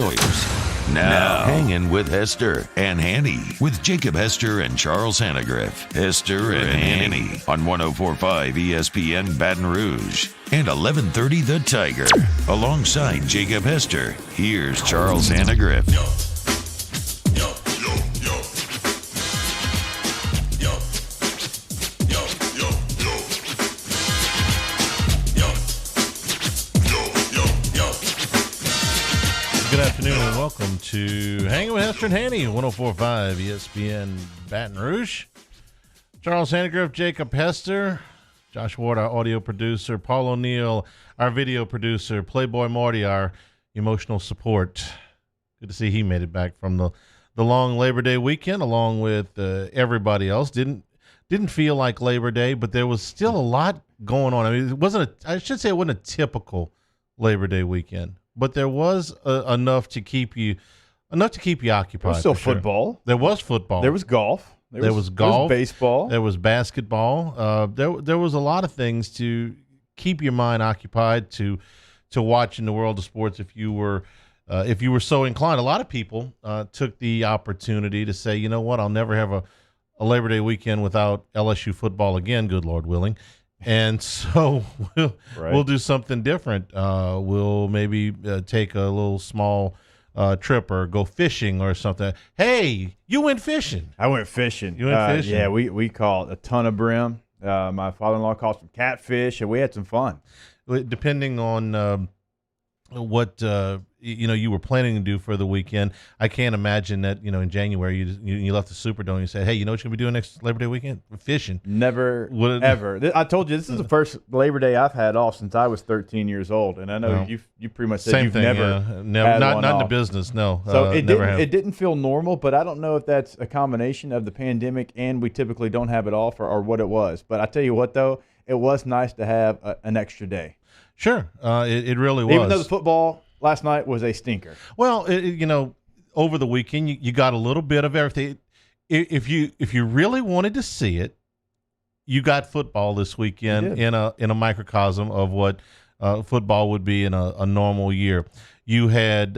lawyers. Now, Hangin with Hester and Hanny with Jacob Hester and Charles Hanagriff. Hester and Hanny on 104.5 ESPN Baton Rouge and 1130 The Tiger. Alongside Jacob Hester, here's Charles Hanagriff. Good afternoon and welcome to Hangin with Hester and Hanny, 104.5 ESPN Baton Rouge. Charles Hanagriff, Jacob Hester, Josh Ward, our audio producer, Paul O'Neill, our video producer, Playboy Marty, our emotional support. Good to see he made it back from the long Labor Day weekend along with everybody else. Didn't feel like Labor Day, but there was still a lot going on. I mean, it wasn't a typical Labor Day weekend. But there was enough to keep you occupied. There was still football. Sure. There was football. There was golf. There was golf. There was baseball. There was basketball. There was a lot of things to keep your mind occupied to watch in the world of sports if you were so inclined. A lot of people took the opportunity to say, you know what, I'll never have a Labor Day weekend without LSU football again, good Lord willing. And so we'll do something different. We'll maybe take a little small trip or go fishing or something. Hey, you went fishing. I went fishing. You went fishing? Yeah, we caught a ton of brim. My father-in-law caught some catfish, and we had some fun. Depending on what you were planning to do for the weekend, I can't imagine that in January you left the Superdome and you said, hey, you know what you're gonna be doing next Labor Day weekend? Fishing. Never, ever. I told you this is the first Labor Day I've had off since I was 13 years old, and I know you pretty much said same you've thing, never not in the business. No, so it it didn't feel normal, but I don't know if that's a combination of the pandemic and we typically don't have it off or what it was. But I tell you what, though, it was nice to have an extra day. Sure, it really was. Even though the football last night was a stinker. Well, over the weekend you got a little bit of everything. If you really wanted to see it, you got football this weekend in a microcosm of what football would be in a normal year. You had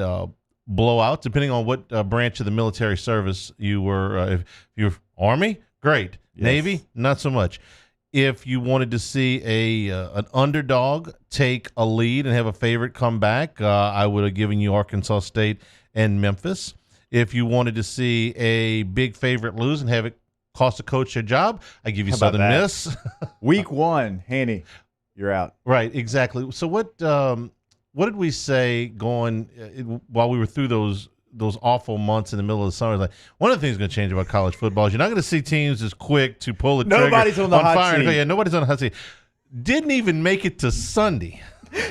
blowouts, depending on what branch of the military service you were. If you're Army, great. Yes. Navy, not so much. If you wanted to see an underdog take a lead and have a favorite come back, I would have given you Arkansas State and Memphis. If you wanted to see a big favorite lose and have it cost a coach their job, I give you Southern Miss. Week 1, Hanny, you're out. Right, exactly. So what did we say going while we were through those awful months in the middle of the summer? Like, one of the things that's going to change about college football is you're not going to see teams as quick to pull the trigger. Nobody's on the hot fire. seat. Yeah, nobody's on the hot seat. Didn't even make it to Sunday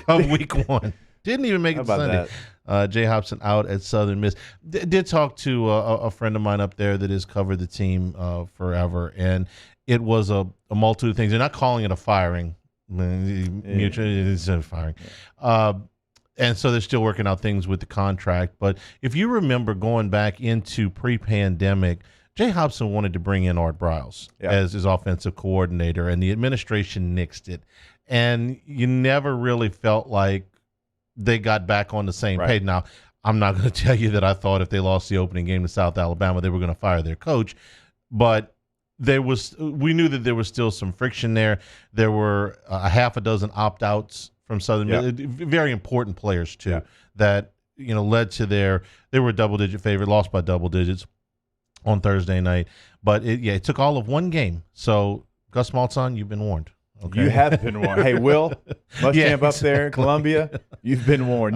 of week 1. Didn't even make it to Sunday. Jay Hobson out at Southern Miss. Did talk to a friend of mine up there that has covered the team forever, and it was a multitude of things. They're not calling it a firing. It's a firing. Yeah. And so they're still working out things with the contract. But if you remember going back into pre-pandemic, Jay Hobson wanted to bring in Art Briles as his offensive coordinator, and the administration nixed it. And you never really felt like they got back on the same page. Now, I'm not going to tell you that I thought if they lost the opening game to South Alabama, they were going to fire their coach. But we knew that there was still some friction there. There were a half a dozen opt-outs from Southern Miss, very important players too, that led to they were a double-digit favorite, lost by double digits on Thursday night. But it took all of one game. So Gus Malzahn, you've been warned. Okay? You have been warned. Hey, Will Muschamp up there in Columbia, you've been warned.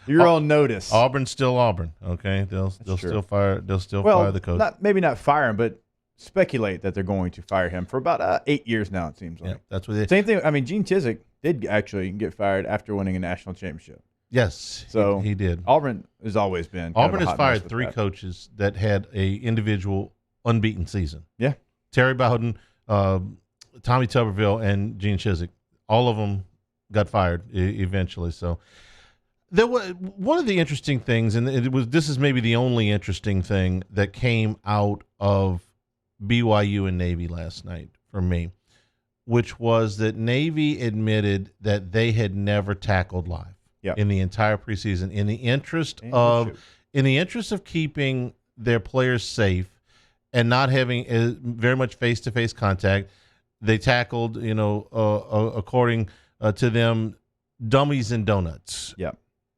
You're on notice. Auburn's still Auburn. Okay, they'll still fire. They'll still fire the coach. Maybe not fire him, but speculate that they're going to fire him for about 8 years now. It seems like. Yeah, that's what. Same thing. I mean, Gene Chizik did actually get fired after winning a national championship. Yes, so he did. Auburn has always been. Auburn has fired 3 coaches that had a individual unbeaten season. Yeah, Terry Bowden, Tommy Tuberville, and Gene Chizik. All of them got fired eventually. So there was one of the interesting things, and this is maybe the only interesting thing that came out of BYU and Navy last night for me, which was that Navy admitted that they had never tackled live. in the entire preseason in the interest of keeping their players safe and not having very much face-to-face contact. They tackled, according to them, dummies and donuts. Yeah.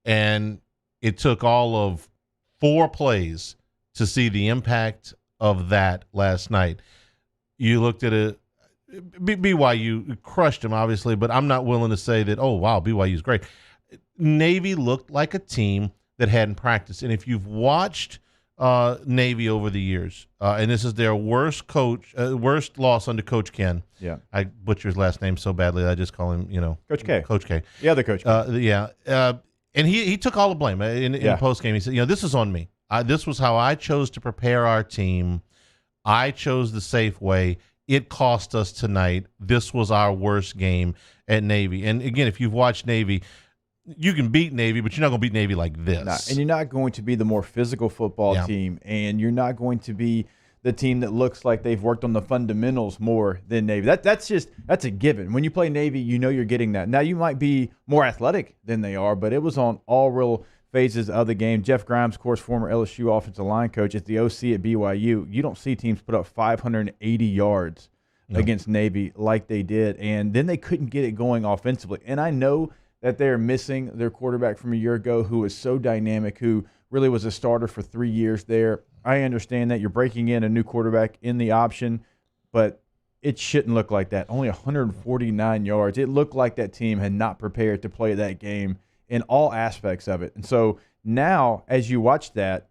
And it took all of 4 plays to see the impact of that last night. You looked at it. BYU crushed them, obviously, but I'm not willing to say that, oh, wow, BYU's great. Navy looked like a team that hadn't practiced. And if you've watched Navy over the years, and this is their worst loss under Coach Ken. Yeah. I butcher his last name so badly that I just call him, Coach K. Coach K. Yeah, the Coach K. And he took all the blame in the post-game. He said, this is on me. This was how I chose to prepare our team. I chose the safe way. It cost us tonight. This was our worst game at Navy. And, again, if you've watched Navy, you can beat Navy, but you're not going to beat Navy like this. No, and you're not going to be the more physical football team, and you're not going to be the team that looks like they've worked on the fundamentals more than Navy. That's a given. When you play Navy, you're getting that. Now, you might be more athletic than they are, but it was on all real phases of the game. Jeff Grimes, of course, former LSU offensive line coach, is the OC at BYU. You don't see teams put up 580 yards against Navy like they did, and then they couldn't get it going offensively. And I know that they're missing their quarterback from a year ago who was so dynamic, who really was a starter for 3 years there. I understand that you're breaking in a new quarterback in the option, but it shouldn't look like that. Only 149 yards. It looked like that team had not prepared to play that game in all aspects of it. And so now, as you watch that,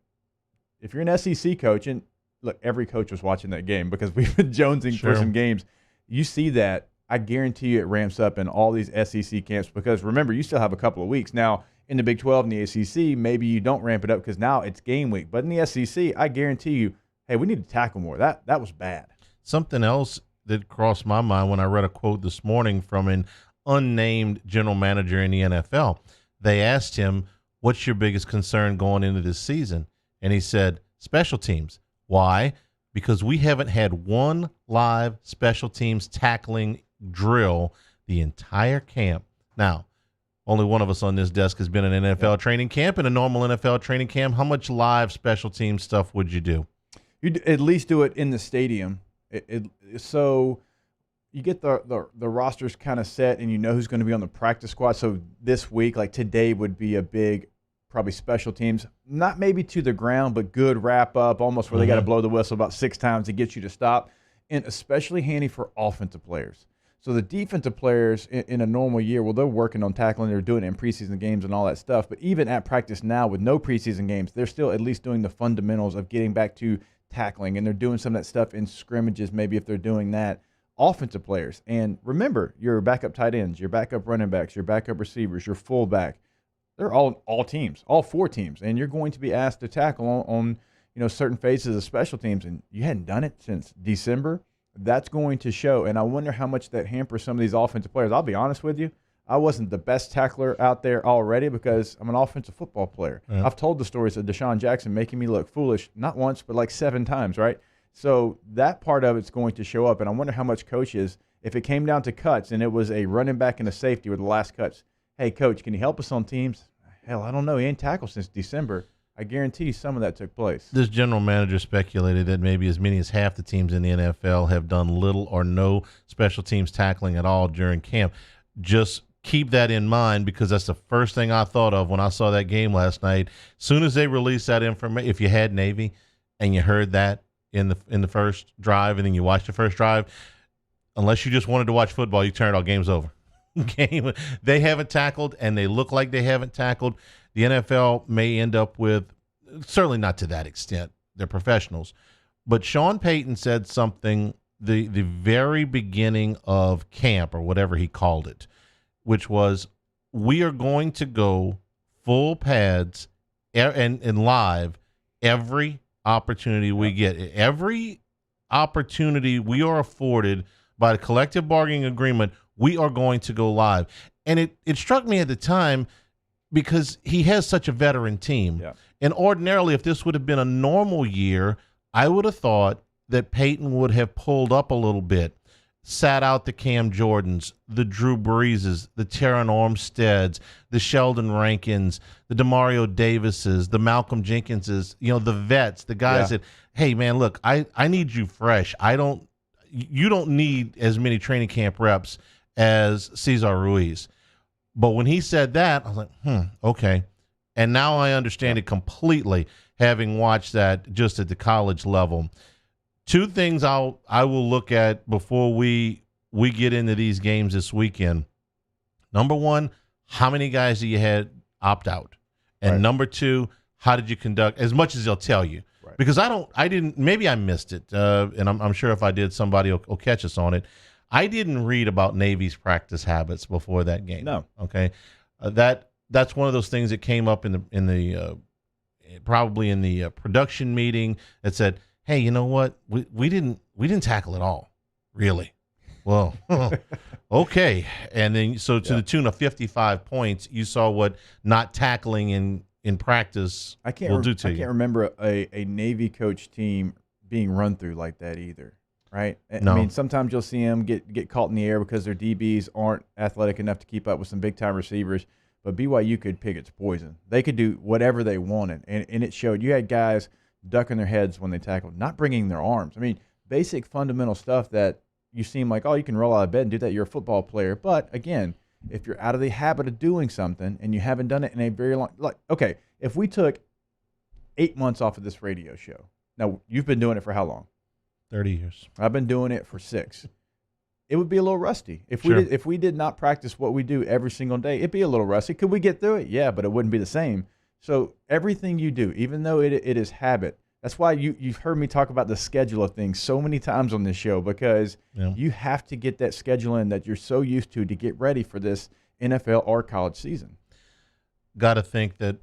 if you're an SEC coach, and look, every coach was watching that game because we've been jonesing for some games, you see that. I guarantee you it ramps up in all these SEC camps because, remember, you still have a couple of weeks. Now, in the Big 12 and the ACC, maybe you don't ramp it up because now it's game week. But in the SEC, I guarantee you, hey, we need to tackle more. That was bad. Something else that crossed my mind when I read a quote this morning from an unnamed general manager in the NFL. They asked him, what's your biggest concern going into this season? And he said, special teams. Why? Because we haven't had one live special teams tackling drill the entire camp. Now, only one of us on this desk has been in an NFL training camp. In a normal NFL training camp, how much live special team stuff would you do? You'd at least do it in the stadium. So you get the rosters kind of set, and you know who's going to be on the practice squad. So this week, like today, would be a big probably special teams, not maybe to the ground, but good wrap up, almost where they got to blow the whistle about 6 times to get you to stop, and especially handy for offensive players. So the defensive players in a normal year, well, they're working on tackling. They're doing it in preseason games and all that stuff. But even at practice now with no preseason games, they're still at least doing the fundamentals of getting back to tackling. And they're doing some of that stuff in scrimmages, maybe if they're doing that. Offensive players. And remember, your backup tight ends, your backup running backs, your backup receivers, your fullback, they're all teams, all 4 teams. And you're going to be asked to tackle on certain phases of special teams. And you hadn't done it since December. That's going to show, and I wonder how much that hampers some of these offensive players. I'll be honest with you. I wasn't the best tackler out there already because I'm an offensive football player. Yeah. I've told the stories of Deshaun Jackson making me look foolish, not once, but like 7 times, right? So that part of it's going to show up, and I wonder how much coaches, if it came down to cuts and it was a running back and a safety with the last cuts, hey, coach, can you help us on teams? Hell, I don't know. He ain't tackled since December. I guarantee some of that took place. This general manager speculated that maybe as many as half the teams in the NFL have done little or no special teams tackling at all during camp. Just keep that in mind because that's the first thing I thought of when I saw that game last night. As soon as they released that information, if you had Navy and you heard that in the first drive and then you watched the first drive, unless you just wanted to watch football, you turned it off. Game's over. They haven't tackled, and they look like they haven't tackled. The NFL may end up with, certainly not to that extent, they're professionals, but Sean Payton said something the very beginning of camp or whatever he called it, which was, we are going to go full pads and live every opportunity we get. Every opportunity we are afforded by the collective bargaining agreement, we are going to go live. And it struck me at the time because he has such a veteran team. Yeah. And ordinarily, if this would have been a normal year, I would have thought that Peyton would have pulled up a little bit. sat out the Cam Jordans, the Drew Breeses, the Terran Armsteads, the Sheldon Rankins, the Demario Davises, the Malcolm Jenkinses, the vets, the guys that, hey man, look, I need you fresh. You don't need as many training camp reps as Cesar Ruiz. But when he said that, I was like, okay. And now I understand it completely, having watched that just at the college level. Two things I will look at before we get into these games this weekend. Number one, how many guys do you had opt out? And number two, how did you conduct, as much as they'll tell you? Right. Because maybe I missed it, and I'm sure if I did, somebody will catch us on it. I didn't read about Navy's practice habits before that game. No. Okay. That's one of those things that came up in the probably in the production meeting that said, hey, you know what? We didn't tackle at all, really. Well, okay. And then to the tune of 55 points, you saw what not tackling in practice will do to you. I can't remember a Navy coach team being run through like that either, right? No. I mean, sometimes you'll see them get caught in the air because their DBs aren't athletic enough to keep up with some big-time receivers. But BYU could pick its poison. They could do whatever they wanted, and it showed. You had guys ducking their heads when they tackled, not bringing their arms. I mean, basic fundamental stuff that you seem like, oh, you can roll out of bed and do that. You're a football player. But, again, if you're out of the habit of doing something and you haven't done it in a very long – like, okay, if we took 8 months off of this radio show. Now, you've been doing it for how long? 30 years. I've been doing it for 6. It would be a little rusty. If we did not practice what we do every single day, it'd be a little rusty. Could we get through it? Yeah, but it wouldn't be the same. So everything you do, even though it is habit, that's why you've heard me talk about the schedule of things so many times on this show, because you have to get that schedule in that you're so used to get ready for this NFL or college season. Got to think that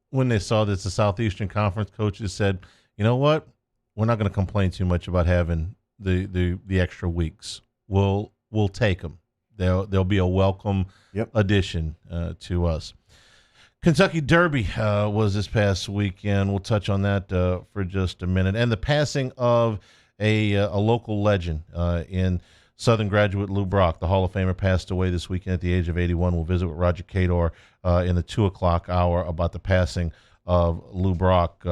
when they saw this, the Southeastern Conference coaches said, you know what, we're not going to complain too much about having the extra weeks. We'll take them. They'll be a welcome addition to us. Kentucky Derby was this past weekend. We'll touch on that for just a minute. And the passing of a local legend in Southern graduate Lou Brock, the Hall of Famer, passed away this weekend at the age of 81. We'll visit with Roger Cador in the 2 o'clock hour about the passing of Lou Brock,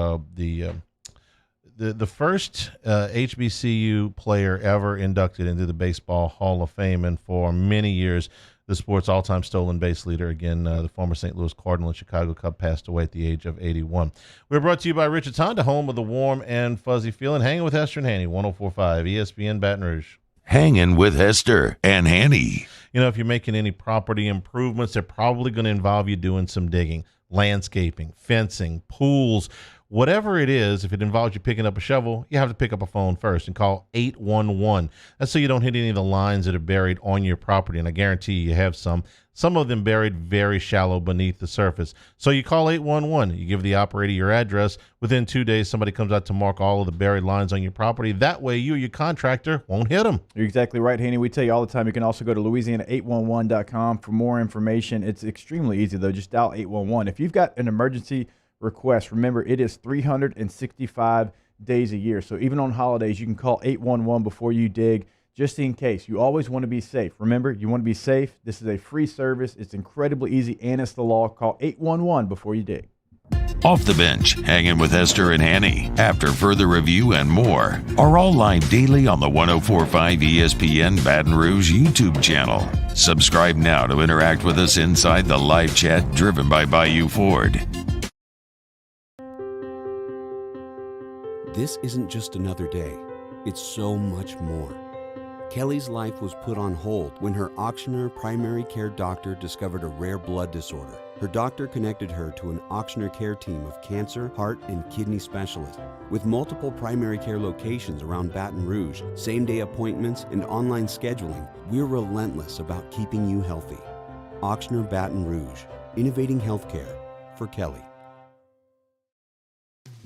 the first HBCU player ever inducted into the Baseball Hall of Fame, and for many years, the sport's all-time stolen base leader. Again, the former St. Louis Cardinal and Chicago Cub passed away at the age of 81. We're brought to you by Richard's Honda, home of the warm and fuzzy feeling. Hanging with Hester and Hanny, 104.5 ESPN Baton Rouge. Hanging with Hester and Hanny. If you're making any property improvements, they're probably going to involve you doing some digging, landscaping, fencing, pools. Whatever it is, if it involves you picking up a shovel, you have to pick up a phone first and call 811. That's so you don't hit any of the lines that are buried on your property, and I guarantee you have some of them buried very shallow beneath the surface. So you call 811. You give the operator your address. Within 2 days, somebody comes out to mark all of the buried lines on your property. That way, you or your contractor won't hit them. You're exactly right, Hanny. We tell you all the time. You can also go to Louisiana811.com for more information. It's extremely easy, though. Just dial 811. If you've got an emergency request, remember, it is 365 days a year. So even on holidays, you can call 811 before you dig, just in case. You always want to be safe. Remember, you want to be safe. This is a free service. It's incredibly easy, and it's the law. Call 811 before you dig. Off the Bench, Hanging with Hester and Hanny, after further review and more, are all live daily on the 104.5 ESPN Baton Rouge YouTube channel. Subscribe now to interact with us inside the live chat driven by Bayou Ford. This isn't just another day. It's so much more. Kelly's life was put on hold when her Auctioner primary care doctor discovered a rare blood disorder. Her doctor connected her to an Auctioner care team of cancer, heart, and kidney specialists. With multiple primary care locations around Baton Rouge, same-day appointments, and online scheduling, we're relentless about keeping you healthy. Auctioner Baton Rouge, innovating healthcare for Kelly.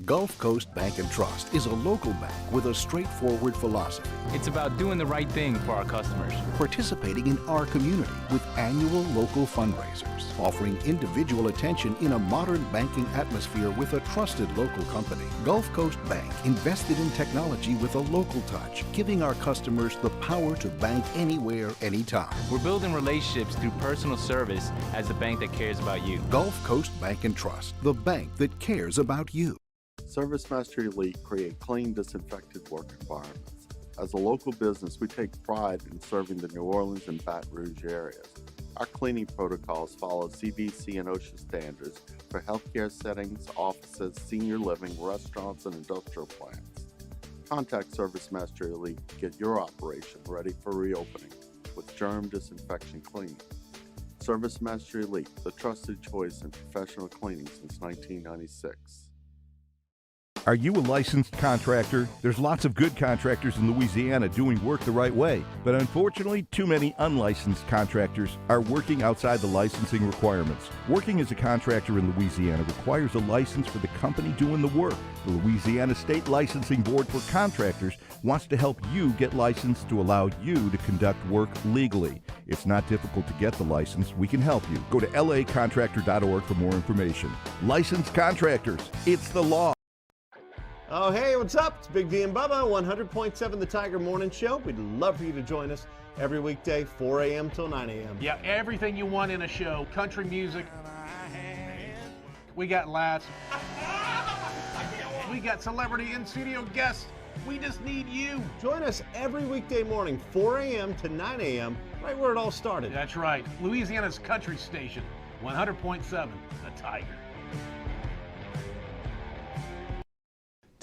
Gulf Coast Bank and Trust is a local bank with a straightforward philosophy. It's about doing the right thing for our customers. Participating in our community with annual local fundraisers. Offering individual attention in a modern banking atmosphere with a trusted local company. Gulf Coast Bank invested in technology with a local touch, giving our customers the power to bank anywhere, anytime. We're building relationships through personal service as the bank that cares about you. Gulf Coast Bank and Trust, the bank that cares about you. ServiceMaster Elite create clean, disinfected work environments. As a local business, we take pride in serving the New Orleans and Baton Rouge areas. Our cleaning protocols follow CDC and OSHA standards for healthcare settings, offices, senior living, restaurants, and industrial plants. Contact ServiceMaster Elite to get your operation ready for reopening with germ disinfection cleaning. ServiceMaster Elite, the trusted choice in professional cleaning since 1996. Are you a licensed contractor? There's lots of good contractors in Louisiana doing work the right way, but unfortunately, too many unlicensed contractors are working outside the licensing requirements. Working as a contractor in Louisiana requires a license for the company doing the work. The Louisiana State Licensing Board for Contractors wants to help you get licensed to allow you to conduct work legally. It's not difficult to get the license. We can help you. Go to lacontractor.org for more information. Licensed contractors, it's the law. Oh, hey, what's up? It's Big V and Bubba, 100.7 The Tiger Morning Show. We'd love for you to join us every weekday, 4 a.m. till 9 a.m. Yeah, everything you want in a show. Country music. We got laughs. We got celebrity in-studio guests. We just need you. Join us every weekday morning, 4 a.m. to 9 a.m., right where it all started. That's right. Louisiana's country station, 100.7 The Tiger.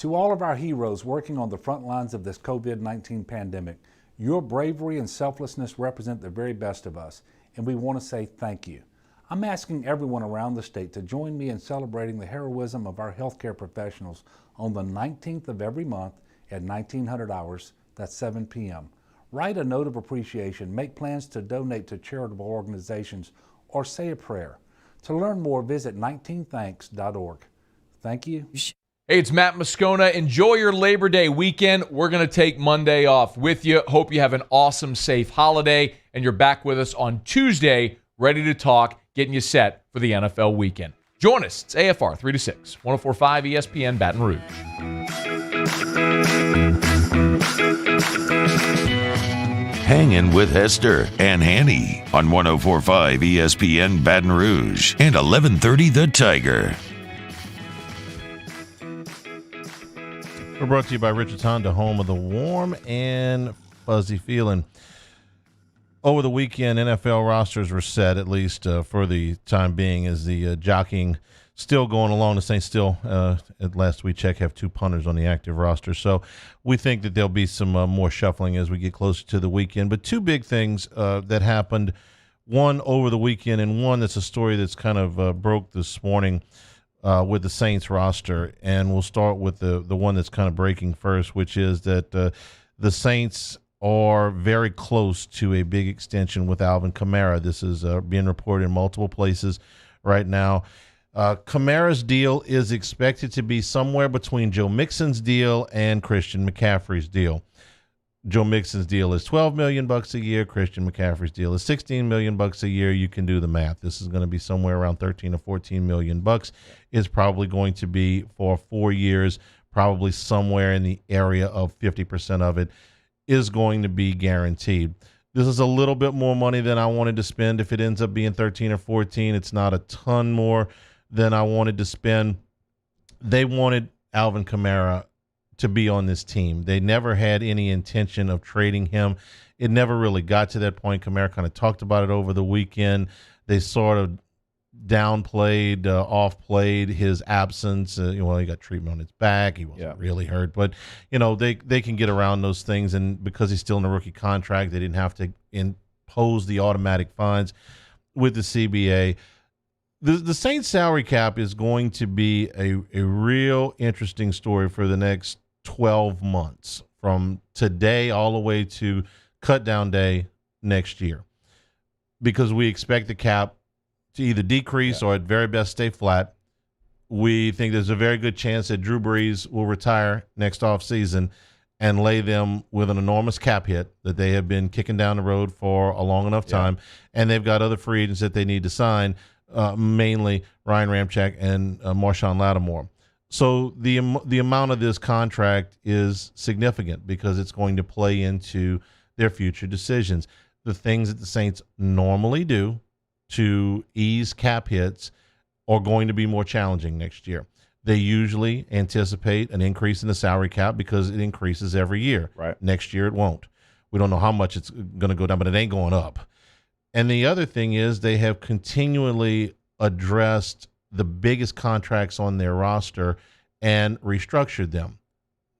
To all of our heroes working on the front lines of this COVID-19 pandemic, your bravery and selflessness represent the very best of us, and we want to say thank you. I'm asking everyone around the state to join me in celebrating the heroism of our healthcare professionals on the 19th of every month at 1900 hours, that's 7 p.m. Write a note of appreciation, make plans to donate to charitable organizations, or say a prayer. To learn more, visit 19thanks.org. Thank you. Hey, it's Matt Moscona. Enjoy your Labor Day weekend. We're going to take Monday off with you. Hope you have an awesome, safe holiday, and you're back with us on Tuesday, ready to talk, getting you set for the NFL weekend. Join us. It's AFR 3 to 6, 104.5 ESPN Baton Rouge. Hangin' with Hester and Hanny on 104.5 ESPN Baton Rouge and 1130 The Tiger. We're brought to you by Richards Honda, home of the warm and fuzzy feeling. Over the weekend, NFL rosters were set, at least for the time being, as the jockeying still going along. The Saints still, at last we checked, have 2 punters on the active roster. So we think that there'll be some more shuffling as we get closer to the weekend. But 2 big things that happened, one over the weekend and one that's a story that's kind of broke this morning with the Saints roster. And we'll start with the one that's kind of breaking first, which is that the Saints are very close to a big extension with Alvin Kamara. This is being reported in multiple places right now. Kamara's deal is expected to be somewhere between Joe Mixon's deal and Christian McCaffrey's deal. Joe Mixon's deal is $12 million a year. Christian McCaffrey's deal is $16 million a year. You can do the math. This is going to be somewhere around $13 or $14 million. It's probably going to be for 4 years, probably somewhere in the area of 50% of it is going to be guaranteed. This is a little bit more money than I wanted to spend. If it ends up being 13 or 14, it's not a ton more than I wanted to spend. They wanted Alvin Kamara to be on this team. They never had any intention of trading him. It never really got to that point. Kamara kind of talked about it over the weekend. They sort of downplayed, offplayed his absence. He got treatment on his back. He wasn't really hurt. But, they can get around those things. And because he's still in a rookie contract, they didn't have to impose the automatic fines with the CBA. The Saints salary cap is going to be a real interesting story for the next 12 months, from today all the way to cut down day next year, because we expect the cap to either decrease or at very best stay flat. we think there's a very good chance that Drew Brees will retire next offseason and lay them with an enormous cap hit that they have been kicking down the road for a long enough time. And they've got other free agents that they need to sign, mainly Ryan Ramczyk and Marshawn Lattimore. So the amount of this contract is significant because it's going to play into their future decisions. The things that the Saints normally do to ease cap hits are going to be more challenging next year. They usually anticipate an increase in the salary cap because it increases every year. Right. Next year it won't. We don't know how much it's going to go down, but it ain't going up. And the other thing is they have continually addressed the biggest contracts on their roster and restructured them.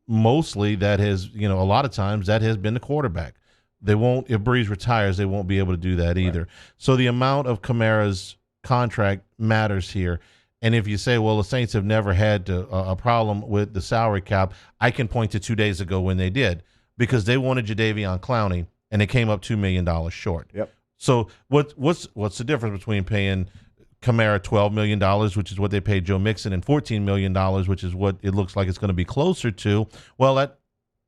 Mostly that has, a lot of times that has been the quarterback. They won't, if Brees retires, they won't be able to do that either. Right. So the amount of Kamara's contract matters here. And if you say, well, the Saints have never had a problem with the salary cap, I can point to 2 days ago when they did, because they wanted Jadeveon Clowney and they came up $2 million short. Yep. So what's the difference between paying Kamara $12 million, which is what they paid Joe Mixon, and $14 million, which is what it looks like it's going to be closer to? Well, that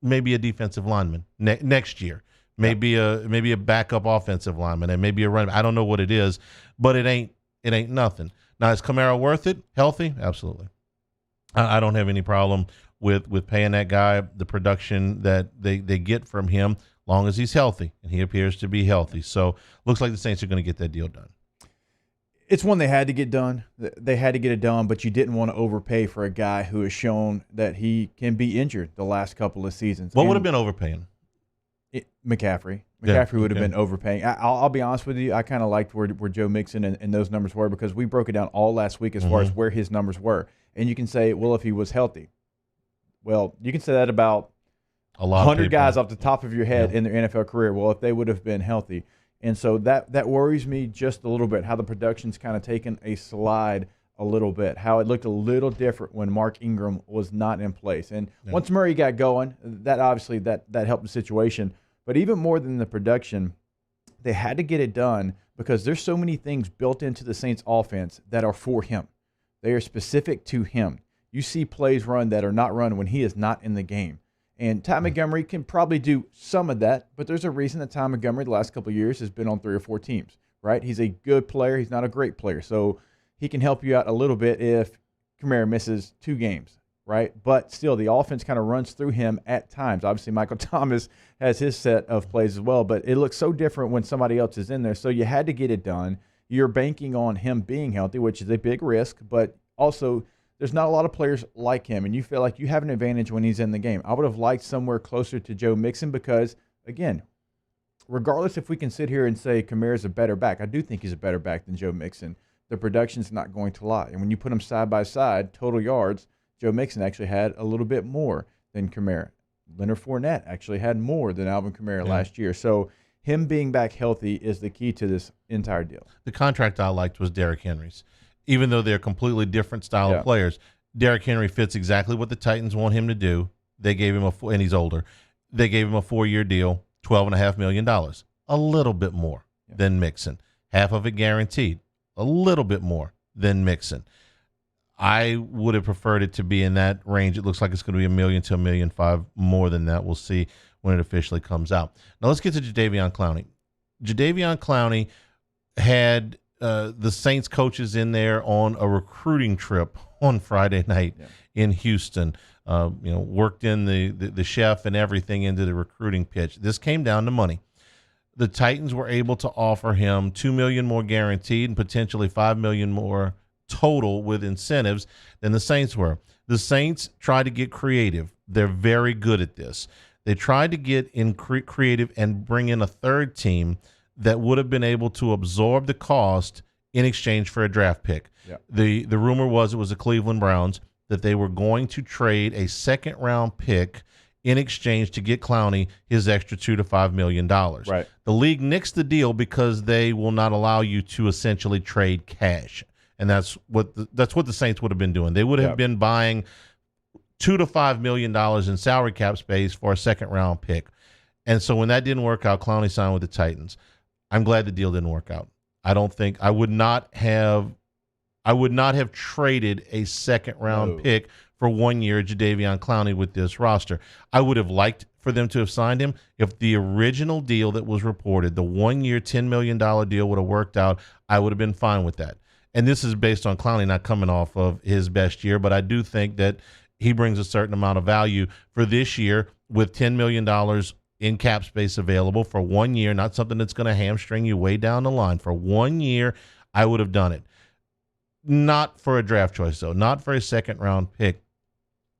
may be a defensive lineman next year. Maybe a backup offensive lineman, and maybe a running. I don't know what it is, but it ain't nothing. Now, is Kamara worth it? Healthy? Absolutely. I don't have any problem with paying that guy the production that they get from him, long as he's healthy, and he appears to be healthy. So looks like the Saints are going to get that deal done. It's one they had to get done. They had to get it done, but you didn't want to overpay for a guy who has shown that he can be injured the last couple of seasons. What would have been overpaying? McCaffrey. McCaffrey would have been overpaying. I'll be honest with you. I kind of liked where Joe Mixon and those numbers were, because we broke it down all last week as far as where his numbers were. And you can say, well, if he was healthy. Well, you can say that about a lot 100 guys off the top of your head in their NFL career. Well, if they would have been healthy. And so that worries me just a little bit, how the production's kind of taken a slide a little bit, how it looked a little different when Mark Ingram was not in place. And once Murray got going, that obviously that helped the situation. But even more than the production, they had to get it done because there's so many things built into the Saints offense that are for him. They are specific to him. You see plays run that are not run when he is not in the game. And Ty Montgomery can probably do some of that, but there's a reason that Ty Montgomery the last couple of years has been on 3 or 4 teams, right? He's a good player. He's not a great player. So he can help you out a little bit if Kamara misses 2 games. Right, but still, the offense kind of runs through him at times. Obviously, Michael Thomas has his set of plays as well, but it looks so different when somebody else is in there. So you had to get it done. You're banking on him being healthy, which is a big risk, but also there's not a lot of players like him, and you feel like you have an advantage when he's in the game. I would have liked somewhere closer to Joe Mixon because, again, regardless if we can sit here and say Kamara's a better back, I do think he's a better back than Joe Mixon. The production's not going to lie. And when you put them side by side, total yards, Joe Mixon actually had a little bit more than Kamara. Leonard Fournette actually had more than Alvin Kamara last year. So him being back healthy is the key to this entire deal. The contract I liked was Derrick Henry's. Even though they're completely different style of players, Derrick Henry fits exactly what the Titans want him to do. They gave him and he's older. They gave him a 4-year deal, $12.5 million. A little bit more than Mixon. Half of it guaranteed. A little bit more than Mixon. I would have preferred it to be in that range. It looks like it's going to be $1 million to $1.5 million more than that. We'll see when it officially comes out. Now let's get to Jadeveon Clowney. Jadeveon Clowney had the Saints coaches in there on a recruiting trip on Friday night in Houston. Worked in the chef and everything into the recruiting pitch. This came down to money. The Titans were able to offer him $2 million more guaranteed and potentially $5 million more total with incentives than the Saints were. The Saints tried to get creative. They're very good at this. They tried to get in creative and bring in a third team that would have been able to absorb the cost in exchange for a draft pick. Yep. The rumor was it was the Cleveland Browns, that they were going to trade a second-round pick in exchange to get Clowney his extra $2 to $5 million. Right. The league nixed the deal because they will not allow you to essentially trade cash. And that's what the Saints would have been doing. They would have been buying $2 to $5 million in salary cap space for a second-round pick. And so when that didn't work out, Clowney signed with the Titans. I'm glad the deal didn't work out. I I would not have traded a second-round pick for 1 year Jadeveon Clowney with this roster. I would have liked for them to have signed him. If the original deal that was reported, the 1 year, $10 million deal would have worked out, I would have been fine with that. And this is based on Clowney not coming off of his best year, but I do think that he brings a certain amount of value for this year with $10 million in cap space available for 1 year, not something that's going to hamstring you way down the line. For 1 year, I would have done it. Not for a draft choice, though. Not for a second-round pick.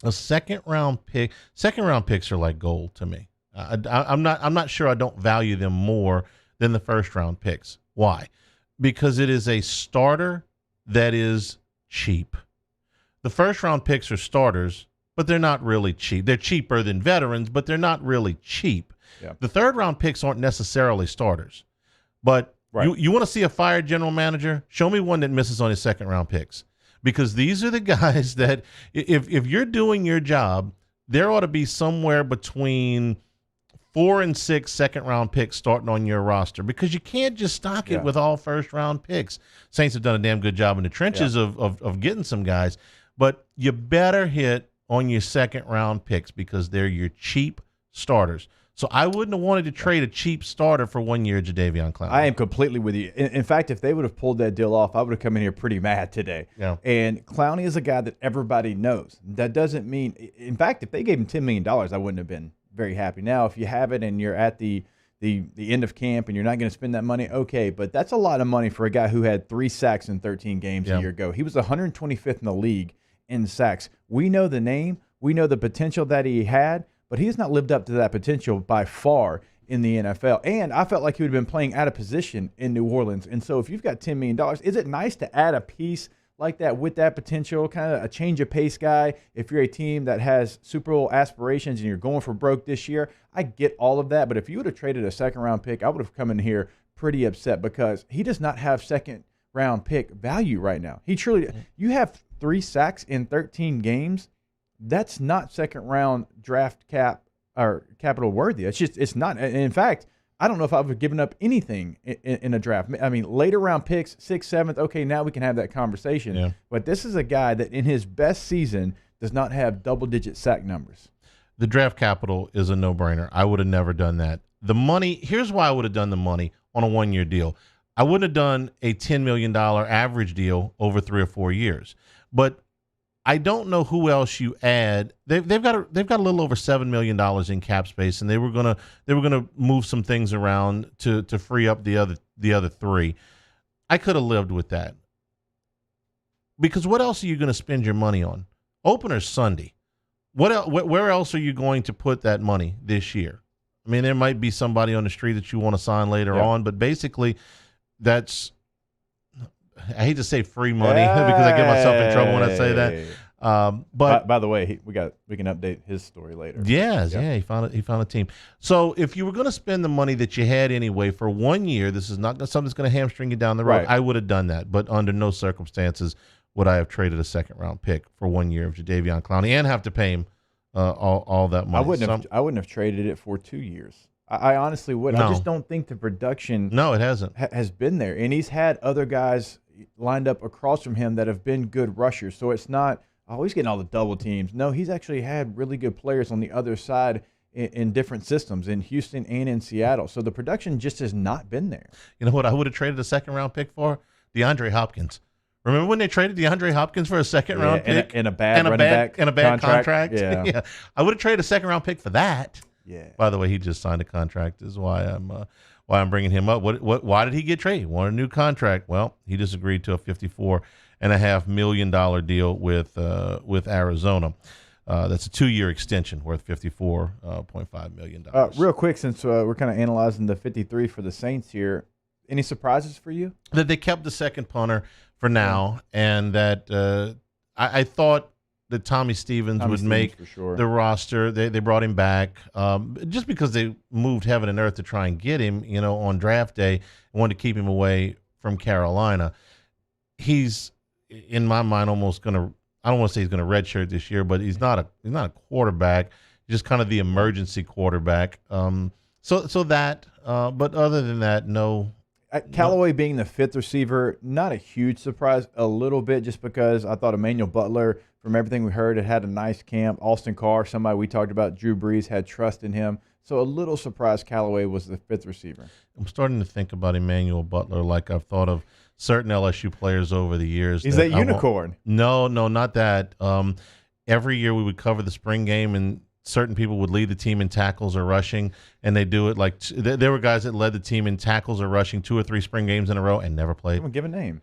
A second-round picks are like gold to me. I'm not sure I don't value them more than the first-round picks. Why? Because it is a starter that is cheap. The first-round picks are starters, but they're not really cheap. They're cheaper than veterans, but they're not really cheap. Yeah. The third-round picks aren't necessarily starters. But you want to see a fired general manager? Show me one that misses on his second-round picks. Because these are the guys that, if you're doing your job, there ought to be somewhere between 4 and 6 second-round picks starting on your roster, because you can't just stock it with all first-round picks. Saints have done a damn good job in the trenches of getting some guys, but you better hit on your second-round picks because they're your cheap starters. So I wouldn't have wanted to trade a cheap starter for 1 year Jadeveon Clowney. I am completely with you. In fact, if they would have pulled that deal off, I would have come in here pretty mad today. Yeah. And Clowney is a guy that everybody knows. That doesn't mean – in fact, if they gave him $10 million, I wouldn't have been very happy. Now, if you have it and you're at the end of camp and you're not going to spend that money, okay. But that's a lot of money for a guy who had 3 sacks in 13 games a year ago. He was 125th in the league in sacks. We know the name. We know the potential that he had. But he has not lived up to that potential by far in the NFL. And I felt like he would have been playing out of position in New Orleans. And so if you've got $10 million, is it nice to add a piece like that with that potential, kind of a change of pace guy? If you're a team that has Super Bowl aspirations and you're going for broke this year, I get all of that. But if you would have traded a second-round pick, I would have come in here pretty upset because he does not have second-round pick value right now. He truly – you have 3 sacks in 13 games. That's not second-round draft cap or capital worthy. It's not. And in fact, I don't know if I would have given up anything in a draft. I mean, later round picks, 6th, 7th, okay, now we can have that conversation. Yeah. But this is a guy that in his best season does not have double-digit sack numbers. The draft capital is a no-brainer. I would have never done that. The money, here's why I would have done the money on a 1 year deal. I wouldn't have done a $10 million average deal over 3 or 4 years. But I don't know who else you add. They've got a little over $7 million in cap space, and they were gonna move some things around to free up the other 3. I could have lived with that, because what else are you going to spend your money on? Opener Sunday. Where else are you going to put that money this year? I mean, there might be somebody on the street that you want to sign later on, but basically, that's. I hate to say free money because I get myself in trouble when I say that. But by the way, we can update his story later. Yeah, he found a team. So if you were going to spend the money that you had anyway for 1 year, this is not something that's going to hamstring you down the road. Right. I would have done that, but under no circumstances would I have traded a second-round pick for 1 year of Jadeveon Clowney and have to pay him all that money. I wouldn't have traded it for 2 years. I honestly wouldn't. I just don't think the production it hasn't has been there, and he's had other guys lined up across from him that have been good rushers. So it's not, he's getting all the double teams. No, he's actually had really good players on the other side in different systems in Houston and in Seattle. So the production just has not been there. You know what I would have traded a second-round pick for? DeAndre Hopkins. Remember when they traded DeAndre Hopkins for a second-round pick? And a bad running back and a bad contract? Yeah. I would have traded a second-round pick for that. Yeah. By the way, he just signed a contract is why I'm bringing him up. Why did he get traded? He wanted a new contract. Well, he just agreed to a $54.5 million deal with Arizona. That's a 2-year extension worth $54.5 million. Real quick, since we're kind of analyzing the 53 for the Saints here, any surprises for you? That they kept the second punter for now, and that I thought that Tommy Stevens would make the roster. They brought him back just because they moved heaven and earth to try and get him, on draft day and wanted to keep him away from Carolina. He's, in my mind, almost going to, I don't want to say he's going to redshirt this year, but he's not a quarterback. He's just kind of the emergency quarterback. So that, but other than that, no. Callaway being the 5th receiver, not a huge surprise, a little bit, just because I thought Emmanuel Butler, from everything we heard, had a nice camp. Austin Carr, somebody we talked about, Drew Brees, had trust in him. So a little surprised Callaway was the 5th receiver. I'm starting to think about Emmanuel Butler like I've thought of certain LSU players over the years. He's that unicorn. No, not that. Every year we would cover the spring game, and certain people would lead the team in tackles or rushing, and they do it like there were guys that led the team in tackles or rushing 2 or 3 spring games in a row and never played. Give a name.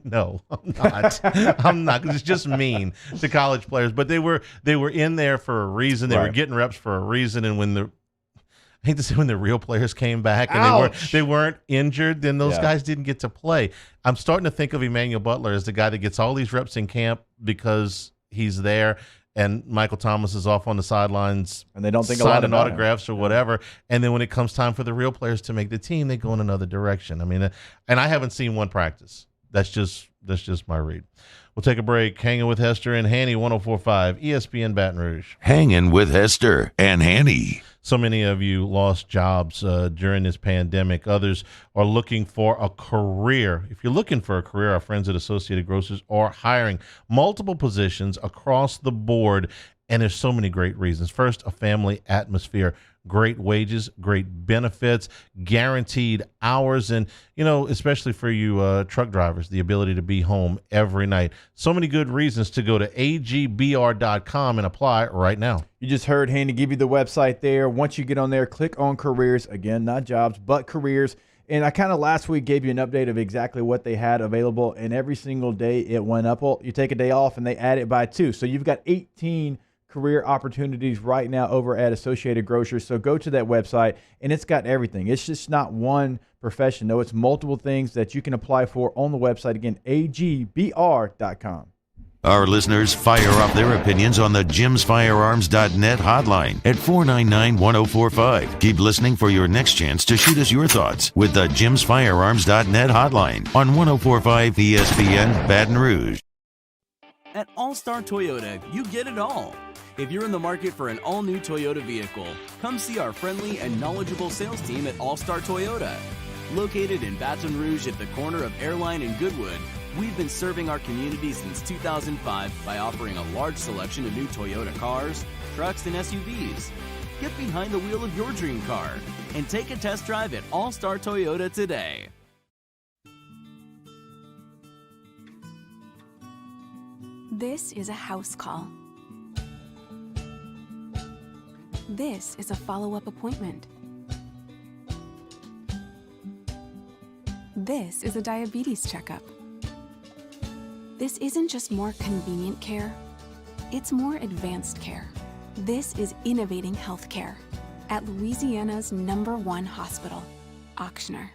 No, I'm not. I'm not, because it's just mean to college players. But they were in there for a reason. They were getting reps for a reason. And when I hate to say, when the real players came back and they weren't injured, then those guys didn't get to play. I'm starting to think of Emmanuel Butler as the guy that gets all these reps in camp because he's there, and Michael Thomas is off on the sidelines and they don't think a lot about autographs or whatever. And then when it comes time for the real players to make the team, they go in another direction. I mean, and I haven't seen one practice. That's just my read. We'll take a break. Hanging with Hester and Hanny, 104.5 ESPN Baton Rouge. Hanging with Hester and Hanny. So many of you lost jobs during this pandemic. Others are looking for a career. If you're looking for a career, our friends at Associated Grocers are hiring multiple positions across the board, and there's so many great reasons. First, a family atmosphere. Great wages, great benefits, guaranteed hours, and, especially for you truck drivers, the ability to be home every night. So many good reasons to go to agbr.com and apply right now. You just heard Hanny give you the website there. Once you get on there, click on careers. Again, not jobs, but careers. And I kind of last week gave you an update of exactly what they had available, and every single day it went up. Well, you take a day off, and they add it by 2. So you've got 18 career opportunities right now over at Associated Grocers. So go to that website, and it's got everything. It's just not one profession. No, it's multiple things that you can apply for on the website. Again, agbr.com. Our listeners fire off their opinions on the jimsfirearms.net hotline at 499-1045. Keep listening for your next chance to shoot us your thoughts with the jimsfirearms.net hotline on 104.5 ESPN Baton Rouge. At All-Star Toyota, you get it all. If you're in the market for an all-new Toyota vehicle, come see our friendly and knowledgeable sales team at All-Star Toyota. Located in Baton Rouge at the corner of Airline and Goodwood, we've been serving our community since 2005 by offering a large selection of new Toyota cars, trucks, and SUVs. Get behind the wheel of your dream car and take a test drive at All-Star Toyota today. This is a house call. This is a follow-up appointment. This is a diabetes checkup. This isn't just more convenient care, it's more advanced care. This is innovating healthcare at Louisiana's #1 hospital, Auctioner.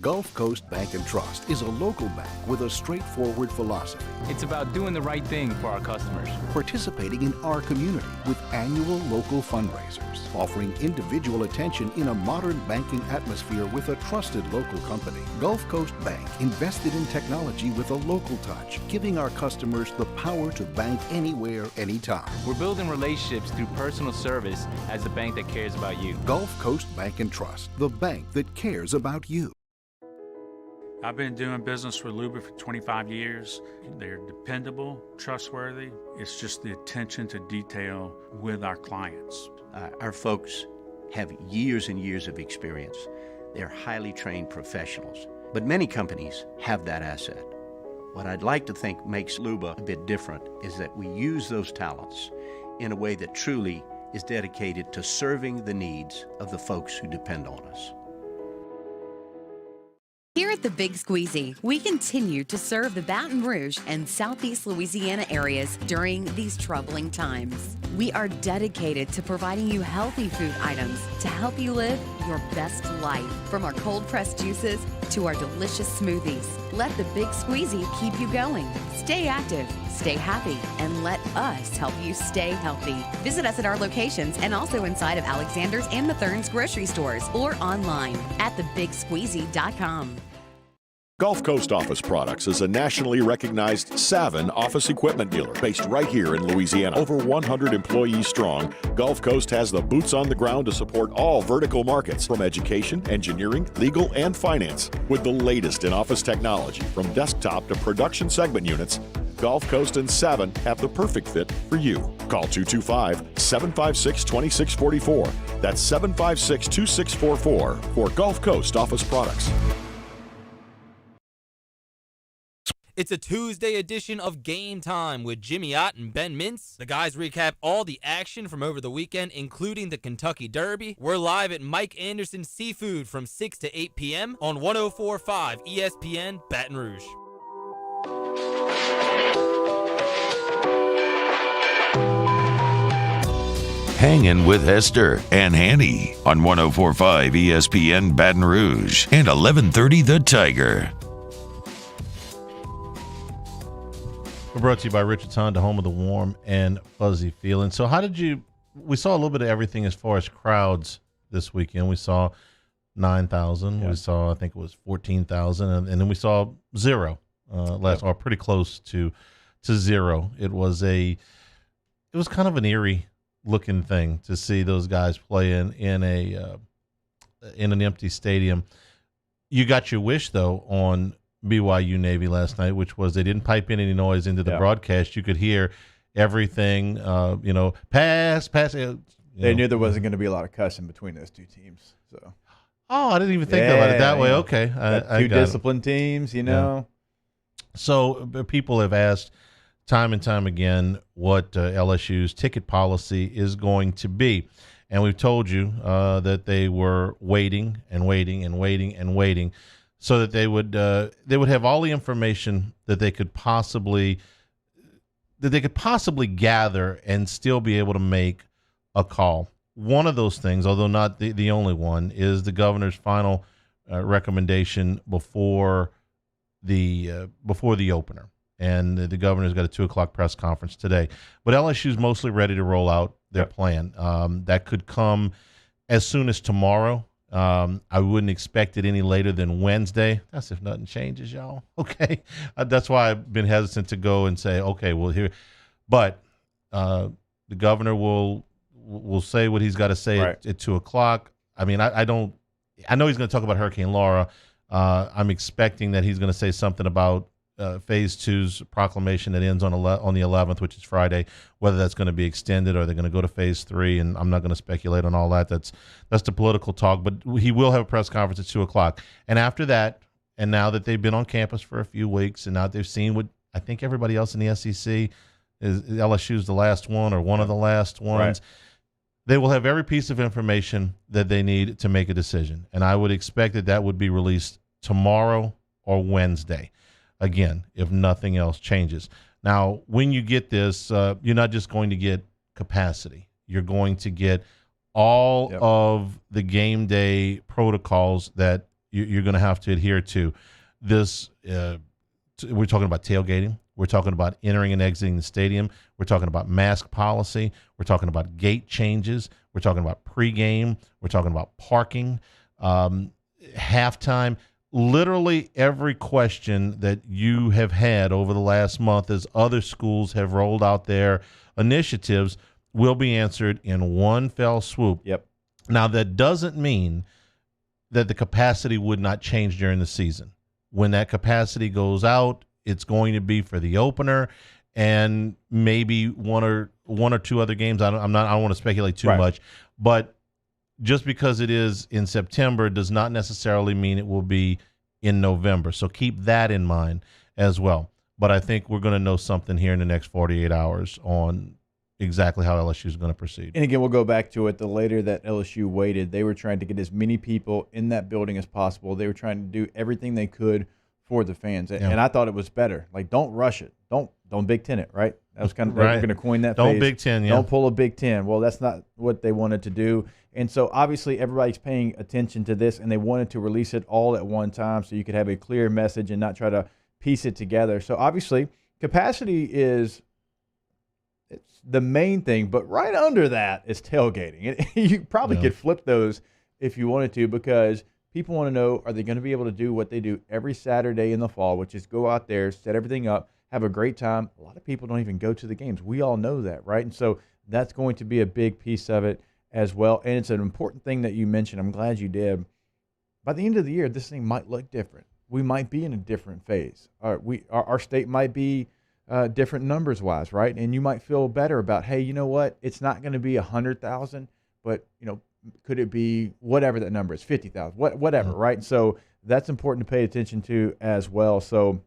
Gulf Coast Bank and Trust is a local bank with a straightforward philosophy. It's about doing the right thing for our customers. Participating in our community with annual local fundraisers. Offering individual attention in a modern banking atmosphere with a trusted local company. Gulf Coast Bank invested in technology with a local touch, giving our customers the power to bank anywhere, anytime. We're building relationships through personal service as the bank that cares about you. Gulf Coast Bank and Trust, the bank that cares about you. I've been doing business with Luba for 25 years. They're dependable, trustworthy. It's just the attention to detail with our clients. Our folks have years and years of experience. They're highly trained professionals. But many companies have that asset. What I'd like to think makes Luba a bit different is that we use those talents in a way that truly is dedicated to serving the needs of the folks who depend on us. Here at the Big Squeezy, we continue to serve the Baton Rouge and Southeast Louisiana areas during these troubling times. We are dedicated to providing you healthy food items to help you live your best life. From our cold-pressed juices to our delicious smoothies, let the Big Squeezy keep you going. Stay active, stay happy, and let us help you stay healthy. Visit us at our locations and also inside of Alexander's and Mathern's grocery stores or online at thebigsqueezy.com. Gulf Coast Office Products is a nationally recognized Savin office equipment dealer based right here in Louisiana. Over 100 employees strong, Gulf Coast has the boots on the ground to support all vertical markets, from education, engineering, legal, and finance. With the latest in office technology, from desktop to production segment units, Gulf Coast and Savin have the perfect fit for you. Call 225-756-2644. That's 756-2644 for Gulf Coast Office Products. It's a Tuesday edition of Game Time with Jimmy Ott and Ben Mintz. The guys recap all the action from over the weekend, including the Kentucky Derby. We're live at Mike Anderson Seafood from 6 to 8 p.m. on 104.5 ESPN Baton Rouge. Hangin' with Hester and Hanny on 104.5 ESPN Baton Rouge and 1130 The Tiger. We're brought to you by Richard's Honda, home of the warm and fuzzy feeling. So we saw a little bit of everything as far as crowds this weekend. We saw 9,000. Yeah. We saw, I think it was 14,000. And then we saw zero or pretty close to zero. It was kind of an eerie looking thing to see those guys play in an empty stadium. You got your wish, though, on BYU Navy last night, which was they didn't pipe in any noise into the broadcast. You could hear everything, pass. They knew there wasn't going to be a lot of cussing between those two teams. So, I didn't even think about it that way. Okay, two disciplined teams, So people have asked time and time again what LSU's ticket policy is going to be, and we've told you that they were waiting so that they would have all the information that they could possibly gather and still be able to make a call. One of those things, although not the only one, is the governor's final recommendation before the opener. And the governor's got a 2:00 press conference today. But LSU's mostly ready to roll out their plan. That could come as soon as tomorrow. I wouldn't expect it any later than Wednesday. That's if nothing changes, y'all. Okay. That's why I've been hesitant to go and say, okay, well, here. But the governor will say what he's got to say at 2:00. I mean, I know he's going to talk about Hurricane Laura. I'm expecting that he's going to say something about Phase 2's proclamation that ends on the 11th, which is Friday, whether that's going to be extended or they're going to go to Phase 3, and I'm not going to speculate on all that. That's the political talk, but he will have a press conference at 2:00. And after that, and now that they've been on campus for a few weeks, and now they've seen what I think everybody else in the SEC is, LSU's the last one or one of the last ones, they will have every piece of information that they need to make a decision. And I would expect that would be released tomorrow or Wednesday. Again, if nothing else changes. Now, when you get this, you're not just going to get capacity. You're going to get all of the game day protocols that you're going to have to adhere to. This, we're talking about tailgating. We're talking about entering and exiting the stadium. We're talking about mask policy. We're talking about gate changes. We're talking about pregame. We're talking about parking, halftime. Literally every question that you have had over the last month as other schools have rolled out their initiatives will be answered in one fell swoop. Yep. Now, that doesn't mean that the capacity would not change during the season. When that capacity goes out, it's going to be for the opener and maybe one or two other games. I don't want to speculate too much, but just because it is in September does not necessarily mean it will be in November. So keep that in mind as well. But I think we're going to know something here in the next 48 hours on exactly how LSU is going to proceed. And again, we'll go back to it. The later that LSU waited, they were trying to get as many people in that building as possible. They were trying to do everything they could for the fans. And I thought it was better. Like, don't rush it. Don't Big Ten it, right? That was kind of, they were going to coin that Don't phrase. Big Ten, Don't pull a Big Ten. Well, that's not what they wanted to do. And so obviously everybody's paying attention to this, and they wanted to release it all at one time so you could have a clear message and not try to piece it together. So obviously capacity is the main thing, but right under that is tailgating. You probably could flip those if you wanted to, because people want to know, are they going to be able to do what they do every Saturday in the fall, which is go out there, set everything up, have a great time. A lot of people don't even go to the games. We all know that, right? And so that's going to be a big piece of it as well. And it's an important thing that you mentioned. I'm glad you did. By the end of the year, this thing might look different. We might be in a different phase. Our state might be different numbers-wise, right? And you might feel better about, hey, you know what? It's not going to be 100,000, but, could it be whatever that number is, 50,000, whatever, right? So that's important to pay attention to as well. So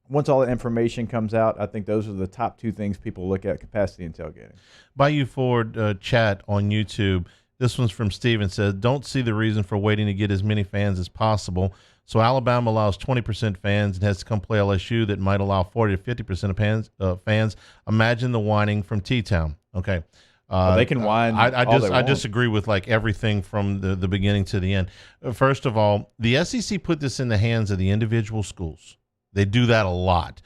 once all the information comes out, I think those are the top two things people look at: capacity and tailgating. Bayou Ford chat on YouTube. This one's from Steven. Says, don't see the reason for waiting to get as many fans as possible. So Alabama allows 20% fans and has to come play LSU that might allow 40 to 50% of fans. Imagine the whining from T-Town. Okay. They can whine. I disagree with like everything from the beginning to the end. First of all, the SEC put this in the hands of the individual schools. They do that a lot.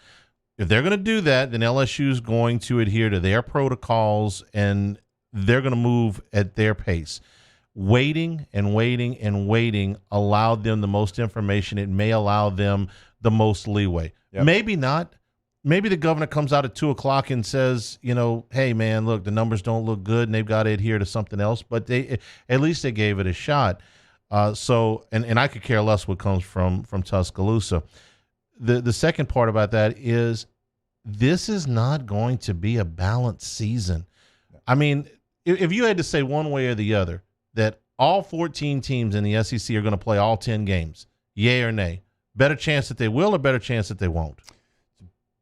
If they're going to do that, then LSU is going to adhere to their protocols and they're going to move at their pace. Waiting and waiting and waiting allowed them the most information. It may allow them the most leeway. Yep. Maybe not. Maybe the governor comes out at 2:00 and says, hey, man, look, the numbers don't look good and they've got to adhere to something else. But at least they gave it a shot. And I could care less what comes from Tuscaloosa. The second part about that is this is not going to be a balanced season. I mean, if you had to say one way or the other that all 14 teams in the SEC are going to play all 10 games, yay or nay, better chance that they will or better chance that they won't?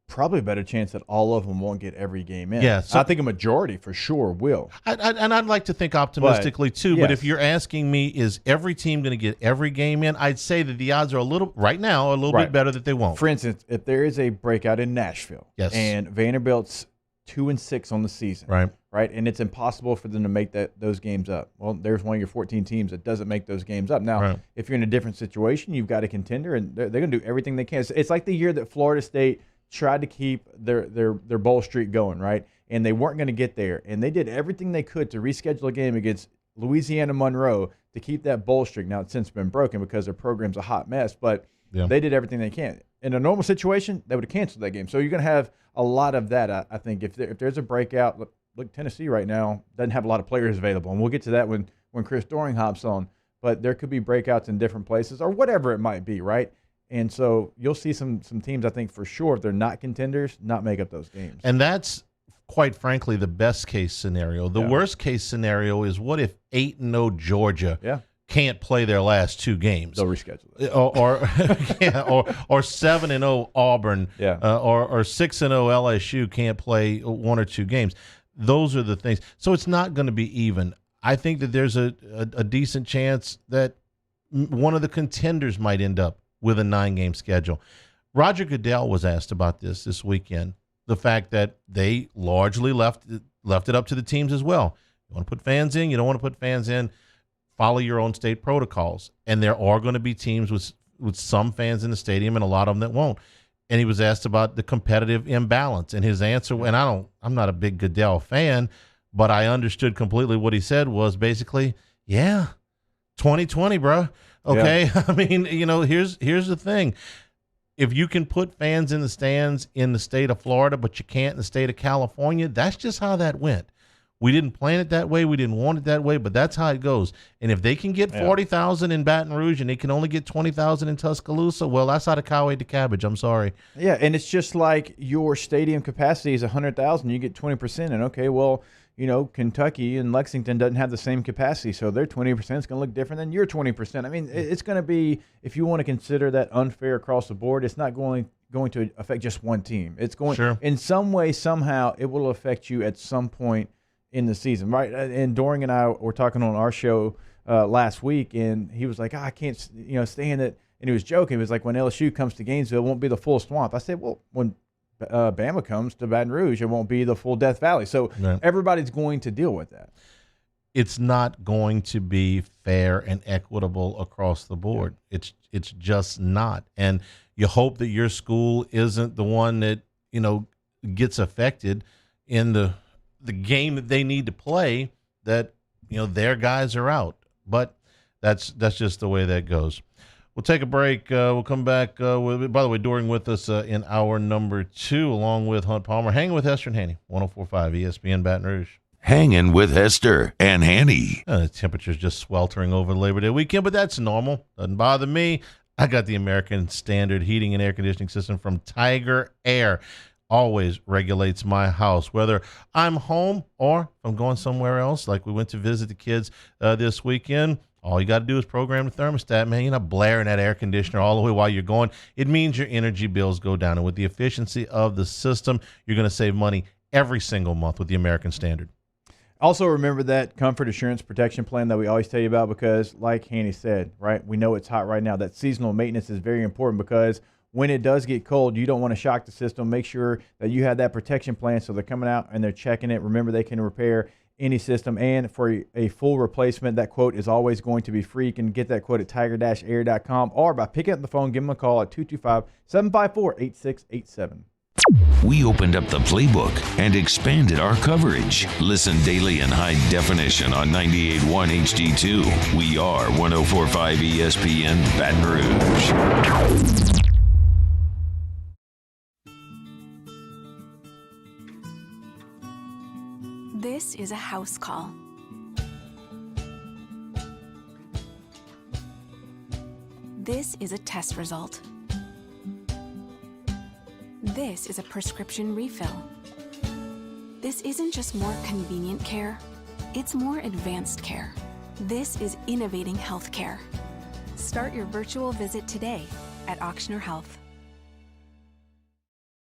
Probably a better chance that all of them won't get every game in. Yeah, so I think a majority for sure will. And I'd like to think optimistically too, yes. But if you're asking me, is every team going to get every game in? I'd say that the odds are right now a little bit better that they won't. For instance, if there is a breakout in Nashville, yes, and Vanderbilt's 2-6 on the season, right, and it's impossible for them to make those games up. Well, there's one of your 14 teams that doesn't make those games up. Now, if you're in a different situation, you've got a contender, and they're going to do everything they can. It's like the year that Florida State tried to keep their bowl streak going, right? And they weren't going to get there. And they did everything they could to reschedule a game against Louisiana Monroe to keep that bowl streak. Now, it's since been broken because their program's a hot mess, but they did everything they can. In a normal situation, they would have canceled that game. So you're going to have a lot of that, I think. If there's a breakout, look, Tennessee right now doesn't have a lot of players available. And we'll get to that when Chris Doering hops on. But there could be breakouts in different places or whatever it might be, right? And so you'll see some teams, I think, for sure, if they're not contenders, not make up those games. And that's, quite frankly, the best case scenario. The worst case scenario is what if 8-0 Georgia can't play their last two games? They'll reschedule it. Or 7-0 Auburn or 6-0 LSU can't play one or two games. Those are the things. So it's not going to be even. I think that there's a decent chance that one of the contenders might end up with a 9-game schedule. Roger Goodell was asked about this weekend, the fact that they largely left it up to the teams as well. You want to put fans in, you don't want to put fans in, follow your own state protocols. And there are going to be teams with some fans in the stadium and a lot of them that won't. And he was asked about the competitive imbalance. And his answer, and I'm not a big Goodell fan, but I understood completely what he said was basically, 2020, bro. Okay, yeah. I mean, here's the thing. If you can put fans in the stands in the state of Florida, but you can't in the state of California, that's just how that went. We didn't plan it that way. We didn't want it that way, but that's how it goes. And if they can get 40,000 in Baton Rouge and they can only get 20,000 in Tuscaloosa, well, that's out of Cowway to Cabbage. I'm sorry. Yeah, and it's just like your stadium capacity is 100,000. You get 20%, and okay, well, Kentucky and Lexington doesn't have the same capacity, so their 20% is going to look different than your 20%. I mean, it's going to be, if you want to consider that unfair across the board, it's not going to affect just one team. It's going in some way, somehow, it will affect you at some point in the season, right? And Doring and I were talking on our show last week, and he was like, I can't, stand it. And he was joking. He was like, when LSU comes to Gainesville, it won't be the full swamp. I said, well, when Bama comes to Baton Rouge, it won't be the full Death Valley. So everybody's going to deal with that. It's not going to be fair and equitable across the board. It's just not. And you hope that your school isn't the one that, gets affected in the game that they need to play, that, their guys are out. But That's just the way that goes. We'll take a break. We'll come back. By the way, Doring with us in hour number 2, along with Hunt Palmer. Hanging with Hester and Hanny, 104.5 ESPN Baton Rouge. Hanging with Hester and Hanny. The temperature's just sweltering over Labor Day weekend, but that's normal. Doesn't bother me. I got the American Standard heating and air conditioning system from Tiger Air. Always regulates my house, whether I'm home or if I'm going somewhere else, like we went to visit the kids this weekend. All you got to do is program the thermostat, man. You're not blaring that air conditioner all the way while you're going. It means your energy bills go down. And with the efficiency of the system, you're going to save money every single month with the American Standard. Also, remember that comfort assurance protection plan that we always tell you about because, like Hanny said, right, we know it's hot right now. That seasonal maintenance is very important because when it does get cold, you don't want to shock the system. Make sure that you have that protection plan so they're coming out and they're checking it. Remember, they can repair any system, and for a full replacement, that quote is always going to be free. You can get that quote at tiger-air.com or by picking up the phone, give them a call at 225-754-8687. We opened up the playbook and expanded our coverage. Listen daily in high definition on 98.1 HD2. We are 104.5 ESPN Baton Rouge. This is a house call. This is a test result. This is a prescription refill. This isn't just more convenient care, it's more advanced care. This is innovating healthcare. Start your virtual visit today at Auctioner Health.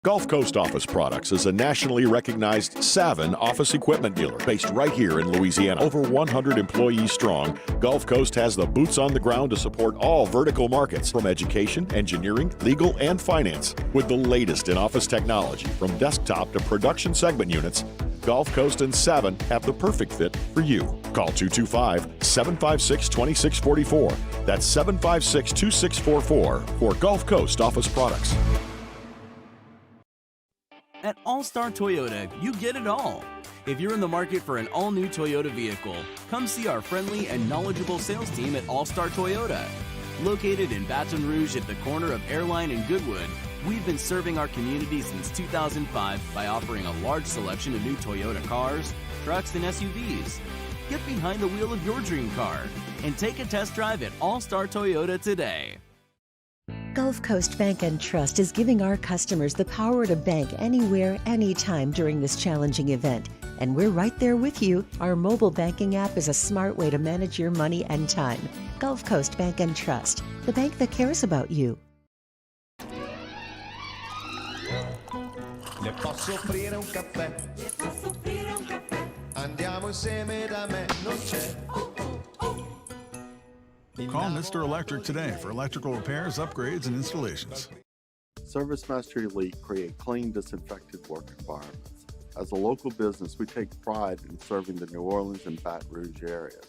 Gulf Coast Office Products is a nationally recognized Savin office equipment dealer based right here in Louisiana. Over 100 employees strong, Gulf Coast has the boots on the ground to support all vertical markets from education, engineering, legal, and finance. With the latest in office technology from desktop to production segment units, Gulf Coast and Savin have the perfect fit for you. Call 225-756-2644. That's 756-2644 for Gulf Coast Office Products. At All-Star Toyota, you get it all. If you're in the market for an all-new Toyota vehicle, come see our friendly and knowledgeable sales team at All-Star Toyota. Located in Baton Rouge at the corner of Airline and Goodwood, we've been serving our community since 2005 by offering a large selection of new Toyota cars, trucks, and SUVs. Get behind the wheel of your dream car and take a test drive at All-Star Toyota today. Gulf Coast Bank and Trust is giving our customers the power to bank anywhere, anytime during this challenging event. And we're right there with you. Our mobile banking app is a smart way to manage your money and time. Gulf Coast Bank and Trust, the bank that cares about you. Le posso offrire un caffè? Le posso offrire un caffè? Andiamo insieme da me, non c'è. Call Mr. Electric today for electrical repairs, upgrades, and installations. Service Master Elite create clean, disinfected work environments. As a local business, we take pride in serving the New Orleans and Baton Rouge areas.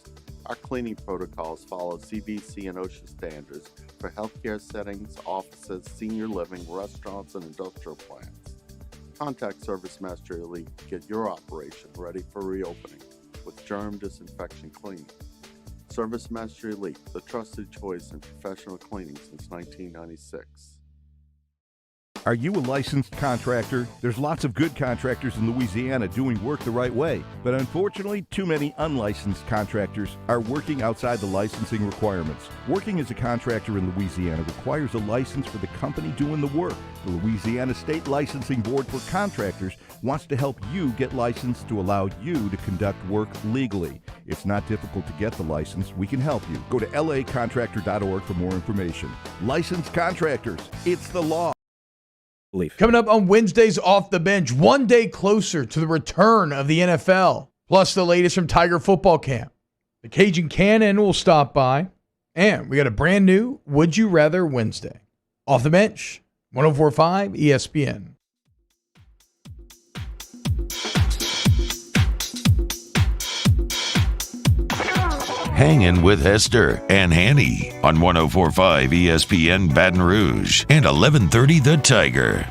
Our cleaning protocols follow CDC and OSHA standards for healthcare settings, offices, senior living, restaurants, and industrial plants. Contact Service Master Elite to get your operation ready for reopening with germ disinfection cleaning. Service Master Elite, the trusted choice in professional cleaning since 1996. Are you a licensed contractor? There's lots of good contractors in Louisiana doing work the right way, but unfortunately, too many unlicensed contractors are working outside the licensing requirements. Working as a contractor in Louisiana requires a license for the company doing the work. The Louisiana State Licensing Board for Contractors wants to help you get licensed to allow you to conduct work legally. It's not difficult to get the license. We can help you. Go to lacontractor.org for more information. Licensed contractors, it's the law. Coming up on Wednesday's Off the Bench, one day closer to the return of the NFL, plus the latest from Tiger football camp. The Cajun Cannon will stop by, and we got a brand new Would You Rather Wednesday. Off the Bench, 104.5 ESPN. Hangin' with Hester and Hanny on 104.5 ESPN Baton Rouge and 1130 The Tiger.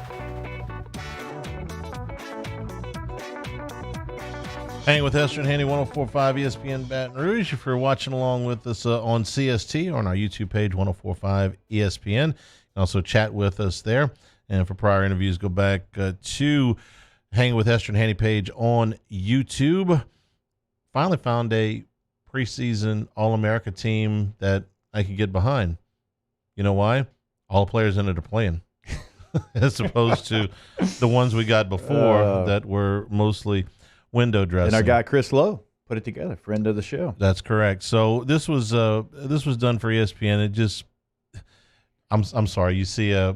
Hanging with Hester and Hanny, 104.5 ESPN Baton Rouge. If you're watching along with us on CST or on our YouTube page, 104.5 ESPN, you can also chat with us there. And for prior interviews, go back to Hanging with Hester and Hanny page on YouTube. Finally found a preseason All-America team that I could get behind. You know why? All the players ended up playing. As opposed to the ones we got before that were mostly window dressing. And our guy Chris Lowe put it together, friend of the show. That's correct. So this was done for ESPN. It just, I'm sorry, you see a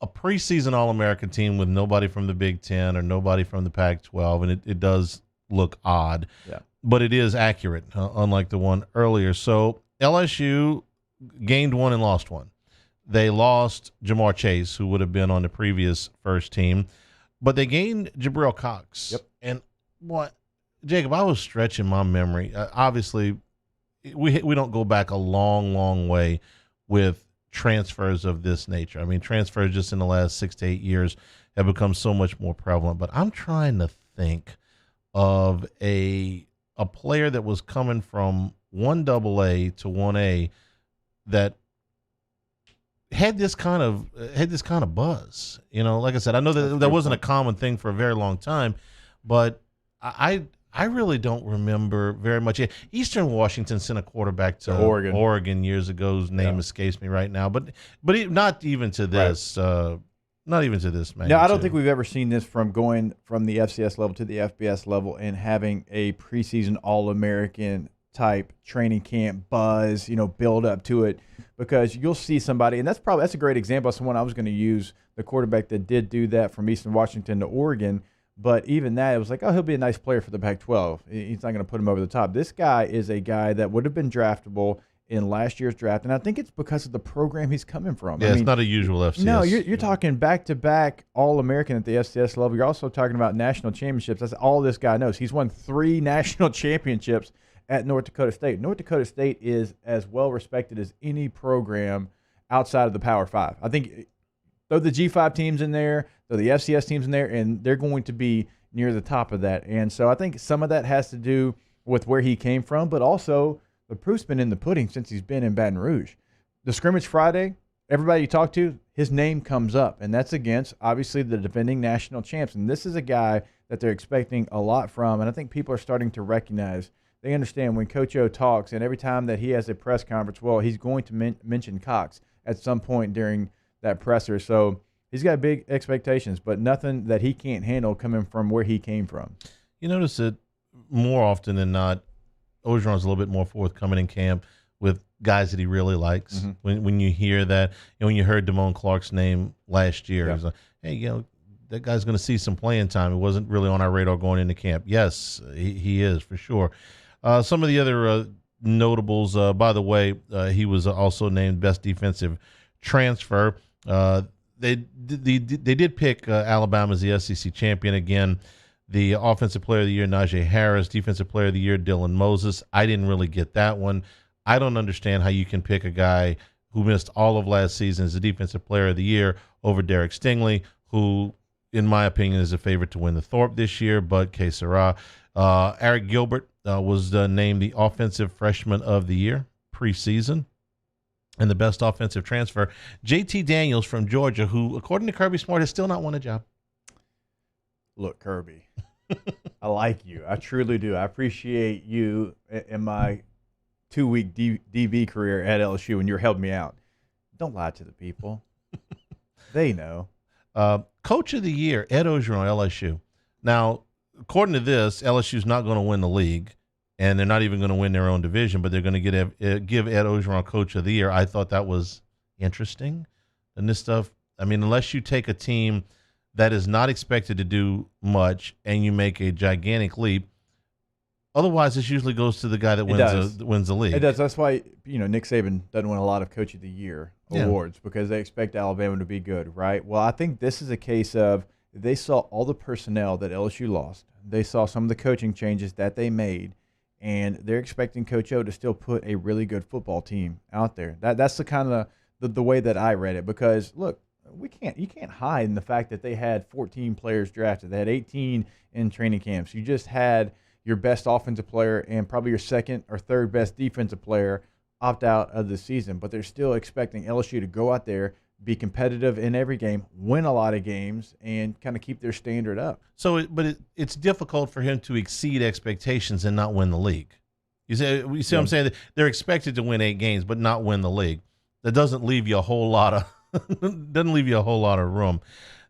preseason All-American team with nobody from the Big Ten or nobody from the Pac-12, and it does look odd. Yeah. But it is accurate, unlike the one earlier. So LSU gained one and lost one. They lost Jamar Chase, who would have been on the previous first team, but they gained Jabril Cox. Yep. And what, Jacob, I was stretching my memory. Obviously, we don't go back a long, long way with transfers of this nature. I mean, transfers just in the last 6 to 8 years have become so much more prevalent. But I'm trying to think of a player that was coming from 1AA to 1A that had this kind of buzz. You know, like I said, I know that wasn't a common thing for a very long time, but I really don't remember very much. Eastern Washington sent a quarterback to Oregon years ago, whose name escapes me right now, but not even to this. Right. Not even to this magnitude. No, I don't think we've ever seen this from going from the FCS level to the FBS level and having a preseason All-American type training camp buzz, build up to it, because you'll see somebody, and that's a great example of someone I was going to use, the quarterback that did do that from Eastern Washington to Oregon. But even that, it was like, oh, he'll be a nice player for the Pac-12. He's not going to put him over the top. This guy is a guy that would have been draftable in last year's draft, and I think it's because of the program he's coming from. Yeah, it's not a usual FCS. No, you're talking back-to-back All-American at the FCS level. You're also talking about national championships. That's all this guy knows. He's won 3 national championships at North Dakota State. North Dakota State is as well-respected as any program outside of the Power 5. I think throw the G5 teams in there, throw the FCS teams in there, and they're going to be near the top of that. And so I think some of that has to do with where he came from, but also the proof's been in the pudding since he's been in Baton Rouge. The scrimmage Friday, everybody you talk to, his name comes up, and that's against, obviously, the defending national champs. And this is a guy that they're expecting a lot from, and I think people are starting to recognize. They understand when Coach O talks, and every time that he has a press conference, well, he's going to mention Cox at some point during that presser. So he's got big expectations, but nothing that he can't handle coming from where he came from. You notice that more often than not, Orgeron's a little bit more forthcoming in camp with guys that he really likes. Mm-hmm. When you hear that, when you heard Damone Clark's name last year, he's like, hey, that guy's going to see some playing time. It wasn't really on our radar going into camp. Yes, he is for sure. Some of the other notables, by the way, he was also named best defensive transfer. They did pick Alabama as the SEC champion again. The offensive player of the year, Najee Harris. Defensive player of the year, Dylan Moses. I didn't really get that one. I don't understand how you can pick a guy who missed all of last season as the defensive player of the year over Derek Stingley, who, in my opinion, is a favorite to win the Thorpe this year, but que sera. Eric Gilbert was named the offensive freshman of the year preseason. And the best offensive transfer, JT Daniels from Georgia, who, according to Kirby Smart, has still not won a job. Look, Kirby, I like you. I truly do. I appreciate you in my 2-week DB career at LSU when you're helping me out. Don't lie to the people. They know. Coach of the year, Ed Orgeron, LSU. Now, according to this, LSU's not going to win the league, and they're not even going to win their own division, but they're going to give Ed Orgeron Coach of the Year. I thought that was interesting. And this stuff, I mean, unless you take a team that is not expected to do much and you make a gigantic leap, otherwise this usually goes to the guy that wins the league. It does. That's why Nick Saban doesn't win a lot of Coach of the Year awards, because they expect Alabama to be good, right? Well, I think this is a case of they saw all the personnel that LSU lost. They saw some of the coaching changes that they made, and they're expecting Coach O to still put a really good football team out there. That's the kind of the way that I read it, because, look, You can't hide in the fact that they had 14 players drafted. They had 18 in training camps. You just had your best offensive player and probably your second or third best defensive player opt out of the season, but they're still expecting LSU to go out there, be competitive in every game, win a lot of games, and kind of keep their standard up. So, it's difficult for him to exceed expectations and not win the league. You see what I'm saying? They're expected to win 8 games, but not win the league. That doesn't leave you a whole lot of room.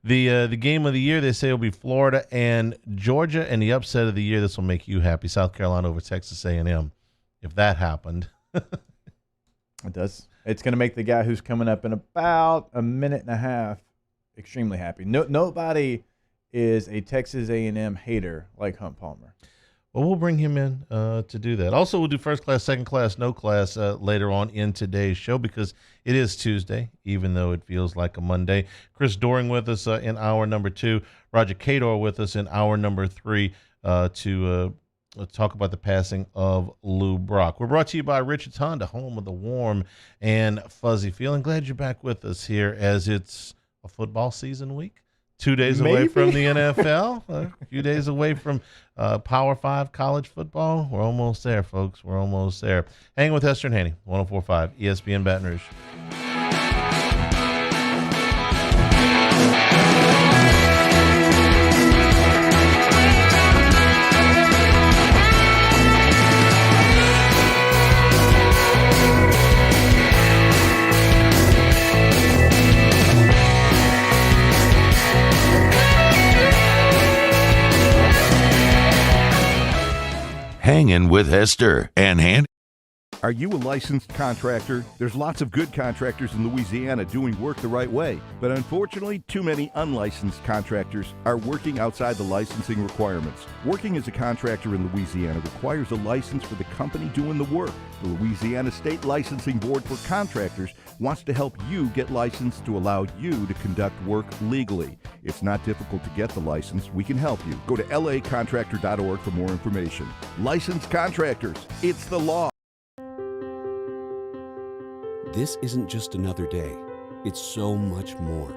The game of the year, they say, will be Florida and Georgia, and the upset of the year, this will make you happy, South Carolina over Texas A&M. If that happened. It does. It's going to make the guy who's coming up in about a minute and a half extremely happy. Nobody is a Texas A&M hater like Hunt Palmer. Well, we'll bring him in to do that. Also, we'll do first class, second class, no class later on in today's show because it is Tuesday, even though it feels like a Monday. Chris Doring with us in hour number 2. Roger Cador with us in hour number 3 to talk about the passing of Lou Brock. We're brought to you by Richards Honda, home of the warm and fuzzy feeling. Glad you're back with us here as it's a football season week. 2 days away from the NFL, a few days away from Power 5 college football. We're almost there, folks. We're almost there. Hanging with Hester and Hanny, 104.5 ESPN Baton Rouge. Hangin' with Hester and Hanny. Are you a licensed contractor? There's lots of good contractors in Louisiana doing work the right way, but unfortunately, too many unlicensed contractors are working outside the licensing requirements. Working as a contractor in Louisiana requires a license for the company doing the work. The Louisiana State Licensing Board for Contractors wants to help you get licensed to allow you to conduct work legally. It's not difficult to get the license. We can help you. Go to lacontractor.org for more information. Licensed contractors, it's the law. This isn't just another day. It's so much more.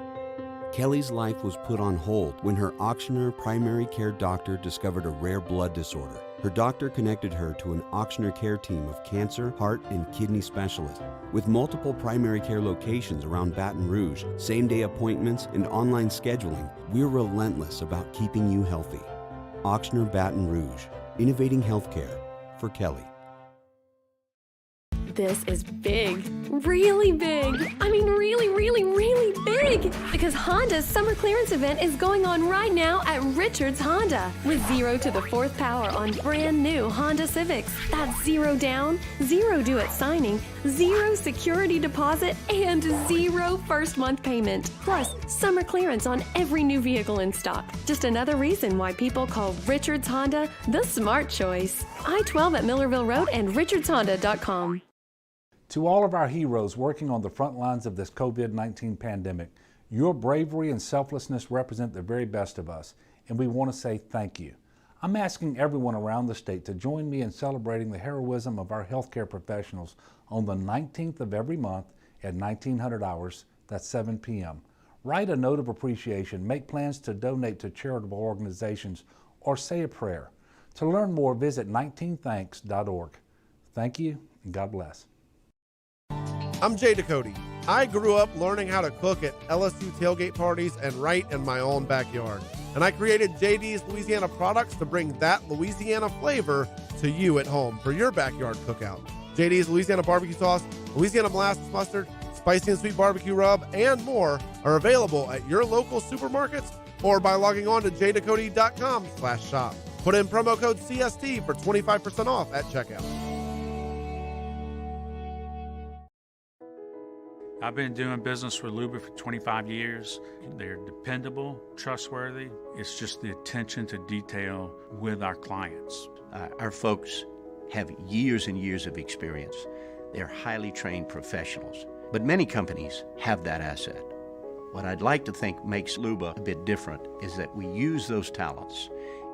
Kelly's life was put on hold when her auctioneer primary care doctor discovered a rare blood disorder. Her doctor connected her to an auctioneer care team of cancer, heart, and kidney specialists. With multiple primary care locations around Baton Rouge, same-day appointments, and online scheduling, we're relentless about keeping you healthy. Auctioneer Baton Rouge, innovating healthcare for Kelly. This is big. Really big. I mean really, really, really big. Because Honda's summer clearance event is going on right now at Richards Honda. With 0 to the 4th power on brand new Honda Civics. That's 0 down, 0 due at signing, 0 security deposit, and 0 first month payment. Plus, summer clearance on every new vehicle in stock. Just another reason why people call Richards Honda the smart choice. I-12 at Millerville Road and richardshonda.com. To all of our heroes working on the front lines of this COVID-19 pandemic, your bravery and selflessness represent the very best of us, and we want to say thank you. I'm asking everyone around the state to join me in celebrating the heroism of our healthcare professionals on the 19th of every month at 1900 hours, that's 7 p.m. Write a note of appreciation, make plans to donate to charitable organizations, or say a prayer. To learn more, visit 19thanks.org. Thank you, and God bless. I'm Jay Ducote. I grew up learning how to cook at LSU tailgate parties and right in my own backyard. And I created JD's Louisiana products to bring that Louisiana flavor to you at home for your backyard cookout. JD's Louisiana barbecue sauce, Louisiana molasses mustard, spicy and sweet barbecue rub, and more are available at your local supermarkets or by logging on to jducote.com/shop. Put in promo code CST for 25% off at checkout. I've been doing business with Luba for 25 years. They're dependable, trustworthy. It's just the attention to detail with our clients. Our folks have years and years of experience. They're highly trained professionals. But many companies have that asset. What I'd like to think makes Luba a bit different is that we use those talents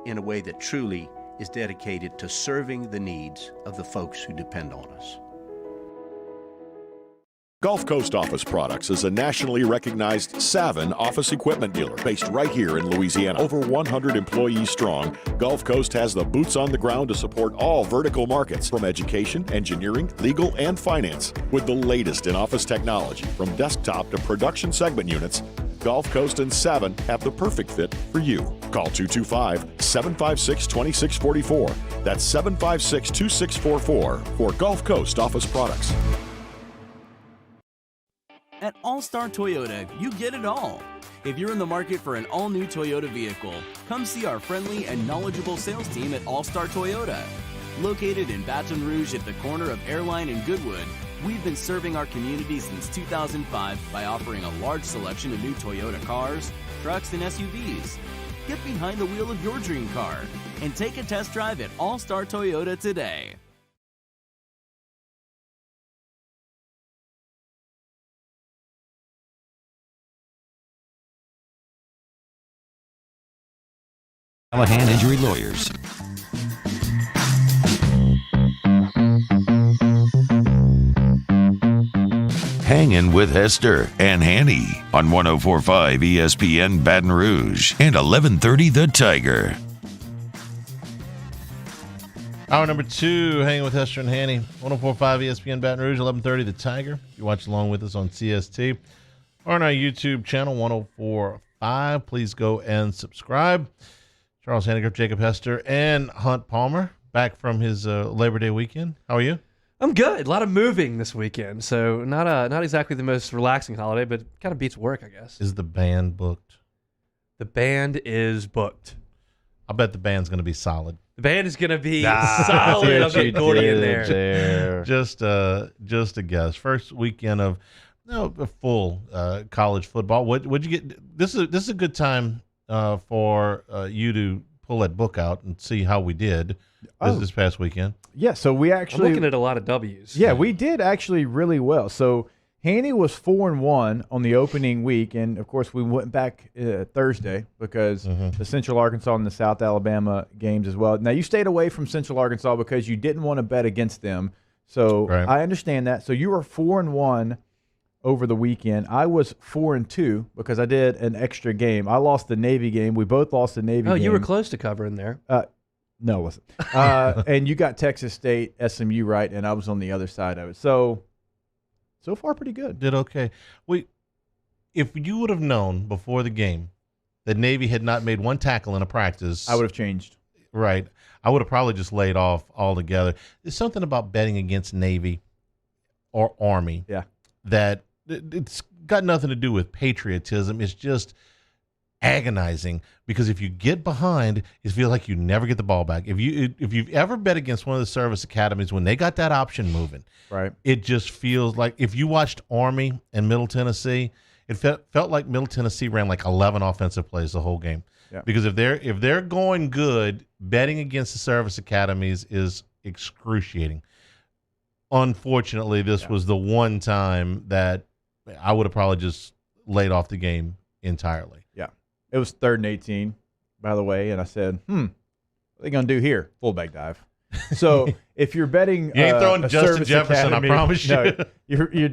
in a way that truly is dedicated to serving the needs of the folks who depend on us. Gulf Coast Office Products is a nationally recognized Savin office equipment dealer based right here in Louisiana. Over 100 employees strong, Gulf Coast has the boots on the ground to support all vertical markets, from education, engineering, legal, and finance. With the latest in office technology, from desktop to production segment units, Gulf Coast and Savin have the perfect fit for you. Call 225-756-2644. That's 756-2644 for Gulf Coast Office Products. At All-Star Toyota, you get it all. If you're in the market for an all-new Toyota vehicle, come see our friendly and knowledgeable sales team at All-Star Toyota. Located in Baton Rouge at the corner of Airline and Goodwood, we've been serving our community since 2005 by offering a large selection of new Toyota cars, trucks, and SUVs. Get behind the wheel of your dream car and take a test drive at All-Star Toyota today. Callahan Injury Lawyers. Hangin with Hester and Hanny on 104.5 ESPN Baton Rouge and 1130 The Tiger. Hour number 2, Hanging with Hester and Hanny, 104.5 ESPN Baton Rouge, 1130 The Tiger. You watch along with us on CST or on our YouTube channel, 104.5. Please go and subscribe. Charles Hanagriff, Jacob Hester, and Hunt Palmer back from his Labor Day weekend. How are you? I'm good. A lot of moving this weekend, so not exactly the most relaxing holiday, but kind of beats work, I guess. Is the band booked? The band is booked. I bet the band's going to be solid. The band is going to be solid. I'll get Gordy in there. Just a guess. First weekend of full college football. What'd you get? This is a good time for you to pull that book out and see how we did this past weekend. Yeah, so we actually... I'm looking at a lot of W's. Yeah, we did actually really well. So Hanny was 4-1 on the opening week, and of course we went back Thursday because the Central Arkansas and the South Alabama games as well. Now, you stayed away from Central Arkansas because you didn't want to bet against them. So I understand that. So you were 4-1 over the weekend. I was 4-2 because I did an extra game. I lost the Navy game. We both lost the Navy game. Oh, you were close to covering there. No, it wasn't. And you got Texas State, SMU right, and I was on the other side of it. So far pretty good. Did okay. If you would have known before the game that Navy had not made one tackle in a practice, I would have changed. Right. I would have probably just laid off altogether. There's something about betting against Navy or Army that it's got nothing to do with patriotism. It's just agonizing because if you get behind, it feels like you never get the ball back. If you've ever bet against one of the service academies when they got that option moving, right, it just feels like if you watched Army and Middle Tennessee, it felt like Middle Tennessee ran like 11 offensive plays the whole game. Yeah. Because if they're going good, betting against the service academies is excruciating. Unfortunately, this was the one time that I would have probably just laid off the game entirely. Yeah. It was 3rd and 18, by the way, and I said, what are they going to do here? Fullback dive. So if you're betting, you ain't throwing Justin Jefferson, I promise you. No,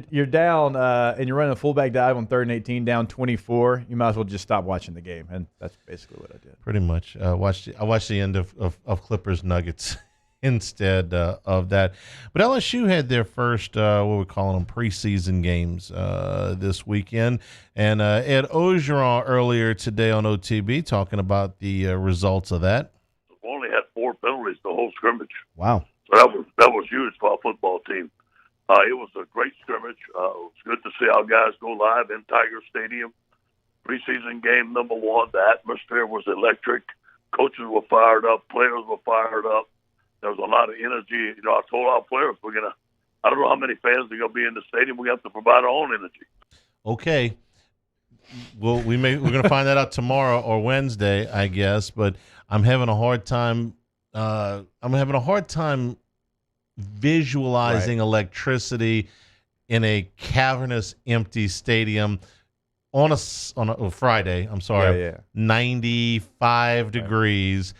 you're down and you're running a fullback dive on 3rd and 18, down 24. You might as well just stop watching the game, and that's basically what I did. Pretty much. I watched the end of Clippers Nuggets instead of that. But LSU had their first, what we're calling them, preseason games this weekend. And Ed Orgeron earlier today on OTB talking about the results of that. We only had 4 penalties the whole scrimmage. Wow. So that was huge for our football team. It was a great scrimmage. It was good to see our guys go live in Tiger Stadium. Preseason game number 1. The atmosphere was electric. Coaches were fired up. Players were fired up. There was a lot of energy. I told our players, I don't know how many fans are going to be in the stadium. We have to provide our own energy. Okay. Well, we're going to find that out tomorrow or Wednesday, I guess. But I'm having a hard time. Visualizing electricity in a cavernous, empty stadium on a Friday. I'm sorry, 95 degrees.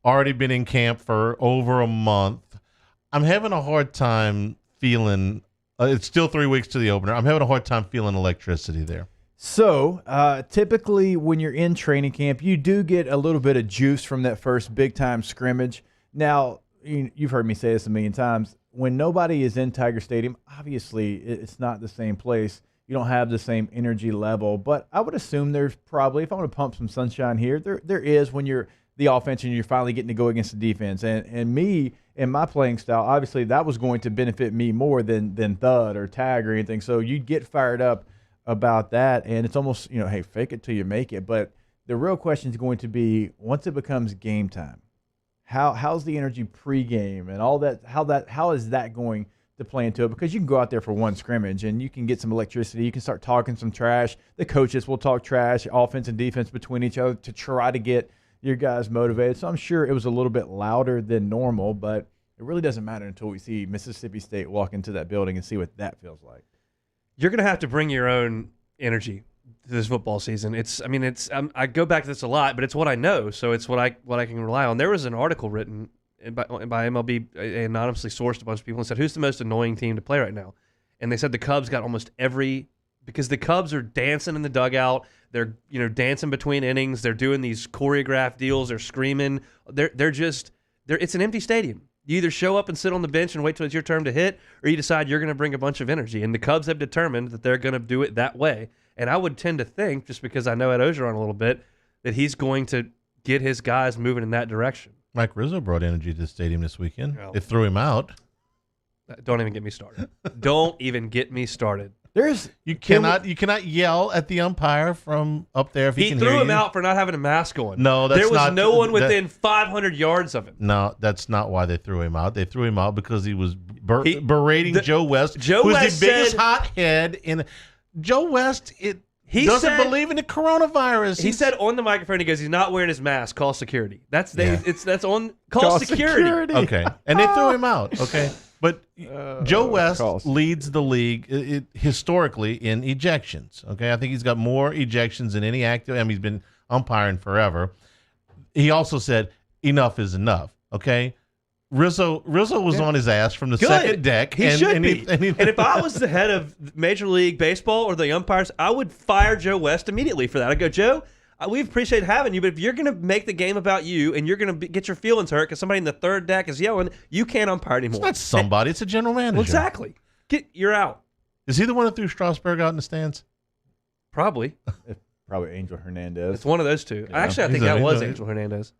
Already been in camp for over a month. I'm having a hard time feeling It's still 3 weeks to the opener. I'm having a hard time feeling electricity there. So, typically when you're in training camp, you do get a little bit of juice from that first big-time scrimmage. Now, you've heard me say this a million times. When nobody is in Tiger Stadium, obviously it's not the same place. You don't have the same energy level. But I would assume there's probably, if I want to pump some sunshine here, there is when you're the offense and you're finally getting to go against the defense. And me, in my playing style, obviously that was going to benefit me more than Thud or Tag or anything. So you get fired up about that, and it's almost, hey, fake it till you make it. But the real question is going to be, once it becomes game time, how's the energy pregame and all that? How is that going to play into it? Because you can go out there for one scrimmage and you can get some electricity. You can start talking some trash. The coaches will talk trash, offense and defense between each other to try to get your guys motivated. So I'm sure it was a little bit louder than normal, but it really doesn't matter until we see Mississippi State walk into that building and see what that feels like. You're going to have to bring your own energy to this football season. I go back to this a lot, but it's what I know, so it's what I can rely on. There was an article written by MLB, anonymously sourced a bunch of people, and said, who's the most annoying team to play right now? And they said the Cubs got almost every, because the Cubs are dancing in the dugout. They're dancing between innings. They're doing these choreographed deals. They're screaming. It's an empty stadium. You either show up and sit on the bench and wait till it's your turn to hit, or you decide you're going to bring a bunch of energy. And the Cubs have determined that they're going to do it that way. And I would tend to think, just because I know Ed Orgeron a little bit, that he's going to get his guys moving in that direction. Mike Rizzo brought energy to the stadium this weekend. Well, it threw him out. Don't even get me started. Don't even get me started. You cannot yell at the umpire from up there if he can hear you. He threw him out for not having a mask on. No, that's there was not, no one within 500 yards of him. No, that's not why they threw him out. They threw him out because he was berating Joe West, who's the biggest hothead in. Joe West, he doesn't believe in the coronavirus. He said on the microphone, he goes, he's not wearing his mask. Call security. That's on call security. Okay, and they threw him out. Okay. But Joe West leads the league historically in ejections. Okay, I think he's got more ejections than any active. I mean, he's been umpiring forever. He also said enough is enough. Okay, Rizzo was on his ass from the second deck. He should be. And if I was the head of Major League Baseball or the umpires, I would fire Joe West immediately for that. I'd go, Joe, we appreciate having you, but if you're going to make the game about you and you're going to get your feelings hurt because somebody in the third deck is yelling, you can't umpire anymore. It's not somebody. It's a general manager. Well, exactly. You're out. Is he the one that threw Strasburg out in the stands? Probably. Probably Angel Hernandez. It's one of those two. Yeah. Actually, I think that was Angel Hernandez.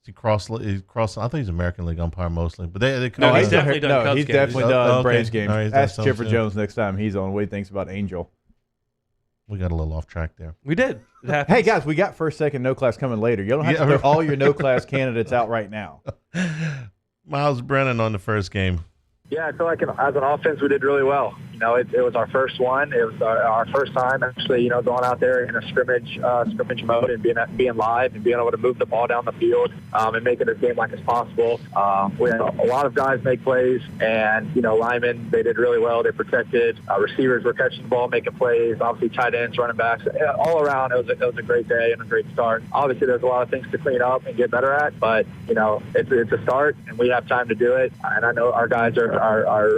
He crossed. I think he's American League umpire mostly, but he's definitely done Braves games. Ask Chipper Jones next time he's on what he thinks about Angel. We got a little off track there. We did. Hey guys, we got first, second, no class coming later. You don't have to throw all your no class candidates out right now. Miles Brennan on the first game. Yeah, I feel like as an offense we did really well. It was our first one. It was our first time actually, going out there in a scrimmage mode and being live and being able to move the ball down the field and make it as game-like as possible. We had a lot of guys make plays, and linemen, they did really well. They protected. Receivers were catching the ball, making plays. Obviously, tight ends, running backs, all around. It was a great day and a great start. Obviously, there's a lot of things to clean up and get better at, but it's a start, and we have time to do it. And I know our guys are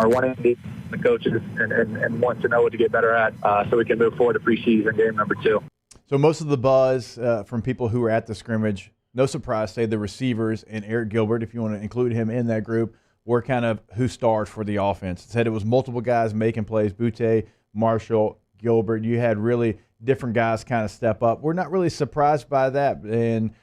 wanting to. The coaches and want to know what to get better at so we can move forward to preseason game number 2. So most of the buzz from people who were at the scrimmage, no surprise, say the receivers and Eric Gilbert, if you want to include him in that group, were kind of who stars for the offense. It said it was multiple guys making plays, Butte, Marshall, Gilbert. You had really different guys kind of step up. We're not really surprised by that. And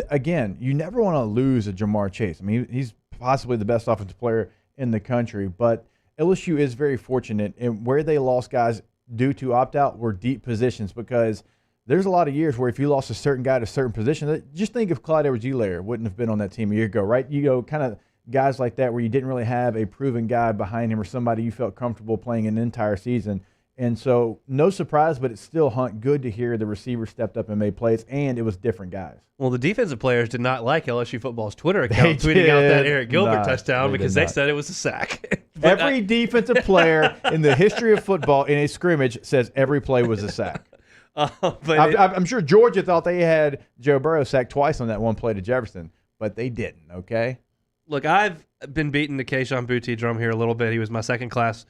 again, you never want to lose a Jamar Chase. I mean, he's possibly the best offensive player in the country, but LSU is very fortunate, and where they lost guys due to opt-out were deep positions, because there's a lot of years where if you lost a certain guy to a certain position, just think if Clyde Edwards-Helaire wouldn't have been on that team a year ago, right? Kind of guys like that where you didn't really have a proven guy behind him or somebody you felt comfortable playing an entire season. And so no surprise, but it's still good to hear the receivers stepped up and made plays, and it was different guys. Well, the defensive players did not like LSU football's Twitter account tweeting out that Eric Gilbert touchdown because they said it was a sack. Every defensive player in the history of football in a scrimmage says every play was a sack. I'm sure Georgia thought they had Joe Burrow sacked twice on that one play to Jefferson, but they didn't, okay? Look, I've been beating the Kayshon Boutte drum here a little bit. He was my second class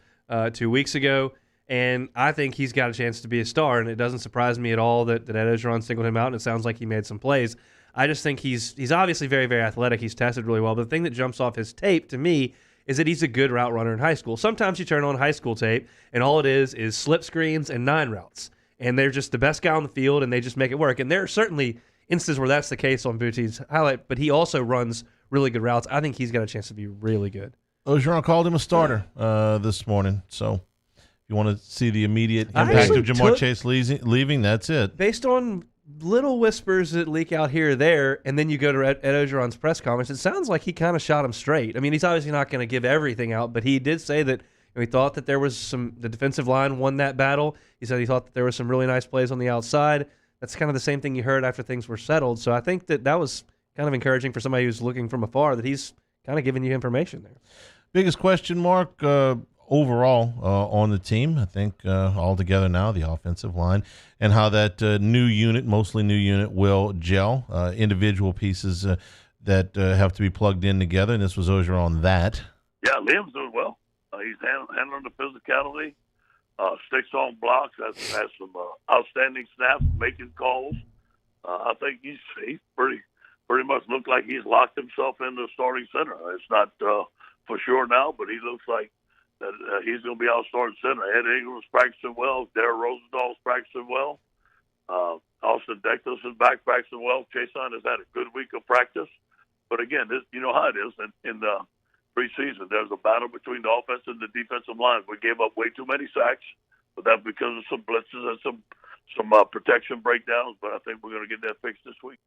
2 weeks ago, and I think he's got a chance to be a star, and it doesn't surprise me at all that Ed Orgeron singled him out, and it sounds like he made some plays. I just think he's obviously very, very athletic. He's tested really well, but the thing that jumps off his tape to me is that he's a good route runner in high school. Sometimes you turn on high school tape, and all it is slip screens and 9 routes, and they're just the best guy on the field, and they just make it work. And there are certainly instances where that's the case on Boutte's highlight, but he also runs really good routes. I think he's got a chance to be really good. Orgeron called him a starter this morning, so if you want to see the immediate impact of Jamar Chase leaving, that's it. Based on little whispers that leak out here or there, and then you go to Ed Orgeron's press conference, it sounds like he kind of shot him straight. I mean, he's obviously not going to give everything out, but he did say that he thought that there was the defensive line won that battle. He said he thought that there were some really nice plays on the outside. That's kind of the same thing you heard after things were settled. So I think that was kind of encouraging for somebody who's looking from afar, that he's kind of giving you information there. Biggest question mark overall on the team, I think, all together now, the offensive line, and how that mostly new unit will gel, individual pieces that have to be plugged in together, and this was Orgeron on that. Yeah, Liam's doing well. He's handling the physicality, sticks on blocks, has some outstanding snaps, making calls. I think he's pretty much looked like he's locked himself in the starting center. It's not for sure now, but he looks like that he's going to be our starting center. Ed Ingram's practicing well. Derrick Rosendahl's practicing well. Austin Deckles is back practicing well. Chason has had a good week of practice. But again, you know how it is in the preseason. There's a battle between the offense and the defensive line. We gave up way too many sacks, but that's because of some blitzes and some protection breakdowns. But I think we're going to get that fixed this week.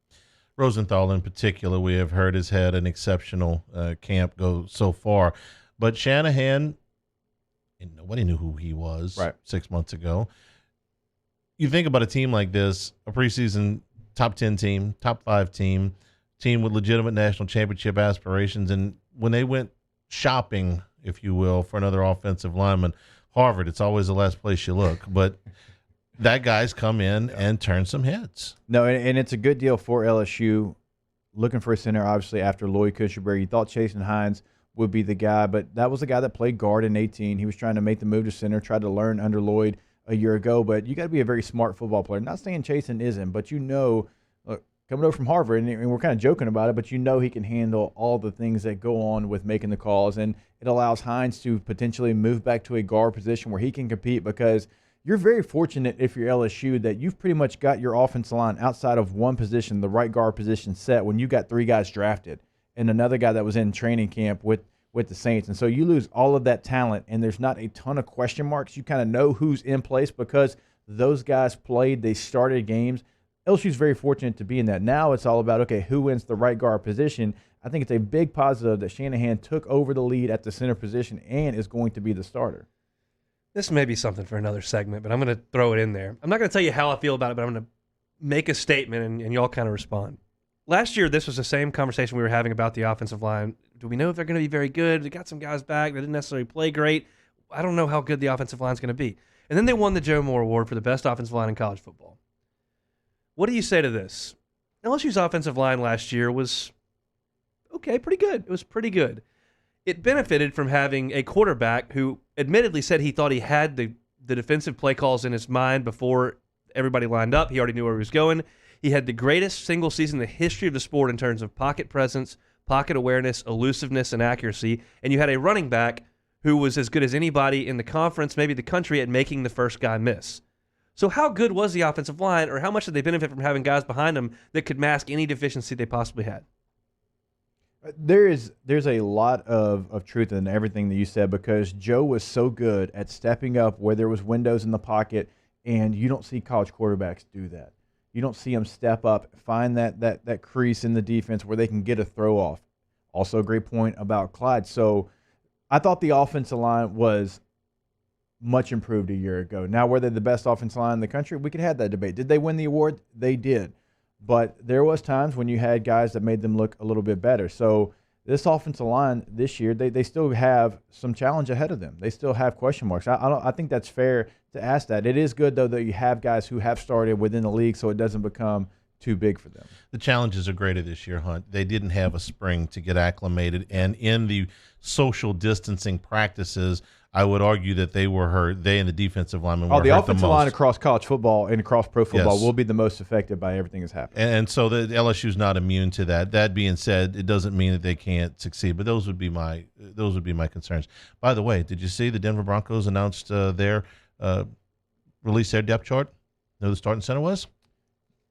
Rosenthal in particular, we have heard, has had an exceptional camp go so far. But Shanahan, nobody knew who he was 6 months ago. You think about a team like this, a preseason top 10 team, top 5 team with legitimate national championship aspirations, and when they went shopping, if you will, for another offensive lineman, Harvard, it's always the last place you look. But that guy's come in and turned some heads. No, and it's a good deal for LSU. Looking for a center, obviously, after Lloyd Cushenberry. You thought Chasen Hines would be the guy, but that was the guy that played guard in 18. He was trying to make the move to center, tried to learn under Lloyd a year ago. But you got to be a very smart football player. Not saying Chasen isn't, but you know, look, coming over from Harvard, and we're kind of joking about it, but you know he can handle all the things that go on with making the calls, and it allows Hines to potentially move back to a guard position where he can compete, because you're very fortunate if you're LSU that you've pretty much got your offensive line outside of one position, the right guard position, set when you got 3 guys drafted and another guy that was in training camp with the Saints. And so you lose all of that talent, and there's not a ton of question marks. You kind of know who's in place because those guys played, they started games. LSU's very fortunate to be in that. Now it's all about, okay, who wins the right guard position. I think it's a big positive that Shanahan took over the lead at the center position and is going to be the starter. This may be something for another segment, but I'm going to throw it in there. I'm not going to tell you how I feel about it, but I'm going to make a statement, and y'all kind of respond. Last year, this was the same conversation we were having about the offensive line. Do we know if they're going to be very good? They got some guys back. They didn't necessarily play great. I don't know how good the offensive line is going to be. And then they won the Joe Moore Award for the best offensive line in college football. What do you say to this? LSU's offensive line last year was okay, pretty good. It was pretty good. It benefited from having a quarterback who admittedly said he thought he had the defensive play calls in his mind before everybody lined up. He already knew where he was going. He had the greatest single season in the history of the sport in terms of pocket presence, pocket awareness, elusiveness, and accuracy. And you had a running back who was as good as anybody in the conference, maybe the country, at making the first guy miss. So how good was the offensive line, or how much did they benefit from having guys behind them that could mask any deficiency they possibly had? There's a lot of truth in everything that you said, because Joe was so good at stepping up where there was windows in the pocket, and you don't see college quarterbacks do that. You don't see them step up, find that crease in the defense where they can get a throw off. Also a great point about Clyde. So I thought the offensive line was much improved a year ago. Now, were they the best offensive line in the country? We could have that debate. Did they win the award? They did. But there was times when you had guys that made them look a little bit better. So this offensive line this year, they still have some challenge ahead of them. They still have question marks. I think that's fair to ask that. It is good, though, that you have guys who have started within the league, so it doesn't become too big for them. The challenges are greater this year, Hunt. They didn't have a spring to get acclimated, and in the social distancing practices, I would argue that they were hurt. They and the defensive linemen were hurt the most. The offensive line across college football and across pro football will be the most affected by everything that's happening. And so the LSU's not immune to that. That being said, it doesn't mean that they can't succeed. But those would be my concerns. By the way, did you see the Denver Broncos announced released their depth chart? Know who the starting center was?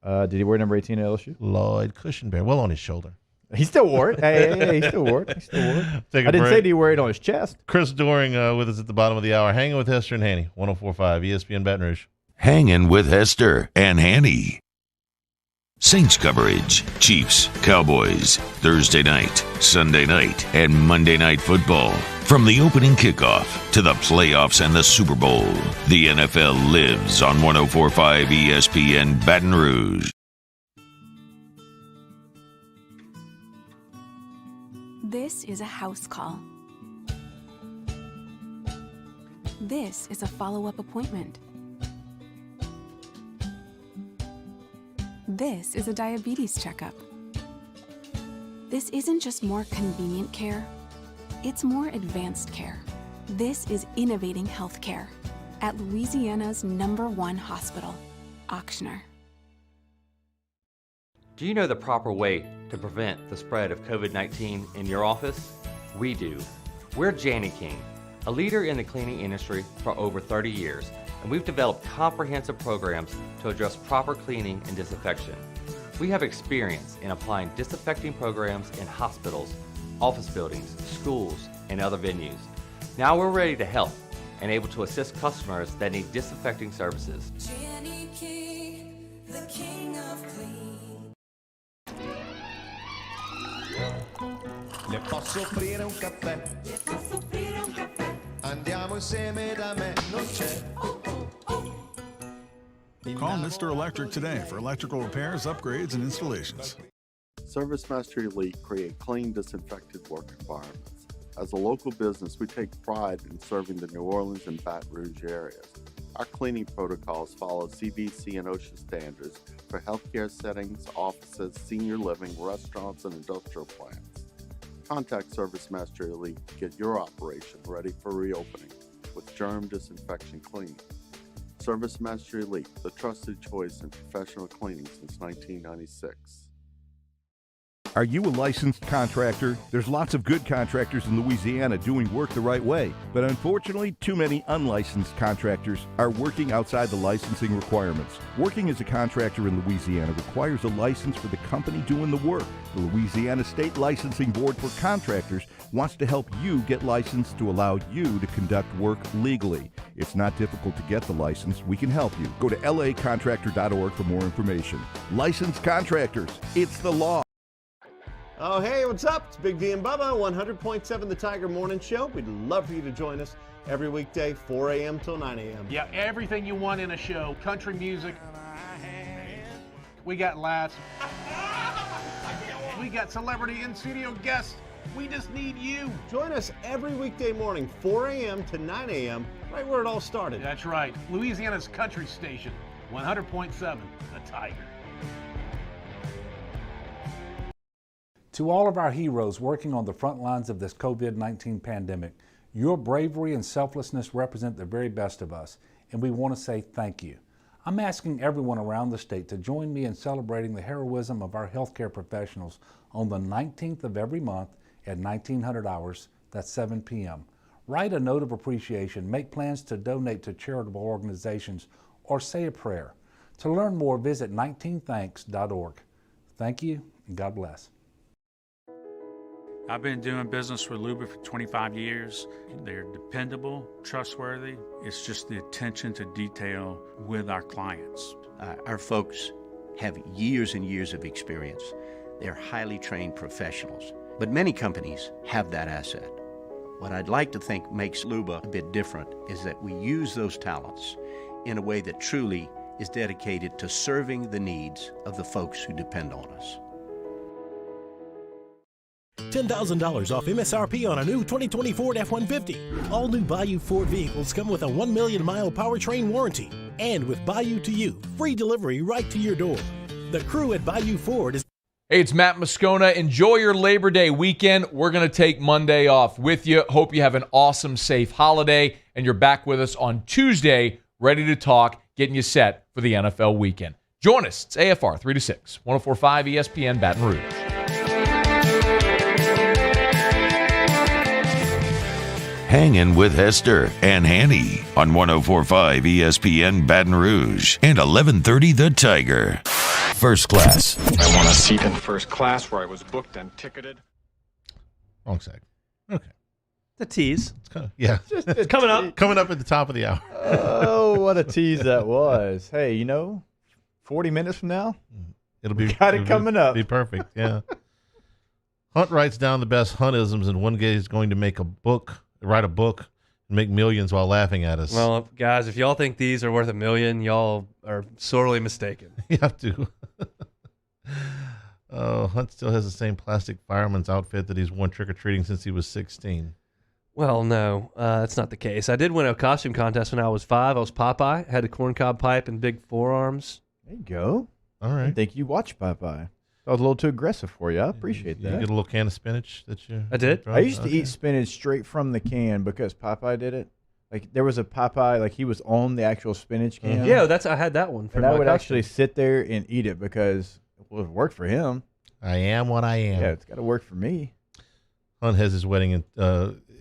Did he wear number 18 at LSU? Lloyd Cushenberry. Well, on his shoulder. He still wore it. Hey, he still wore it. I didn't say, do you wear it on his chest? Chris Doering with us at the bottom of the hour. Hanging with Hester and Hanny, 104.5 ESPN Baton Rouge. Hangin' with Hester and Hanny. Saints coverage, Chiefs, Cowboys, Thursday night, Sunday night, and Monday Night Football. From the opening kickoff to the playoffs and the Super Bowl, the NFL lives on 104.5 ESPN Baton Rouge. This is a house call. This is a follow-up appointment. This is a diabetes checkup. This isn't just more convenient care, it's more advanced care. This is innovating healthcare at Louisiana's #1 hospital, Ochsner. Do you know the proper way to prevent the spread of COVID-19 in your office? We do. We're Jani-King, a leader in the cleaning industry for over 30 years, and we've developed comprehensive programs to address proper cleaning and disinfection. We have experience in applying disinfecting programs in hospitals, office buildings, schools, and other venues. Now we're ready to help and able to assist customers that need disinfecting services. Jani-King, the king of clean. Le posso offrire un caffè? Le posso offrire un caffè? Andiamo insieme da me, non c'è. Call Mr. Electric today for electrical repairs, upgrades, and installations. ServiceMaster Elite create clean, disinfected work environments. As a local business, we take pride in serving the New Orleans and Baton Rouge areas. Our cleaning protocols follow CDC and OSHA standards for healthcare settings, offices, senior living, restaurants, and industrial plants. Contact ServiceMaster Elite to get your operation ready for reopening with germ disinfection cleaning. ServiceMaster Elite, the trusted choice in professional cleaning since 1996. Are you a licensed contractor? There's lots of good contractors in Louisiana doing work the right way, but unfortunately, too many unlicensed contractors are working outside the licensing requirements. Working as a contractor in Louisiana requires a license for the company doing the work. The Louisiana State Licensing Board for Contractors wants to help you get licensed to allow you to conduct work legally. It's not difficult to get the license. We can help you. Go to lacontractor.org for more information. Licensed contractors, it's the law. Oh, hey, what's up? It's Big D and Bubba, 100.7 The Tiger Morning Show. We'd love for you to join us every weekday, 4 a.m. till 9 a.m. Yeah, everything you want in a show. Country music. We got laughs. We got celebrity in-studio guests. We just need you. Join us every weekday morning, 4 a.m. to 9 a.m., right where it all started. That's right. Louisiana's country station, 100.7 The Tiger. To all of our heroes working on the front lines of this COVID-19 pandemic, your bravery and selflessness represent the very best of us, and we want to say thank you. I'm asking everyone around the state to join me in celebrating the heroism of our healthcare professionals on the 19th of every month at 1900 hours, that's 7 p.m. Write a note of appreciation, make plans to donate to charitable organizations, or say a prayer. To learn more, visit 19thanks.org. Thank you, and God bless. I've been doing business with Luba for 25 years. They're dependable, trustworthy. It's just the attention to detail with our clients. Our folks have years and years of experience. They're highly trained professionals, but many companies have that asset. What I'd like to think makes Luba a bit different is that we use those talents in a way that truly is dedicated to serving the needs of the folks who depend on us. $10,000 off MSRP on a new 2020 Ford F-150. All new Bayou Ford vehicles come with a 1 million mile powertrain warranty. And with Bayou to You, free delivery right to your door. The crew at Bayou Ford is... Hey, it's Matt Moscona. Enjoy your Labor Day weekend. We're going to take Monday off with you. Hope you have an awesome, safe holiday, and you're back with us on Tuesday, ready to talk, getting you set for the NFL weekend. Join us. It's AFR 3 to 6, 104.5 ESPN Baton Rouge. Hangin' with Hester and Hanny on 104.5 ESPN Baton Rouge and 1130 The Tiger. First class. I want a seat in first class where I was booked and ticketed. Wrong side. Okay. The tease. It's kind of, yeah. It's coming up. Coming up at the top of the hour. Oh, what a tease that was. Hey, 40 minutes from now, got it coming up. Be perfect, yeah. Hunt writes down the best Huntisms, and one guy is going to write a book, and make millions while laughing at us. Well, guys, if y'all think these are worth $1 million, y'all are sorely mistaken. You have to. Oh, Hunt still has the same plastic fireman's outfit that he's worn trick-or-treating since he was 16. Well, no, that's not the case. I did win a costume contest when I was 5. I was Popeye. I had a corncob pipe and big forearms. There you go. All right. I think you watched Popeye. That was a little too aggressive for you. I appreciate that. You get a little can of spinach that you... I did. I used to eat spinach straight from the can because Popeye did it. Like, there was a Popeye, like, he was on the actual spinach can. Yeah, I had that one. And I would actually sit there and eat it because it worked for him. I am what I am. Yeah, it's got to work for me. Hunt has his wedding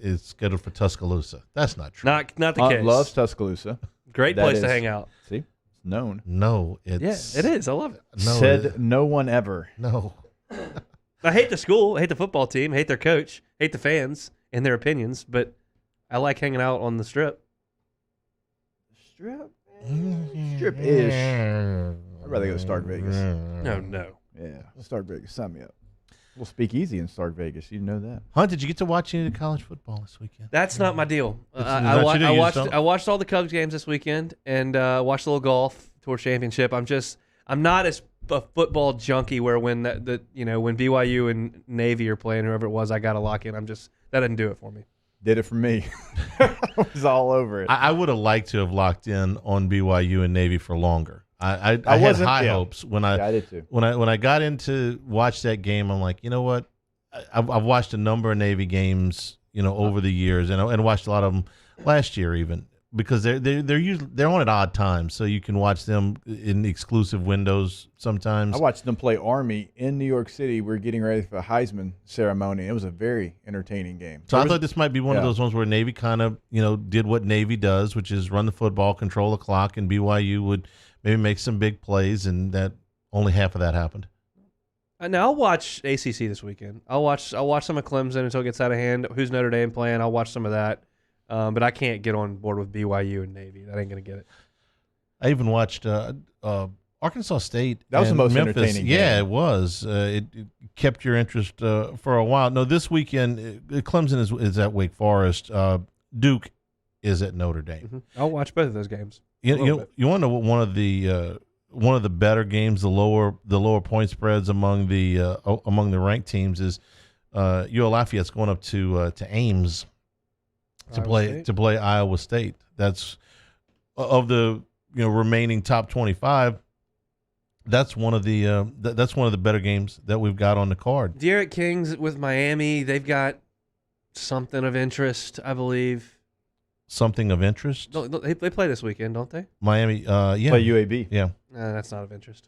is scheduled for Tuscaloosa. That's not true. Not the Hunt case. loves Tuscaloosa. Great place to hang out. See? It's known. No, it's... Yeah, it is. I love it. No, no one ever. No. I hate the school, I hate the football team, I hate their coach, hate the fans and their opinions, but I like hanging out on the strip. Strip-ish. I'd rather go to Stark Vegas. No. Yeah, Stark Vegas. Sign me up. We'll speak easy in Stark Vegas. You know that. Hunt, did you get to watch any of the college football this weekend? That's not my deal. I watched all the Cubs games this weekend and watched a little golf tour championship. I'm not as a football junkie where when when BYU and Navy are playing, whoever it was, I got to lock in. That didn't do it for me. Did it for me. I was all over it. I would have liked to have locked in on BYU and Navy for longer. I had high hopes when I did too. When I got into watch that game. I'm like, you know what? I've watched a number of Navy games, over the years, and watched a lot of them last year even, because they're on at odd times, so you can watch them in exclusive windows sometimes. I watched them play Army in New York City. We're getting ready for a Heisman ceremony. It was a very entertaining game. So I thought this might be one of those ones where Navy kind of, did what Navy does, which is run the football, control the clock, and BYU would maybe make some big plays, and that only half of that happened. Now I'll watch ACC this weekend. I'll watch some of Clemson until it gets out of hand. Who's Notre Dame playing? I'll watch some of that. But I can't get on board with BYU and Navy. That ain't going to get it. I even watched Arkansas State. That was the most Memphis. entertaining Yeah, game. it was. It kept your interest for a while. No, this weekend, Clemson is at Wake Forest. Duke is at Notre Dame. Mm-hmm. I'll watch both of those games. You want to know what one of the better games, the lower point spreads among the ranked teams is UL Lafayette's going up to Ames to play Iowa State. That's of the remaining top 25. That's one of the better games that we've got on the card. Derrick Kings with Miami, they've got something of interest, I believe. Something of interest? They play this weekend, don't they? Miami, yeah. Play UAB. Yeah. That's not of interest.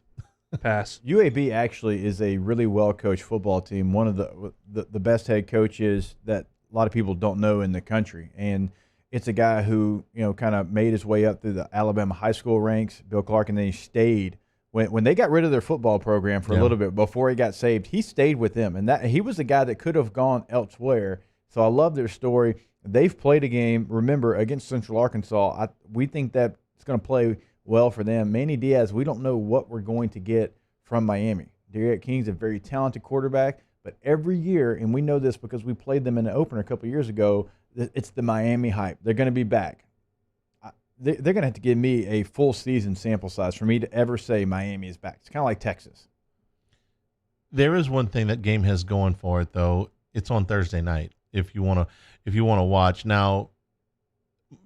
Pass. UAB actually is a really well-coached football team, one of the best head coaches that a lot of people don't know in the country. And it's a guy who, kind of made his way up through the Alabama high school ranks, Bill Clark, and then he stayed. When they got rid of their football program for a little bit before he got saved, he stayed with them. And that he was the guy that could have gone elsewhere. So I love their story. They've played a game, remember, against Central Arkansas. We think that it's going to play well for them. Manny Diaz, we don't know what we're going to get from Miami. Derrick King's a very talented quarterback, but every year, and we know this because we played them in the opener a couple of years ago, it's the Miami hype. They're going to be back. They're going to have to give me a full season sample size for me to ever say Miami is back. It's kind of like Texas. There is one thing that game has going for it, though. It's on Thursday night if you want to watch. Now,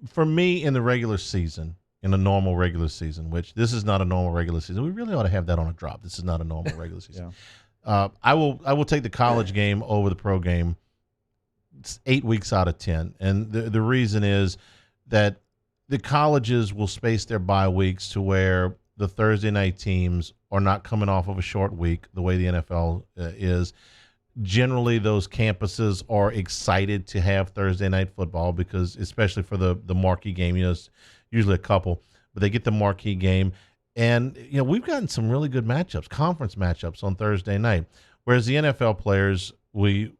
for me in the regular season, in a normal regular season, which this is not a normal regular season. We really ought to have that on a drop. This is not a normal regular season. I will take the college game over the pro game 8 weeks out of 10. And the reason is that the colleges will space their bye weeks to where the Thursday night teams are not coming off of a short week the way the NFL is. Generally, those campuses are excited to have Thursday night football because, especially for the marquee game, it's usually a couple, but they get the marquee game. And, we've gotten some really good matchups, conference matchups on Thursday night, whereas the NFL players, we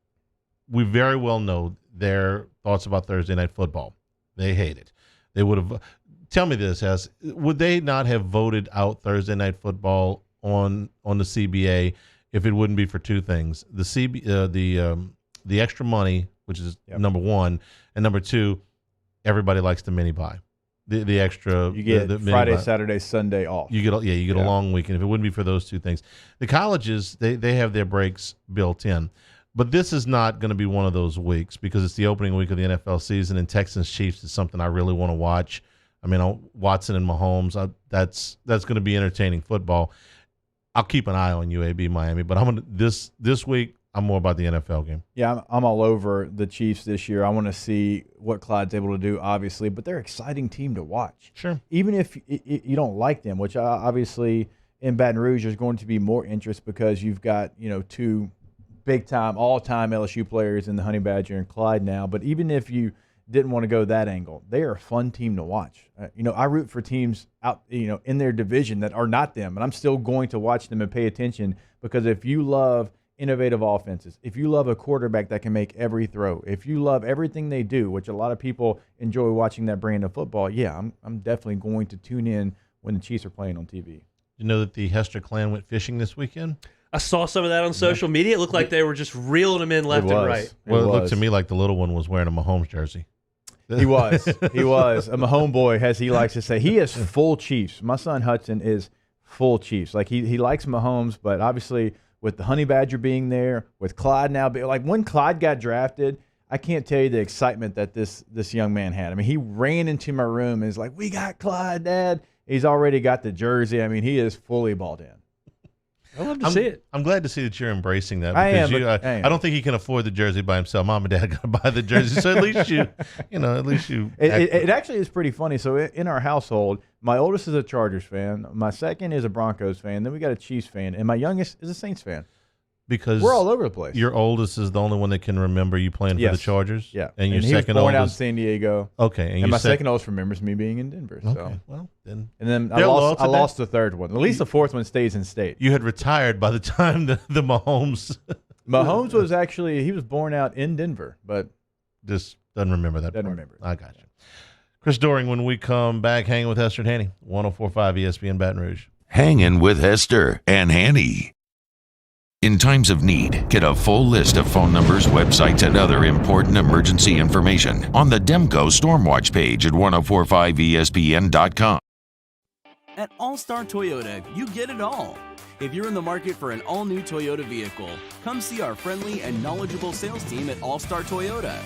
very well know their thoughts about Thursday night football. They hate it. They would have – tell me this, Hess, would they not have voted out Thursday night football on the CBA if it wouldn't be for two things? The extra money, which is number one, and number two, everybody likes the mini bye. The extra you get the Friday, Saturday, Sunday off. You get a long weekend. If it wouldn't be for those two things, the colleges they have their breaks built in, but this is not going to be one of those weeks because it's the opening week of the NFL season, and Texans Chiefs is something I really want to watch. I mean, Watson and Mahomes, that's going to be entertaining football. I'll keep an eye on UAB Miami, but I'm gonna this week. I'm more about the NFL game. Yeah, I'm all over the Chiefs this year. I want to see what Clyde's able to do, obviously, but they're an exciting team to watch. Sure. Even if you don't like them, which obviously in Baton Rouge there's going to be more interest because you've got, two big-time, all-time LSU players in the Honey Badger and Clyde now. But even if you didn't want to go that angle, they are a fun team to watch. I root for teams out, in their division that are not them, and I'm still going to watch them and pay attention because if you love – innovative offenses, if you love a quarterback that can make every throw, if you love everything they do, which a lot of people enjoy watching that brand of football, I'm definitely going to tune in when the Chiefs are playing on TV. You know that the Hester clan went fishing this weekend? I saw some of that on social media. It looked like they were just reeling them in left and right. Well, it looked to me like the little one was wearing a Mahomes jersey. He was. He was. A Mahomes boy, as he likes to say. He is full Chiefs. My son Hudson is full Chiefs. Like he likes Mahomes, but obviously – with the Honey Badger being there, with Clyde now, like when Clyde got drafted, I can't tell you the excitement that this young man had. I mean, he ran into my room and is like, "We got Clyde, Dad." He's already got the jersey. I mean, he is fully balled in. I love to see it. I'm glad to see that you're embracing that. I am. I don't think he can afford the jersey by himself. Mom and Dad got to buy the jersey, so at least you. It actually is pretty funny. So in our household, my oldest is a Chargers fan, my second is a Broncos fan, then we got a Chiefs fan, and my youngest is a Saints fan. Because we're all over the place. Your oldest is the only one that can remember you playing for the Chargers. Yeah, and your he second was born oldest out in San Diego. Okay, and my second oldest remembers me being in Denver. So. Okay, well then. And then I lost the third one. At least the fourth one stays in state. You had retired by the time the Mahomes. Mahomes was he was born out in Denver, but just doesn't remember that. Doesn't remember. I got you. Chris Doring, when we come back, hanging with Hester and Hanny, 104.5 ESPN Baton Rouge. Hanging with Hester and Hanny. In times of need, get a full list of phone numbers, websites, and other important emergency information on the Demco Stormwatch page at 1045ESPN.com. At All-Star Toyota, you get it all. If you're in the market for an all-new Toyota vehicle, come see our friendly and knowledgeable sales team at All-Star Toyota.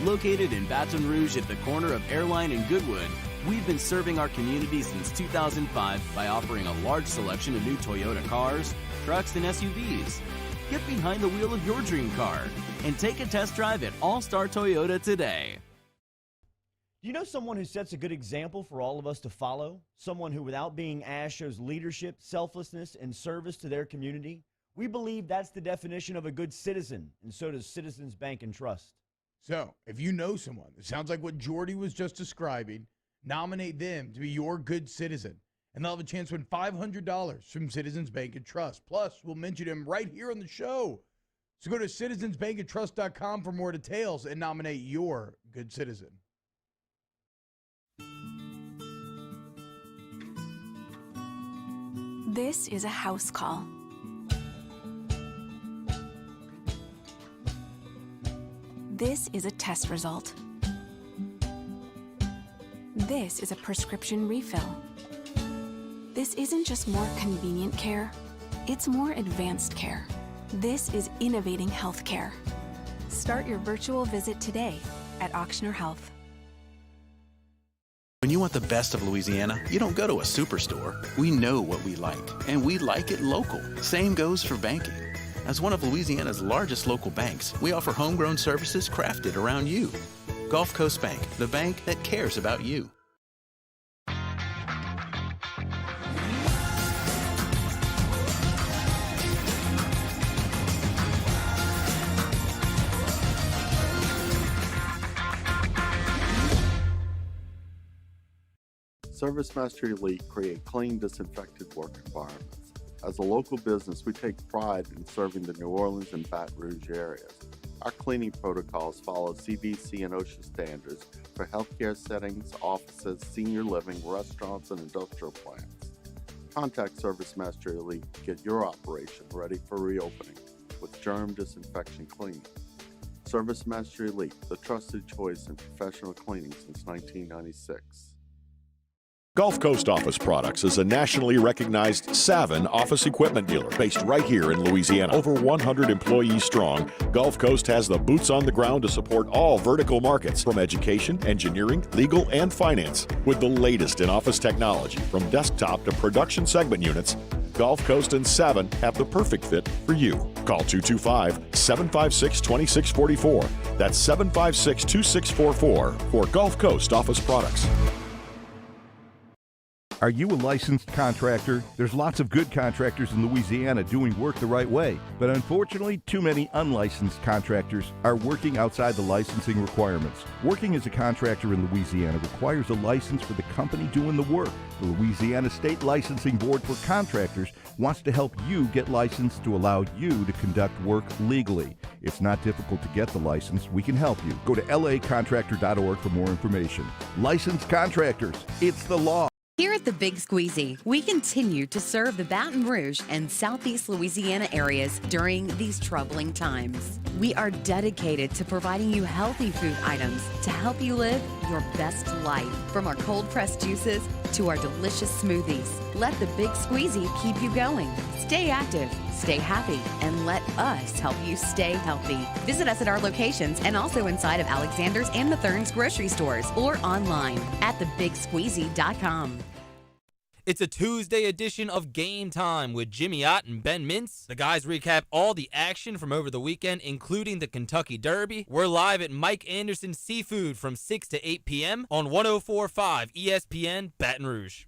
Located in Baton Rouge at the corner of Airline and Goodwood, we've been serving our community since 2005 by offering a large selection of new Toyota cars, trucks, and SUVs. Get behind the wheel of your dream car and take a test drive at All-Star Toyota today. Do you know someone who sets a good example for all of us to follow? Someone who, without being asked, shows leadership, selflessness, and service to their community? We believe that's the definition of a good citizen, and so does Citizens Bank and Trust. So, if you know someone that sounds like what Jordy was just describing, nominate them to be your good citizen, and they'll have a chance to win $500 from Citizens Bank and Trust. Plus, we'll mention him right here on the show. So go to citizensbankandtrust.com for more details and nominate your good citizen. This is a house call. This is a test result. This is a prescription refill. This isn't just more convenient care, it's more advanced care. This is innovating healthcare. Start your virtual visit today at Auctioner Health. When you want the best of Louisiana, you don't go to a superstore. We know what we like, and we like it local. Same goes for banking. As one of Louisiana's largest local banks, we offer homegrown services crafted around you. Gulf Coast Bank, the bank that cares about you. ServiceMaster Elite create clean, disinfected work environments. As a local business, we take pride in serving the New Orleans and Baton Rouge areas. Our cleaning protocols follow CDC and OSHA standards for healthcare settings, offices, senior living, restaurants, and industrial plants. Contact ServiceMaster Elite to get your operation ready for reopening with germ disinfection cleaning. ServiceMaster Elite, the trusted choice in professional cleaning since 1996. Gulf Coast Office Products is a nationally recognized Savin office equipment dealer based right here in Louisiana. Over 100 employees strong, Gulf Coast has the boots on the ground to support all vertical markets from education, engineering, legal, and finance. With the latest in office technology from desktop to production segment units, Gulf Coast and Savin have the perfect fit for you. Call 225-756-2644. That's 756-2644 for Gulf Coast Office Products. Are you a licensed contractor? There's lots of good contractors in Louisiana doing work the right way, but unfortunately, too many unlicensed contractors are working outside the licensing requirements. Working as a contractor in Louisiana requires a license for the company doing the work. The Louisiana State Licensing Board for Contractors wants to help you get licensed to allow you to conduct work legally. It's not difficult to get the license. We can help you. Go to lacontractor.org for more information. Licensed contractors, it's the law. Here at the Big Squeezy, we continue to serve the Baton Rouge and Southeast Louisiana areas during these troubling times. We are dedicated to providing you healthy food items to help you live your best life. From our cold-pressed juices to our delicious smoothies, let the Big Squeezy keep you going. Stay active, stay happy, and let us help you stay healthy. Visit us at our locations and also inside of Alexander's and Mathern's grocery stores or online at thebigsqueezy.com. It's a Tuesday edition of Game Time with Jimmy Ott and Ben Mintz. The guys recap all the action from over the weekend, including the Kentucky Derby. We're live at Mike Anderson Seafood from 6 to 8 p.m. on 104.5 ESPN Baton Rouge.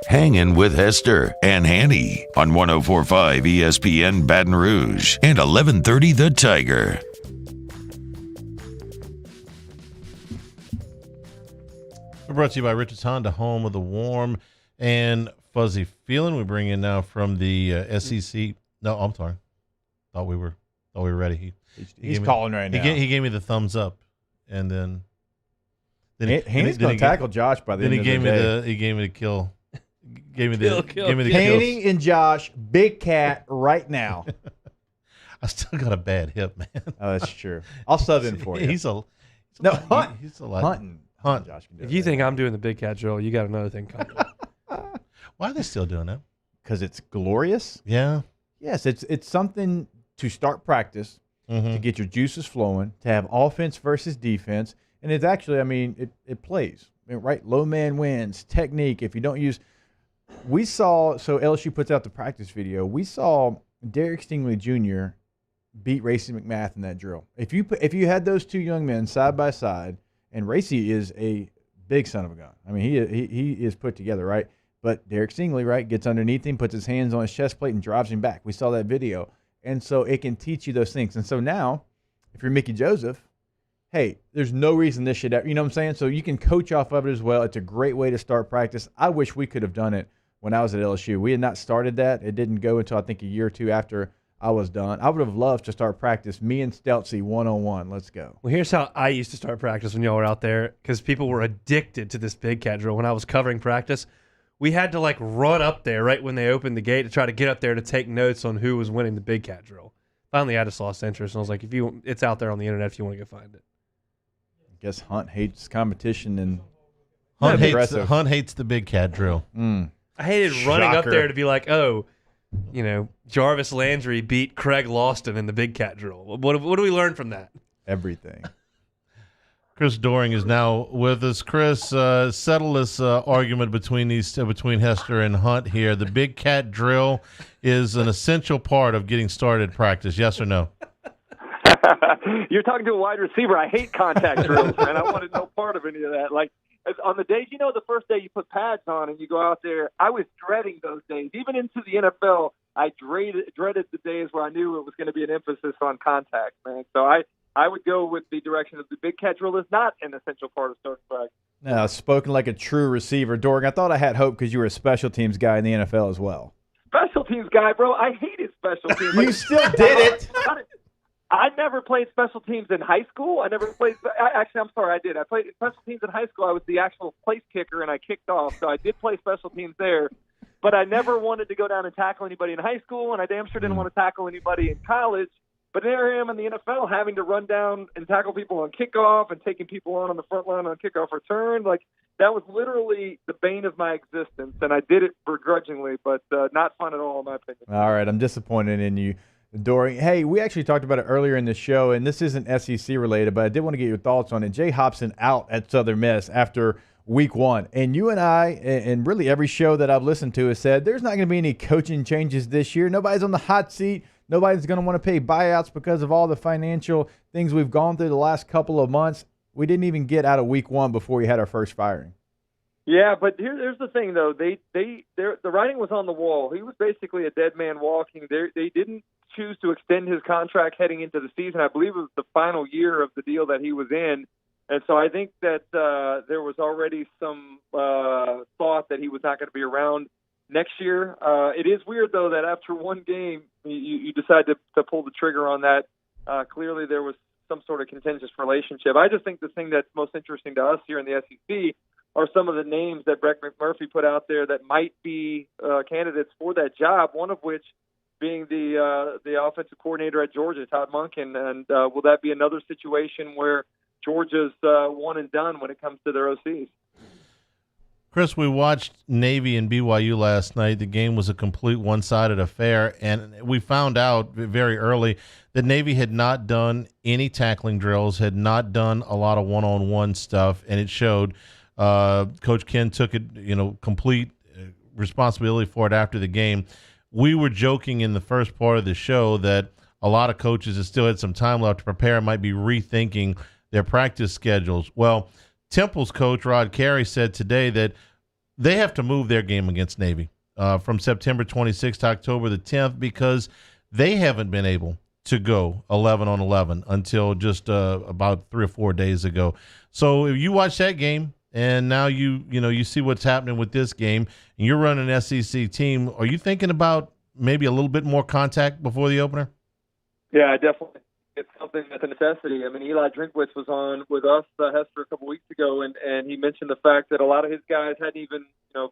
Hangin with Hester and Hanny on 104.5 ESPN Baton Rouge and 1130 The Tiger. We're brought to you by Richards Honda, home of the warm and fuzzy feeling. We bring in now from the SEC. No, I'm sorry. Thought we were ready. He's calling right now. He gave me the thumbs up, and then Hanny's going to tackle Josh by the end of the day. He gave me the kill. Gave me the Hanny and Josh, big cat right now. I still got a bad hip, man. Oh, that's true. I'll sub in for you. He's a lot hunting. Josh can do if you think I'm doing the big cat drill, you got another thing coming. Why are they still doing that? Because it's glorious. Yeah. Yes, it's something to start practice, to get your juices flowing, to have offense versus defense, and it's actually, it plays. Right, low man wins, technique. If you don't use, we saw, so LSU puts out the practice video. We saw Derek Stingley Jr. beat Racy McMath in that drill. If you had those two young men side by side, and Racy is a big son of a gun. He is put together, right? But Derek Stingley, right, gets underneath him, puts his hands on his chest plate, and drives him back. We saw that video, and so it can teach you those things. And so now, if you're Mickey Joseph, hey, there's no reason this should ever, you know what I'm saying? So you can coach off of it as well. It's a great way to start practice. I wish we could have done it when I was at LSU. We had not started that. It didn't go until I think a year or two after I was done. I would have loved to start practice, me and Stelzy one-on-one. Let's go. Well, here's how I used to start practice when y'all were out there, because people were addicted to this big cat drill. When I was covering practice, we had to run up there right when they opened the gate to try to get up there to take notes on who was winning the big cat drill. Finally, I just lost interest, and I was like, it's out there on the internet if you want to go find it. I guess Hunt hates competition and Hunt hates the big cat drill. I hated running up there to be like, oh, Jarvis Landry beat Craig Lawson in the Big Cat drill. What do we learn from that? Everything. Chris Doring is now with us. Chris, settle this argument between Hester and Hunt here. The Big Cat drill is an essential part of getting started practice. Yes or no? You're talking to a wide receiver. I hate contact drills, man. I wanted no part of any of that. Like on the days, the first day you put pads on and you go out there, I was dreading those days. Even into the NFL, I dreaded the days where I knew it was going to be an emphasis on contact, man. So I would go with the direction of the Big Cat drill is not an essential part of starting practice. Now, spoken like a true receiver. Doring, I thought I had hope because you were a special teams guy in the NFL as well. Special teams guy, bro. I hated special teams. You still did it. I never played special teams in high school. I did. I played special teams in high school. I was the actual place kicker, and I kicked off. So I did play special teams there. But I never wanted to go down and tackle anybody in high school, and I damn sure didn't want to tackle anybody in college. But there I am in the NFL having to run down and tackle people on kickoff and taking people on the front line on kickoff return. Like, that was literally the bane of my existence, and I did it begrudgingly, but not fun at all in my opinion. All right, I'm disappointed in you, Doring. Hey, we actually talked about it earlier in the show, and this isn't SEC related, but I did want to get your thoughts on it. Jay Hopson out at Southern Miss after week 1. And you and I, and really every show that I've listened to, has said there's not going to be any coaching changes this year. Nobody's on the hot seat. Nobody's going to want to pay buyouts because of all the financial things we've gone through the last couple of months. We didn't even get out of week 1 before we had our first firing. Yeah, but here's the thing, though. The writing was on the wall. He was basically a dead man walking. They didn't choose to extend his contract heading into the season. I believe it was the final year of the deal that he was in. And so I think that there was already some thought that he was not going to be around next year. It is weird, though, that after one game, you decide to pull the trigger on that. Clearly there was some sort of contentious relationship. I just think the thing that's most interesting to us here in the SEC are some of the names that Brett McMurphy put out there that might be candidates for that job, one of which being the offensive coordinator at Georgia, Todd Monken. And will that be another situation where Georgia's one and done when it comes to their OCs? Chris, we watched Navy and BYU last night. The game was a complete one-sided affair, and we found out very early that Navy had not done any tackling drills, had not done a lot of one-on-one stuff, and it showed. Coach Ken took it, complete responsibility for it after the game. We were joking in the first part of the show that a lot of coaches that still had some time left to prepare might be rethinking their practice schedules. Well, Temple's coach, Rod Carey, said today that they have to move their game against Navy from September 26th to October the 10th because they haven't been able to go 11-on-11 until just about 3 or 4 days ago. So if you watch that game and now you see what's happening with this game and you're running an SEC team, are you thinking about maybe a little bit more contact before the opener? Yeah, definitely. It's something that's a necessity. I mean, Eli Drinkwitz was on with us, Hester, a couple weeks ago, and he mentioned the fact that a lot of his guys hadn't even,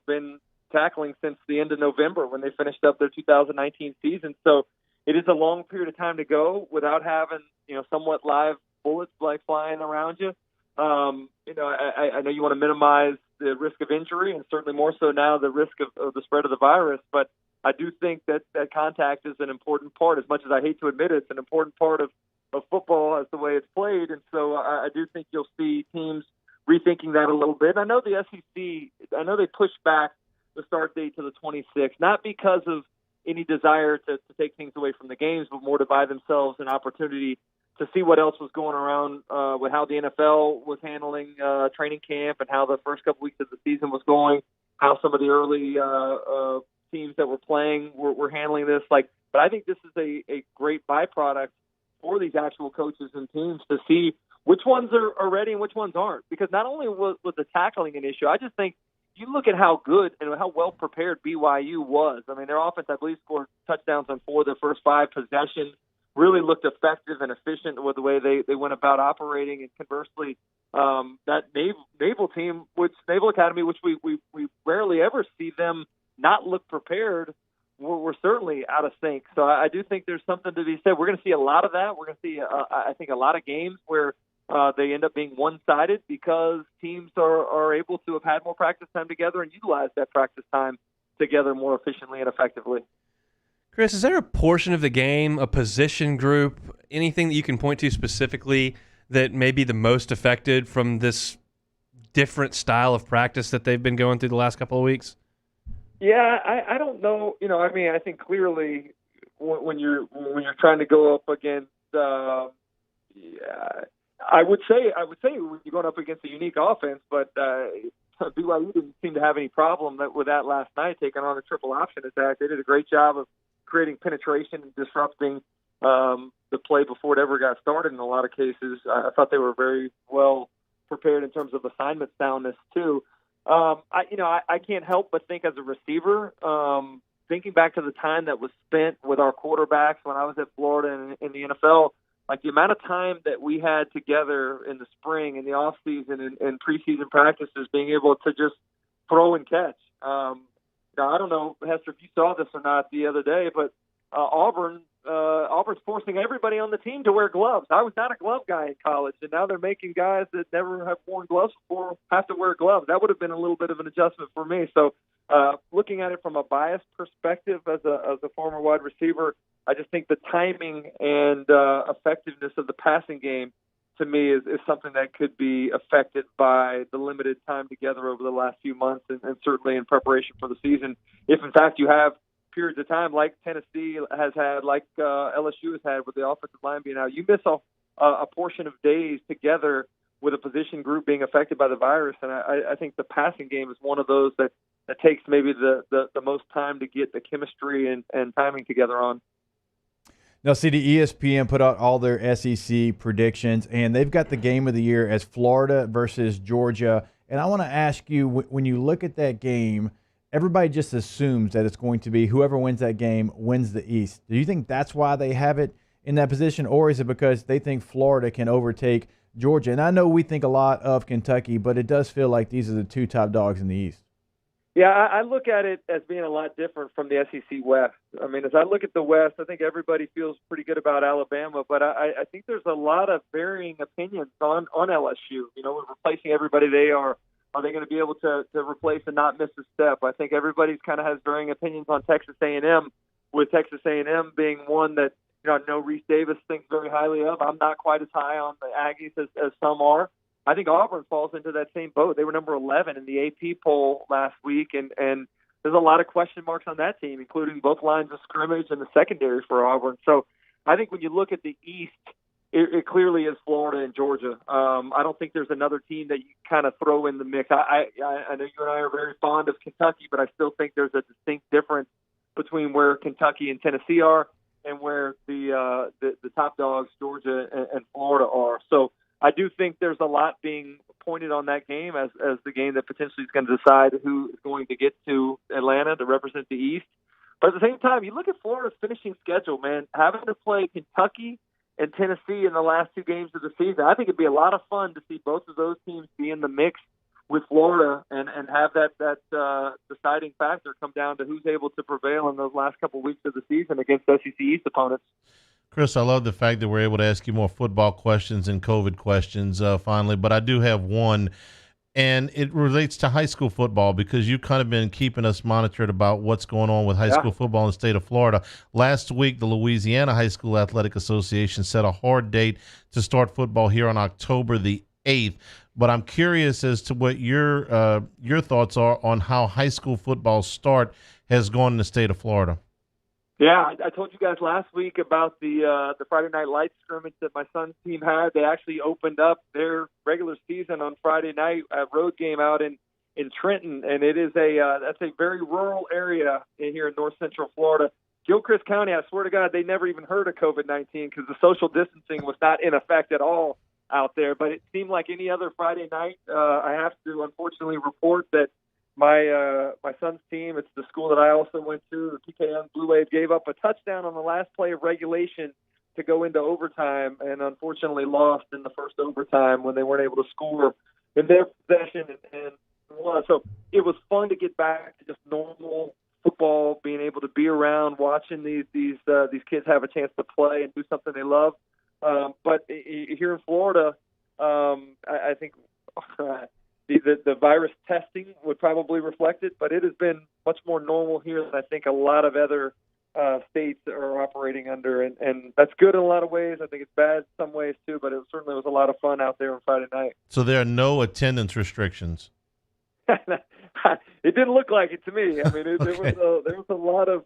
been tackling since the end of November when they finished up their 2019 season. So it is a long period of time to go without having, somewhat live bullets like flying around you. I know you want to minimize the risk of injury, and certainly more so now the risk of the spread of the virus, but I do think that contact is an important part. As much as I hate to admit it, it's an important part of football as the way it's played. And so I do think you'll see teams rethinking that a little bit. I know the SEC, they pushed back the start date to the 26th, not because of any desire to take things away from the games, but more to buy themselves an opportunity to see what else was going around with how the NFL was handling training camp and how the first couple weeks of the season was going, how some of the early teams that were playing were handling this. But I think this is a great byproduct for these actual coaches and teams to see which ones are ready and which ones aren't. Because not only was the tackling an issue, I just think you look at how good and how well prepared BYU was. I mean, their offense, I believe, scored touchdowns on 4 of their first 5 possessions, really looked effective and efficient with the way they went about operating. And conversely, that Naval team, Naval Academy, which we rarely ever see them not look prepared, we're certainly out of sync. So I do think there's something to be said. We're going to see a lot of that. We're going to see, I think, a lot of games where they end up being one-sided because teams are able to have had more practice time together and utilize that practice time together more efficiently and effectively. Chris, is there a portion of the game, a position group, anything that you can point to specifically that may be the most affected from this different style of practice that they've been going through the last couple of weeks? Yeah, I don't know. I think clearly when you're trying to go up against, I would say you're going up against a unique offense, but BYU didn't seem to have any problem with that last night, taking on a triple option attack. They did a great job of creating penetration and disrupting the play before it ever got started in a lot of cases. I thought they were very well prepared in terms of assignment soundness too. I can't help but think as a receiver, thinking back to the time that was spent with our quarterbacks when I was at Florida and in the NFL, like the amount of time that we had together in the spring, in the off season, and preseason practices, being able to just throw and catch. Now, I don't know, Hester, if you saw this or not the other day, but Auburn's forcing everybody on the team to wear gloves. I was not a glove guy in college, and now they're making guys that never have worn gloves before have to wear gloves. That would have been a little bit of an adjustment for me. So looking at it from a biased perspective as a former wide receiver, I just think the timing and effectiveness of the passing game, to me, is something that could be affected by the limited time together over the last few months and certainly in preparation for the season. If, in fact, you have periods of time like Tennessee has had, like LSU has had with the offensive line being out, you miss a portion of days together with a position group being affected by the virus. And I think the passing game is one of those that takes maybe the most time to get the chemistry and timing together on. Now, see, the ESPN put out all their SEC predictions, and they've got the game of the year as Florida versus Georgia. And I want to ask you, when you look at that game, everybody just assumes that it's going to be whoever wins that game wins the East. Do you think that's why they have it in that position, or is it because they think Florida can overtake Georgia? And I know we think a lot of Kentucky, but it does feel like these are the two top dogs in the East. Yeah, I look at it as being a lot different from the SEC West. I mean, as I look at the West, I think everybody feels pretty good about Alabama, but I think there's a lot of varying opinions on LSU. You know, with replacing everybody are they going to be able to replace and not miss a step? I think everybody's kind of has varying opinions on Texas A&M, with Texas A&M being one that, you know, I know Reese Davis thinks very highly of. I'm not quite as high on the Aggies as some are. I think Auburn falls into that same boat. They were number 11 in the AP poll last week, and there's a lot of question marks on that team, including both lines of scrimmage and the secondary for Auburn. So I think when you look at the East, it clearly is Florida and Georgia. I don't think there's another team that you kind of throw in the mix. I know you and I are very fond of Kentucky, but I still think there's a distinct difference between where Kentucky and Tennessee are and where the top dogs, Georgia and Florida, are. So I do think there's a lot being pointed on that game as the game that potentially is going to decide who is going to get to Atlanta to represent the East. But at the same time, you look at Florida's finishing schedule, man, having to play Kentucky and Tennessee in the last two games of the season. I think it'd be a lot of fun to see both of those teams be in the mix with Florida and have that deciding factor come down to who's able to prevail in those last couple of weeks of the season against SEC East opponents. Chris, I love the fact that we're able to ask you more football questions and COVID questions finally, but I do have one, and it relates to high school football because you've kind of been keeping us monitored about what's going on with high school football in the state of Florida. Last week, the Louisiana High School Athletic Association set a hard date to start football here on October the 8th, but I'm curious as to what your thoughts are on how high school football start has gone in the state of Florida. Yeah, I told you guys last week about the Friday Night Lights scrimmage that my son's team had. They actually opened up their regular season on Friday night, a road game out in Trenton, and it is that's a very rural area here in north central Florida. Gilchrist County, I swear to God, they never even heard of COVID-19 because the social distancing was not in effect at all out there. But it seemed like any other Friday night. I have to unfortunately report that my son's team, it's the school that I also went to, the PKM Blue Wave, gave up a touchdown on the last play of regulation to go into overtime and unfortunately lost in the first overtime when they weren't able to score in their possession and won. So it was fun to get back to just normal football, being able to be around, watching these kids have a chance to play and do something they love. But here in Florida, I think the virus testing would probably reflect it, but it has been much more normal here than I think a lot of other states are operating under, and that's good in a lot of ways. I think it's bad in some ways too, but it certainly was a lot of fun out there on Friday night. So there are no attendance restrictions. It didn't look like it to me. I mean, there was a lot of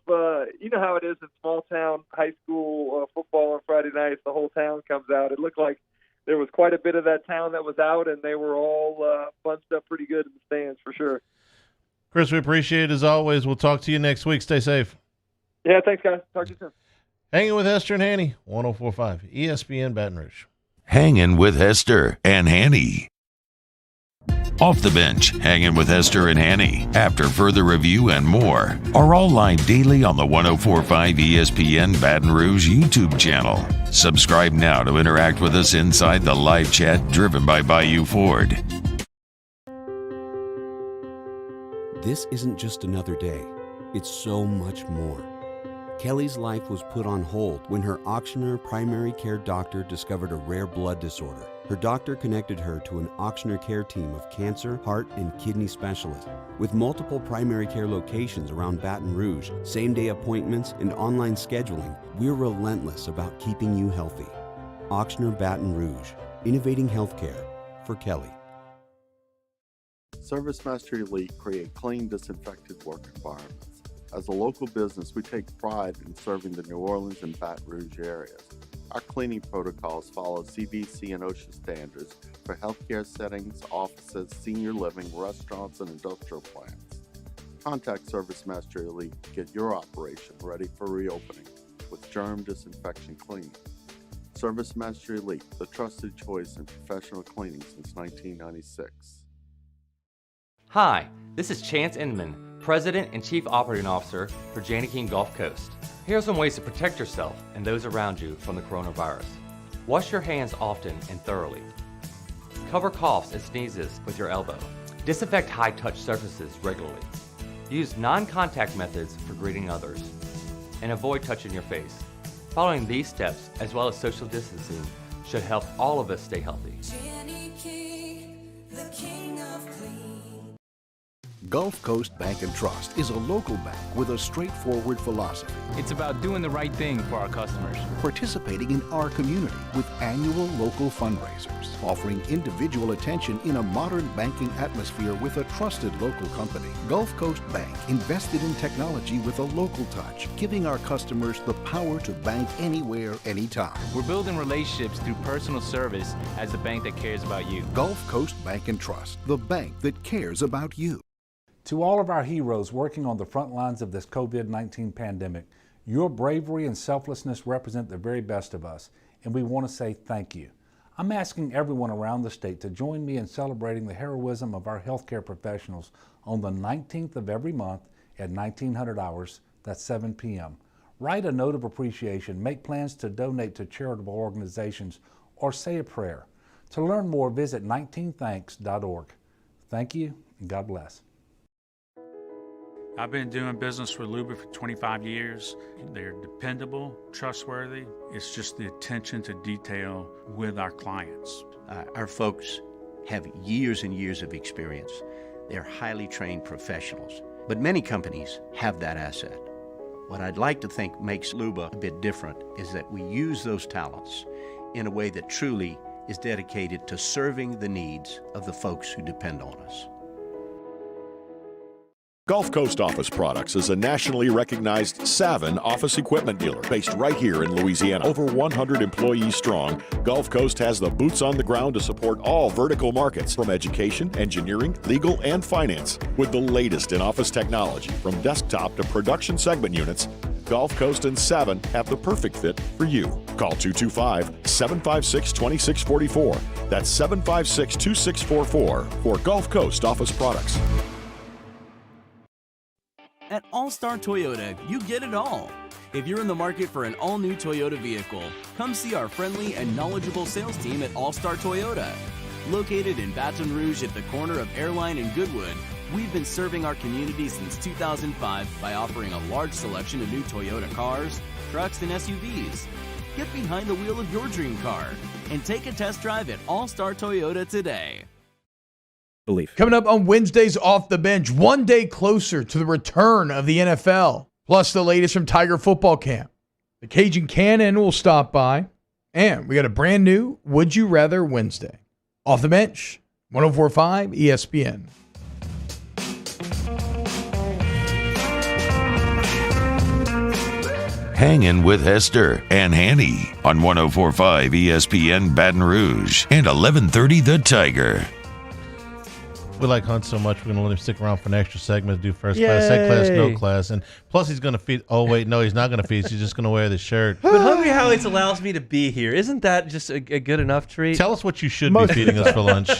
you know how it is in small town high school football on Friday nights. The whole town comes out. It looked like there was quite a bit of that town that was out, and they were all bunched up pretty good in the stands for sure. Chris, we appreciate it as always. We'll talk to you next week. Stay safe. Yeah, thanks, guys. Talk to you soon. Hanging with Hester and Hanny, 104.5 ESPN Baton Rouge. Hangin' with Hester and Hanny. Off the Bench, Hanging with Hester and Hanny, after further review and more, are all live daily on the 104.5 ESPN Baton Rouge YouTube channel. Subscribe now to interact with us inside the live chat driven by Bayou Ford. This isn't just another day. It's so much more. Kelly's life was put on hold when her auctioneer primary care doctor discovered a rare blood disorder. Her doctor connected her to an auctioneer care team of cancer, heart, and kidney specialists. With multiple primary care locations around Baton Rouge, same-day appointments, and online scheduling, we're relentless about keeping you healthy. Auctioneer Baton Rouge, innovating healthcare for Kelly. ServiceMaster Elite create clean, disinfected work environments. As a local business, we take pride in serving the New Orleans and Baton Rouge areas. Our cleaning protocols follow CDC and OSHA standards for healthcare settings, offices, senior living, restaurants, and industrial plants. Contact ServiceMaster Elite to get your operation ready for reopening with germ disinfection cleaning. ServiceMaster Elite, the trusted choice in professional cleaning since 1996. Hi, this is Chance Inman, President and Chief Operating Officer for Janney King Gulf Coast. Here are some ways to protect yourself and those around you from the coronavirus. Wash your hands often and thoroughly. Cover coughs and sneezes with your elbow. Disinfect high-touch surfaces regularly. Use non-contact methods for greeting others. And avoid touching your face. Following these steps, as well as social distancing, should help all of us stay healthy. Janney King, the king of clean. Gulf Coast Bank and Trust is a local bank with a straightforward philosophy. It's about doing the right thing for our customers. Participating in our community with annual local fundraisers. Offering individual attention in a modern banking atmosphere with a trusted local company. Gulf Coast Bank invested in technology with a local touch, giving our customers the power to bank anywhere, anytime. We're building relationships through personal service as the bank that cares about you. Gulf Coast Bank and Trust, the bank that cares about you. To all of our heroes working on the front lines of this COVID-19 pandemic, your bravery and selflessness represent the very best of us, and we want to say thank you. I'm asking everyone around the state to join me in celebrating the heroism of our healthcare professionals on the 19th of every month at 1900 hours, that's 7 p.m. Write a note of appreciation, make plans to donate to charitable organizations, or say a prayer. To learn more, visit 19thanks.org. Thank you, and God bless. I've been doing business with Luba for 25 years. They're dependable, trustworthy. It's just the attention to detail with our clients. Our folks have years and years of experience. They're highly trained professionals. But many companies have that asset. What I'd like to think makes Luba a bit different is that we use those talents in a way that truly is dedicated to serving the needs of the folks who depend on us. Gulf Coast Office Products is a nationally recognized Savin office equipment dealer based right here in Louisiana. Over 100 employees strong, Gulf Coast has the boots on the ground to support all vertical markets from education, engineering, legal, and finance. With the latest in office technology from desktop to production segment units, Gulf Coast and Savin have the perfect fit for you. Call 225-756-2644. That's 756-2644 for Gulf Coast Office Products. At All-Star Toyota, you get it all. If you're in the market for an all-new Toyota vehicle, come see our friendly and knowledgeable sales team at All-Star Toyota. Located in Baton Rouge at the corner of Airline and Goodwood, we've been serving our community since 2005 by offering a large selection of new Toyota cars, trucks, and SUVs. Get behind the wheel of your dream car and take a test drive at All-Star Toyota today. Coming up on Wednesdays Off the Bench, one day closer to the return of the NFL. plus the latest from Tiger football camp. The Cajun Cannon will stop by, and we got a brand new Would You Rather Wednesday. Off the Bench, 104.5 ESPN. Hangin' with Hester and Hanny on 104.5 ESPN Baton Rouge and 1130 The Tiger. We like Hunt so much, we're going to let him stick around for an extra segment to do first class, second class, no class. And plus he's going to feed. Oh, wait, no, he's not going to feed. He's just going to wear the shirt. But Hungry Howie's allows me to be here. Isn't that just a good enough treat? Tell us what you should be feeding us for lunch.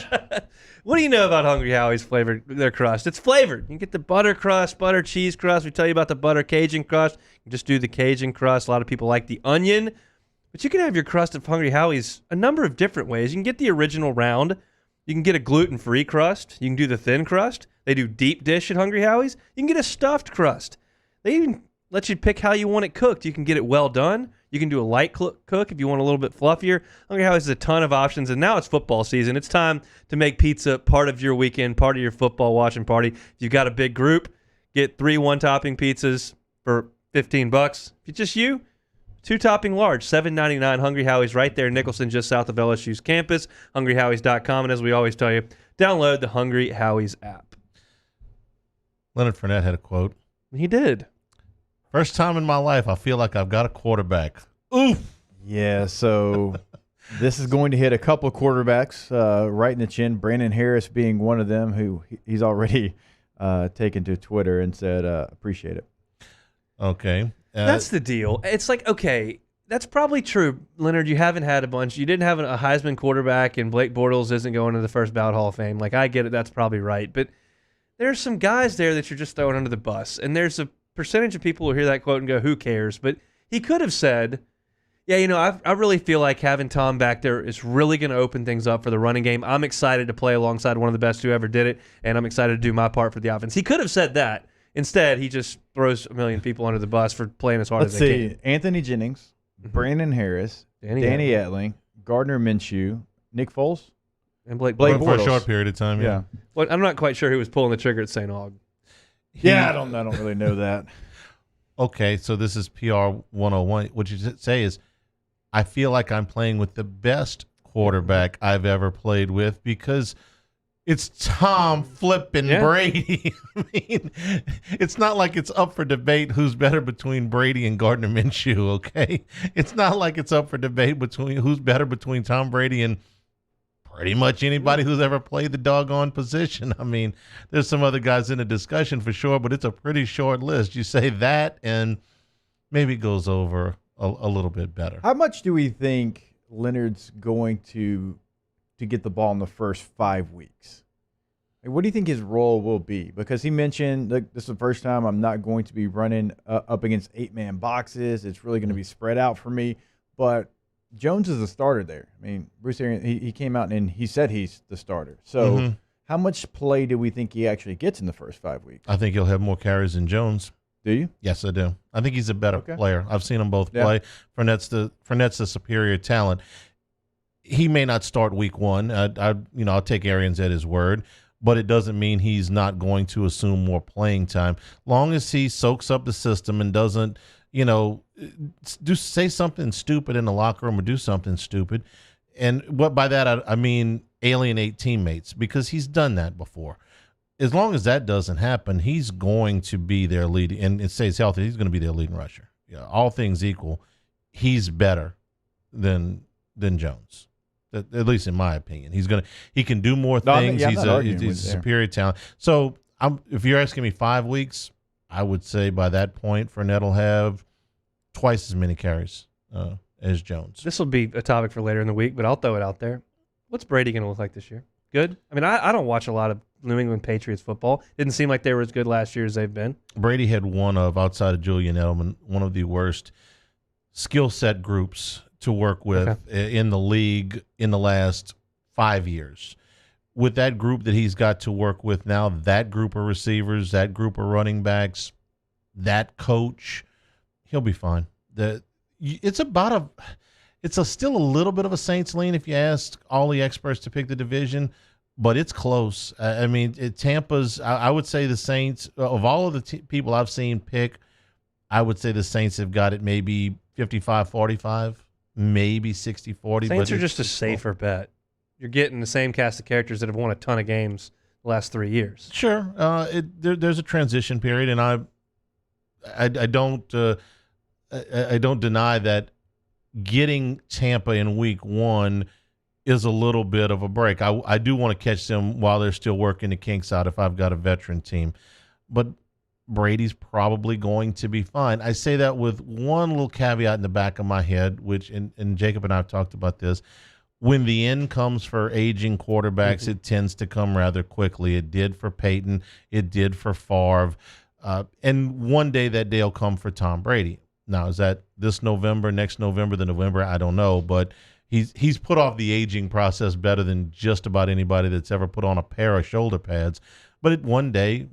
What do you know about Hungry Howie's their crust? It's flavored. You can get the butter crust, butter cheese crust. We tell you about the butter Cajun crust. You can just do the Cajun crust. A lot of people like the onion. But you can have your crust of Hungry Howie's a number of different ways. You can get the original round. You can get a gluten-free crust. You can do the thin crust. They do deep dish at Hungry Howie's. You can get a stuffed crust. They even let you pick how you want it cooked. You can get it well done. You can do a light cook if you want a little bit fluffier. Hungry Howie's has a ton of options, and now it's football season. It's time to make pizza part of your weekend, part of your football watching party. If you've got a big group, get 3 one-topping pizzas for $15. If it's just you, 2-topping large, $7.99. Hungry Howie's right there in Nicholson, just south of LSU's campus, hungryhowies.com. And as we always tell you, download the Hungry Howie's app. Leonard Fournette had a quote. He did. First time in my life, I feel like I've got a quarterback. Oof. Yeah, so this is going to hit a couple quarterbacks right in the chin. Brandon Harris being one of them, who he's already taken to Twitter and said, appreciate it. Okay. That's the deal. It's like, okay, that's probably true. Leonard, you haven't had a bunch. You didn't have a Heisman quarterback, and Blake Bortles isn't going to the first ballot Hall of Fame. Like, I get it. That's probably right. But there's some guys there that you're just throwing under the bus. And there's a percentage of people who hear that quote and go, who cares? But he could have said, yeah, you know, I really feel like having Tom back there is really going to open things up for the running game. I'm excited to play alongside one of the best who ever did it, and I'm excited to do my part for the offense. He could have said that. Instead, he just throws a million people under the bus for playing as hard as they can. Anthony Jennings, Brandon Harris, Danny Etling, Gardner Minshew, Nick Foles, and Blake for Bortles. a short period of time. Yeah. Well, I'm not quite sure who was pulling the trigger at St. Aug. I don't really know that. Okay, so this is PR 101. What you say is, I feel like I'm playing with the best quarterback I've ever played with because it's Tom flipping Brady. I mean, it's not like it's up for debate who's better between Brady and Gardner Minshew, okay? It's not like it's up for debate between who's better between Tom Brady and pretty much anybody who's ever played the doggone position. I mean, there's some other guys in the discussion for sure, but it's a pretty short list. You say that, and maybe it goes over a little bit better. How much do we think Leonard's going to get the ball in the first 5 weeks? Like, what do you think his role will be? Because he mentioned, look, this is the first time I'm not going to be running up against 8-man boxes. It's really going to be spread out for me. But Jones is the starter there. I mean, Bruce Arians, he came out and he said he's the starter. So how much play do we think he actually gets in the first 5 weeks? I think he'll have more carries than Jones. Do you? Yes, I do. I think he's a better player. I've seen them both play. Fournette's the superior talent. He may not start week one. I'll take Arians at his word, but it doesn't mean he's not going to assume more playing time. Long as he soaks up the system and doesn't, say something stupid in the locker room or do something stupid. And what by that I mean alienate teammates, because he's done that before. As long as that doesn't happen, he's going to be their lead, and it stays healthy. He's going to be their leading rusher. Yeah, all things equal, he's better than Jones. At least in my opinion, he can do more things. He's a superior talent. So if you're asking me 5 weeks, I would say by that point, Fournette will have twice as many carries as Jones. This will be a topic for later in the week, but I'll throw it out there. What's Brady going to look like this year? Good? I mean, I don't watch a lot of New England Patriots football. Didn't seem like they were as good last year as they've been. Brady had outside of Julian Edelman, one of the worst skill set groups to work with in the league in the last 5 years. With that group that he's got to work with now, that group of receivers, that group of running backs, that coach, he'll be fine. It's still a little bit of a Saints lean if you ask all the experts to pick the division, but it's close. Tampa's, I would say the Saints, of all of the people I've seen pick I would say the Saints have got it maybe 55-45, maybe 60-40. Saints are just a safer bet. You're getting the same cast of characters that have won a ton of games the last 3 years. Sure. There's a transition period, and I don't deny that getting Tampa in week 1 is a little bit of a break. I do want to catch them while they're still working the kinks out if I've got a veteran team. But Brady's probably going to be fine. I say that with one little caveat in the back of my head, which, and Jacob and I have talked about this, when the end comes for aging quarterbacks, it tends to come rather quickly. It did for Peyton. It did for Favre. And one day that day will come for Tom Brady. Now, is that this November, next November, the November? I don't know. But he's put off the aging process better than just about anybody that's ever put on a pair of shoulder pads. But one day,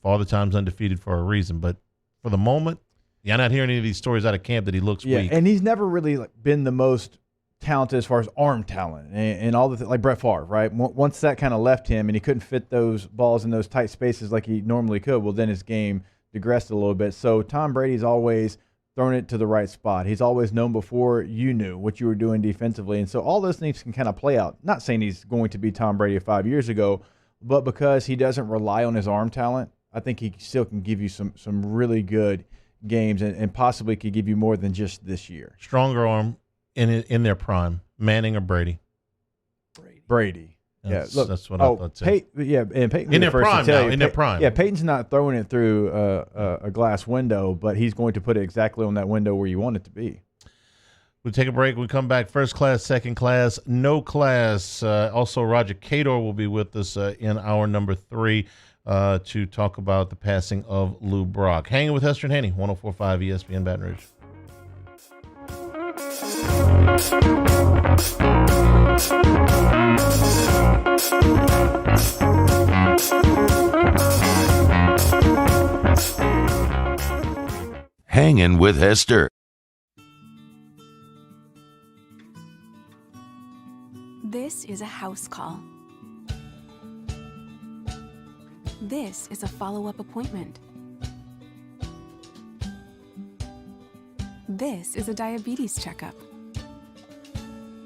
Father Time's undefeated for a reason. But for the moment, you're not hearing any of these stories out of camp that he looks weak. And he's never really been the most talented as far as arm talent and all the like Brett Favre, right? Once that kind of left him and he couldn't fit those balls in those tight spaces like he normally could, well, then his game digressed a little bit. So Tom Brady's always thrown it to the right spot. He's always known before you knew what you were doing defensively. And so all those things can kind of play out. Not saying he's going to be Tom Brady of 5 years ago, but because he doesn't rely on his arm talent, I think he still can give you some really good games and possibly could give you more than just this year. Stronger arm in their prime, Manning or Brady? Brady. That's look, that's what I thought too. And Peyton in their prime now. In their prime. Yeah, Peyton's not throwing it through a glass window, but he's going to put it exactly on that window where you want it to be. We'll take a break. We come back. First class, second class, no class. Also, Roger Cador will be with us in hour number 3 to talk about the passing of Lou Brock. Hanging with Hester and Hanny, 104.5 ESPN Baton Rouge. Hangin' with Hester. This is a house call. This is a follow-up appointment. This is a diabetes checkup.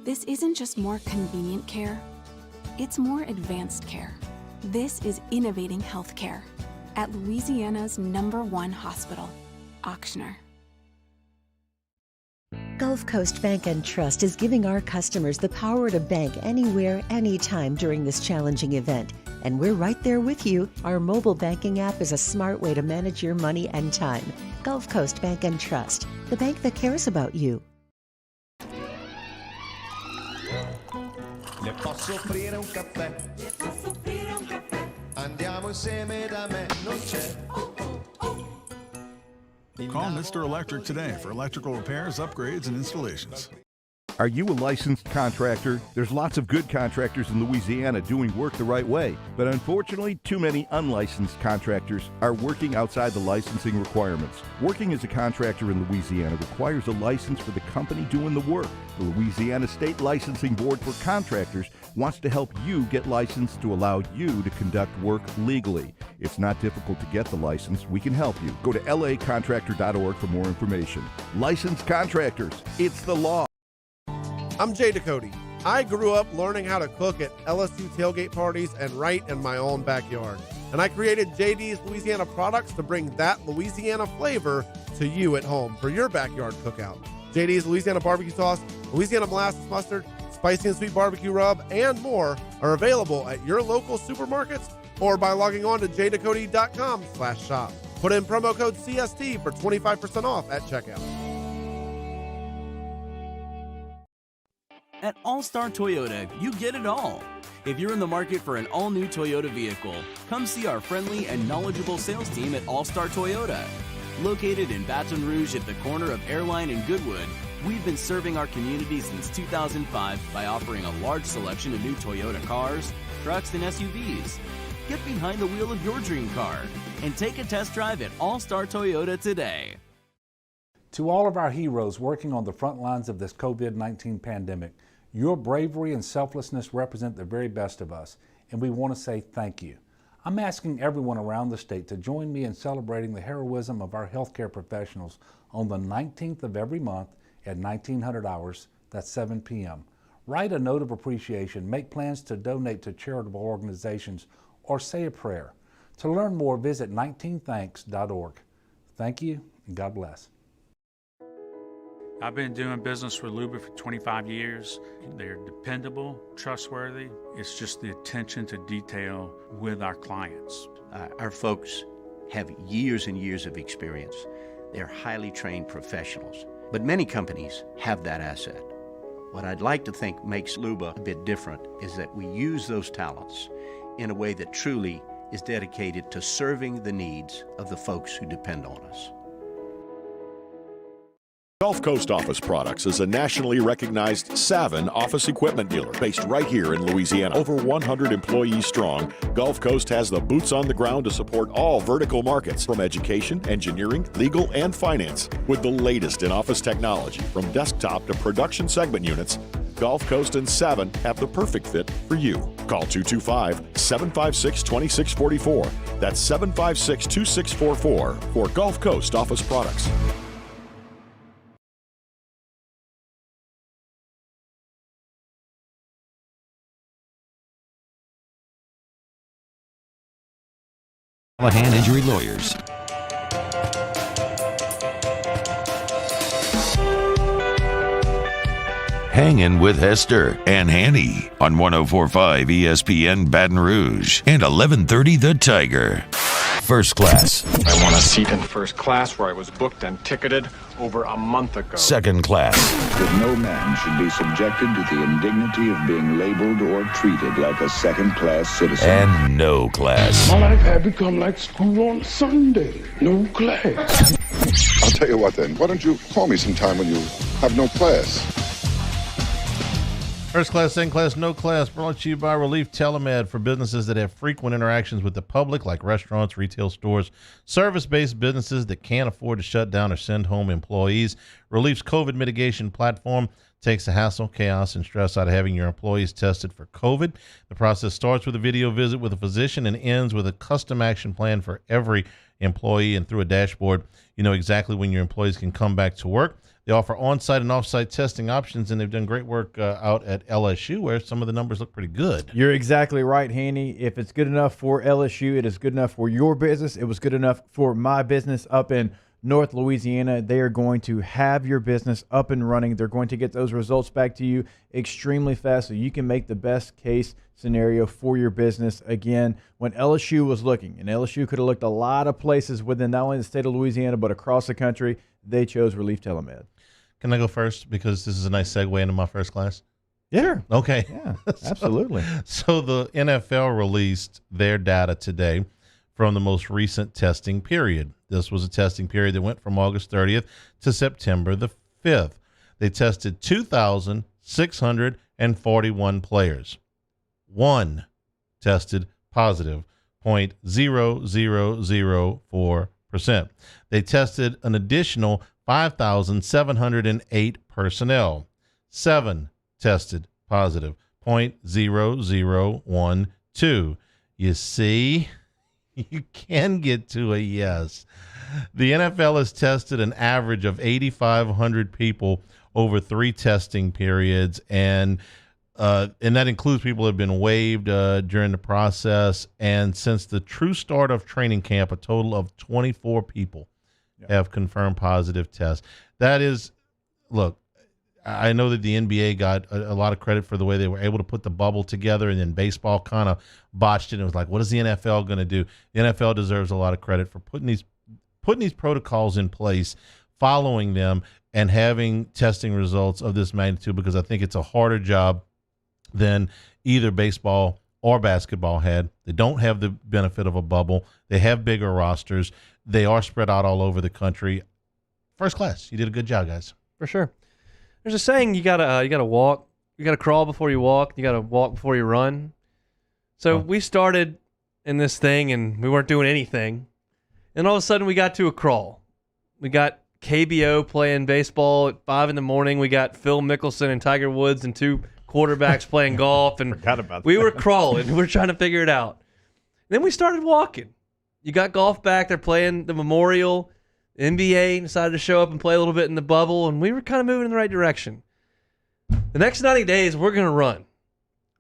This isn't just more convenient care, it's more advanced care. This is innovating healthcare at Louisiana's #1 hospital, Auctioner. Gulf Coast Bank and Trust is giving our customers the power to bank anywhere, anytime during this challenging event. And we're right there with you. Our mobile banking app is a smart way to manage your money and time. Gulf Coast Bank and Trust, the bank that cares about you. Le posso offrire un caffè? Le posso offrire un caffè? Andiamo insieme da me, non c'è. Call Mr. Electric today for electrical repairs, upgrades, and installations. Are you a licensed contractor? There's lots of good contractors in Louisiana doing work the right way, but unfortunately, too many unlicensed contractors are working outside the licensing requirements. Working as a contractor in Louisiana requires a license for the company doing the work. The Louisiana State Licensing Board for Contractors wants to help you get licensed to allow you to conduct work legally. It's not difficult to get the license. We can help you. Go to lacontractor.org for more information. Licensed contractors, it's the law. I'm Jay Ducote. I grew up learning how to cook at LSU tailgate parties and right in my own backyard. And I created JD's Louisiana products to bring that Louisiana flavor to you at home for your backyard cookout. JD's Louisiana barbecue sauce, Louisiana molasses mustard, spicy and sweet barbecue rub, and more are available at your local supermarkets or by logging on to jducote.com/shop. Put in promo code CST for 25% off at checkout. At All-Star Toyota, you get it all. If you're in the market for an all-new Toyota vehicle, come see our friendly and knowledgeable sales team at All-Star Toyota. Located in Baton Rouge at the corner of Airline and Goodwood, we've been serving our community since 2005 by offering a large selection of new Toyota cars, trucks, and SUVs. Get behind the wheel of your dream car and take a test drive at All-Star Toyota today. To all of our heroes working on the front lines of this COVID-19 pandemic, your bravery and selflessness represent the very best of us, and we want to say thank you. I'm asking everyone around the state to join me in celebrating the heroism of our healthcare professionals on the 19th of every month at 1900 hours, that's 7 p.m. Write a note of appreciation, make plans to donate to charitable organizations, or say a prayer. To learn more, visit 19thanks.org. Thank you, and God bless. I've been doing business with Luba for 25 years. They're dependable, trustworthy. It's just the attention to detail with our clients. Our folks have years and years of experience. They're highly trained professionals. But many companies have that asset. What I'd like to think makes Luba a bit different is that we use those talents in a way that truly is dedicated to serving the needs of the folks who depend on us. Gulf Coast Office Products is a nationally recognized Savin office equipment dealer based right here in Louisiana. Over 100 employees strong, Gulf Coast has the boots on the ground to support all vertical markets, from education, engineering, legal, and finance. With the latest in office technology, from desktop to production segment units, Gulf Coast and Savin have the perfect fit for you. Call 225-756-2644. That's 756-2644 for Gulf Coast Office Products. Hand Injury Lawyers. Hangin with Hester and Hanny on 104.5 ESPN Baton Rouge and 1130 The Tiger. First class. I want a seat in first class where I was booked and ticketed over a month ago. Second class. That no man should be subjected to the indignity of being labeled or treated like a second-class citizen. And no class. My life had become like school on Sunday. No class. I'll tell you what then. Why don't you call me sometime when you have no class? First class, second class, no class, brought to you by Relief Telemed for businesses that have frequent interactions with the public, like restaurants, retail stores, service-based businesses that can't afford to shut down or send home employees. Relief's COVID mitigation platform takes the hassle, chaos, and stress out of having your employees tested for COVID. The process starts with a video visit with a physician and ends with a custom action plan for every employee, and through a dashboard, you know exactly when your employees can come back to work. They offer on-site and off-site testing options, and they've done great work out at LSU, where some of the numbers look pretty good. You're exactly right, Hanny. If it's good enough for LSU, it is good enough for your business. It was good enough for my business up in North Louisiana. They are going to have your business up and running. They're going to get those results back to you extremely fast so you can make the best case scenario for your business. Again, when LSU was looking, and LSU could have looked a lot of places within not only the state of Louisiana but across the country, they chose Relief Telemed. Can I go first? Because this is a nice segue into my first class. Yeah. Okay. Yeah, absolutely. So the NFL released their data today from the most recent testing period. This was a testing period that went from August 30th to September the 5th. They tested 2,641 players. One tested positive, 0.0004%. They tested an additional 5,708 personnel. 7 tested positive, 0.0012. You see, you can get to a yes. The NFL has tested an average of 8,500 people over 3 testing periods, and that includes people who have been waived during the process. And since the true start of training camp, a total of 24 people have confirmed positive tests. That is, look, I know that the NBA got a lot of credit for the way they were able to put the bubble together, and then baseball kind of botched it. It was like, what is the NFL going to do? The NFL deserves a lot of credit for putting these protocols in place, following them, and having testing results of this magnitude, because I think it's a harder job than either baseball or basketball had. They don't have the benefit of a bubble. They have bigger rosters. They are spread out all over the country. First class. You did a good job, guys. For sure. There's a saying, you gotta walk, you gotta crawl before you walk, you gotta walk before you run. So we started in this thing and we weren't doing anything. And all of a sudden we got to a crawl. We got KBO playing baseball at 5 in the morning. We got Phil Mickelson and Tiger Woods and 2 quarterbacks playing golf, and we were crawling. We're trying to figure it out. Then we started walking. You got golf back. They're playing the Memorial. The NBA decided to show up and play a little bit in the bubble, and we were kind of moving in the right direction. The next 90 days, we're going to run.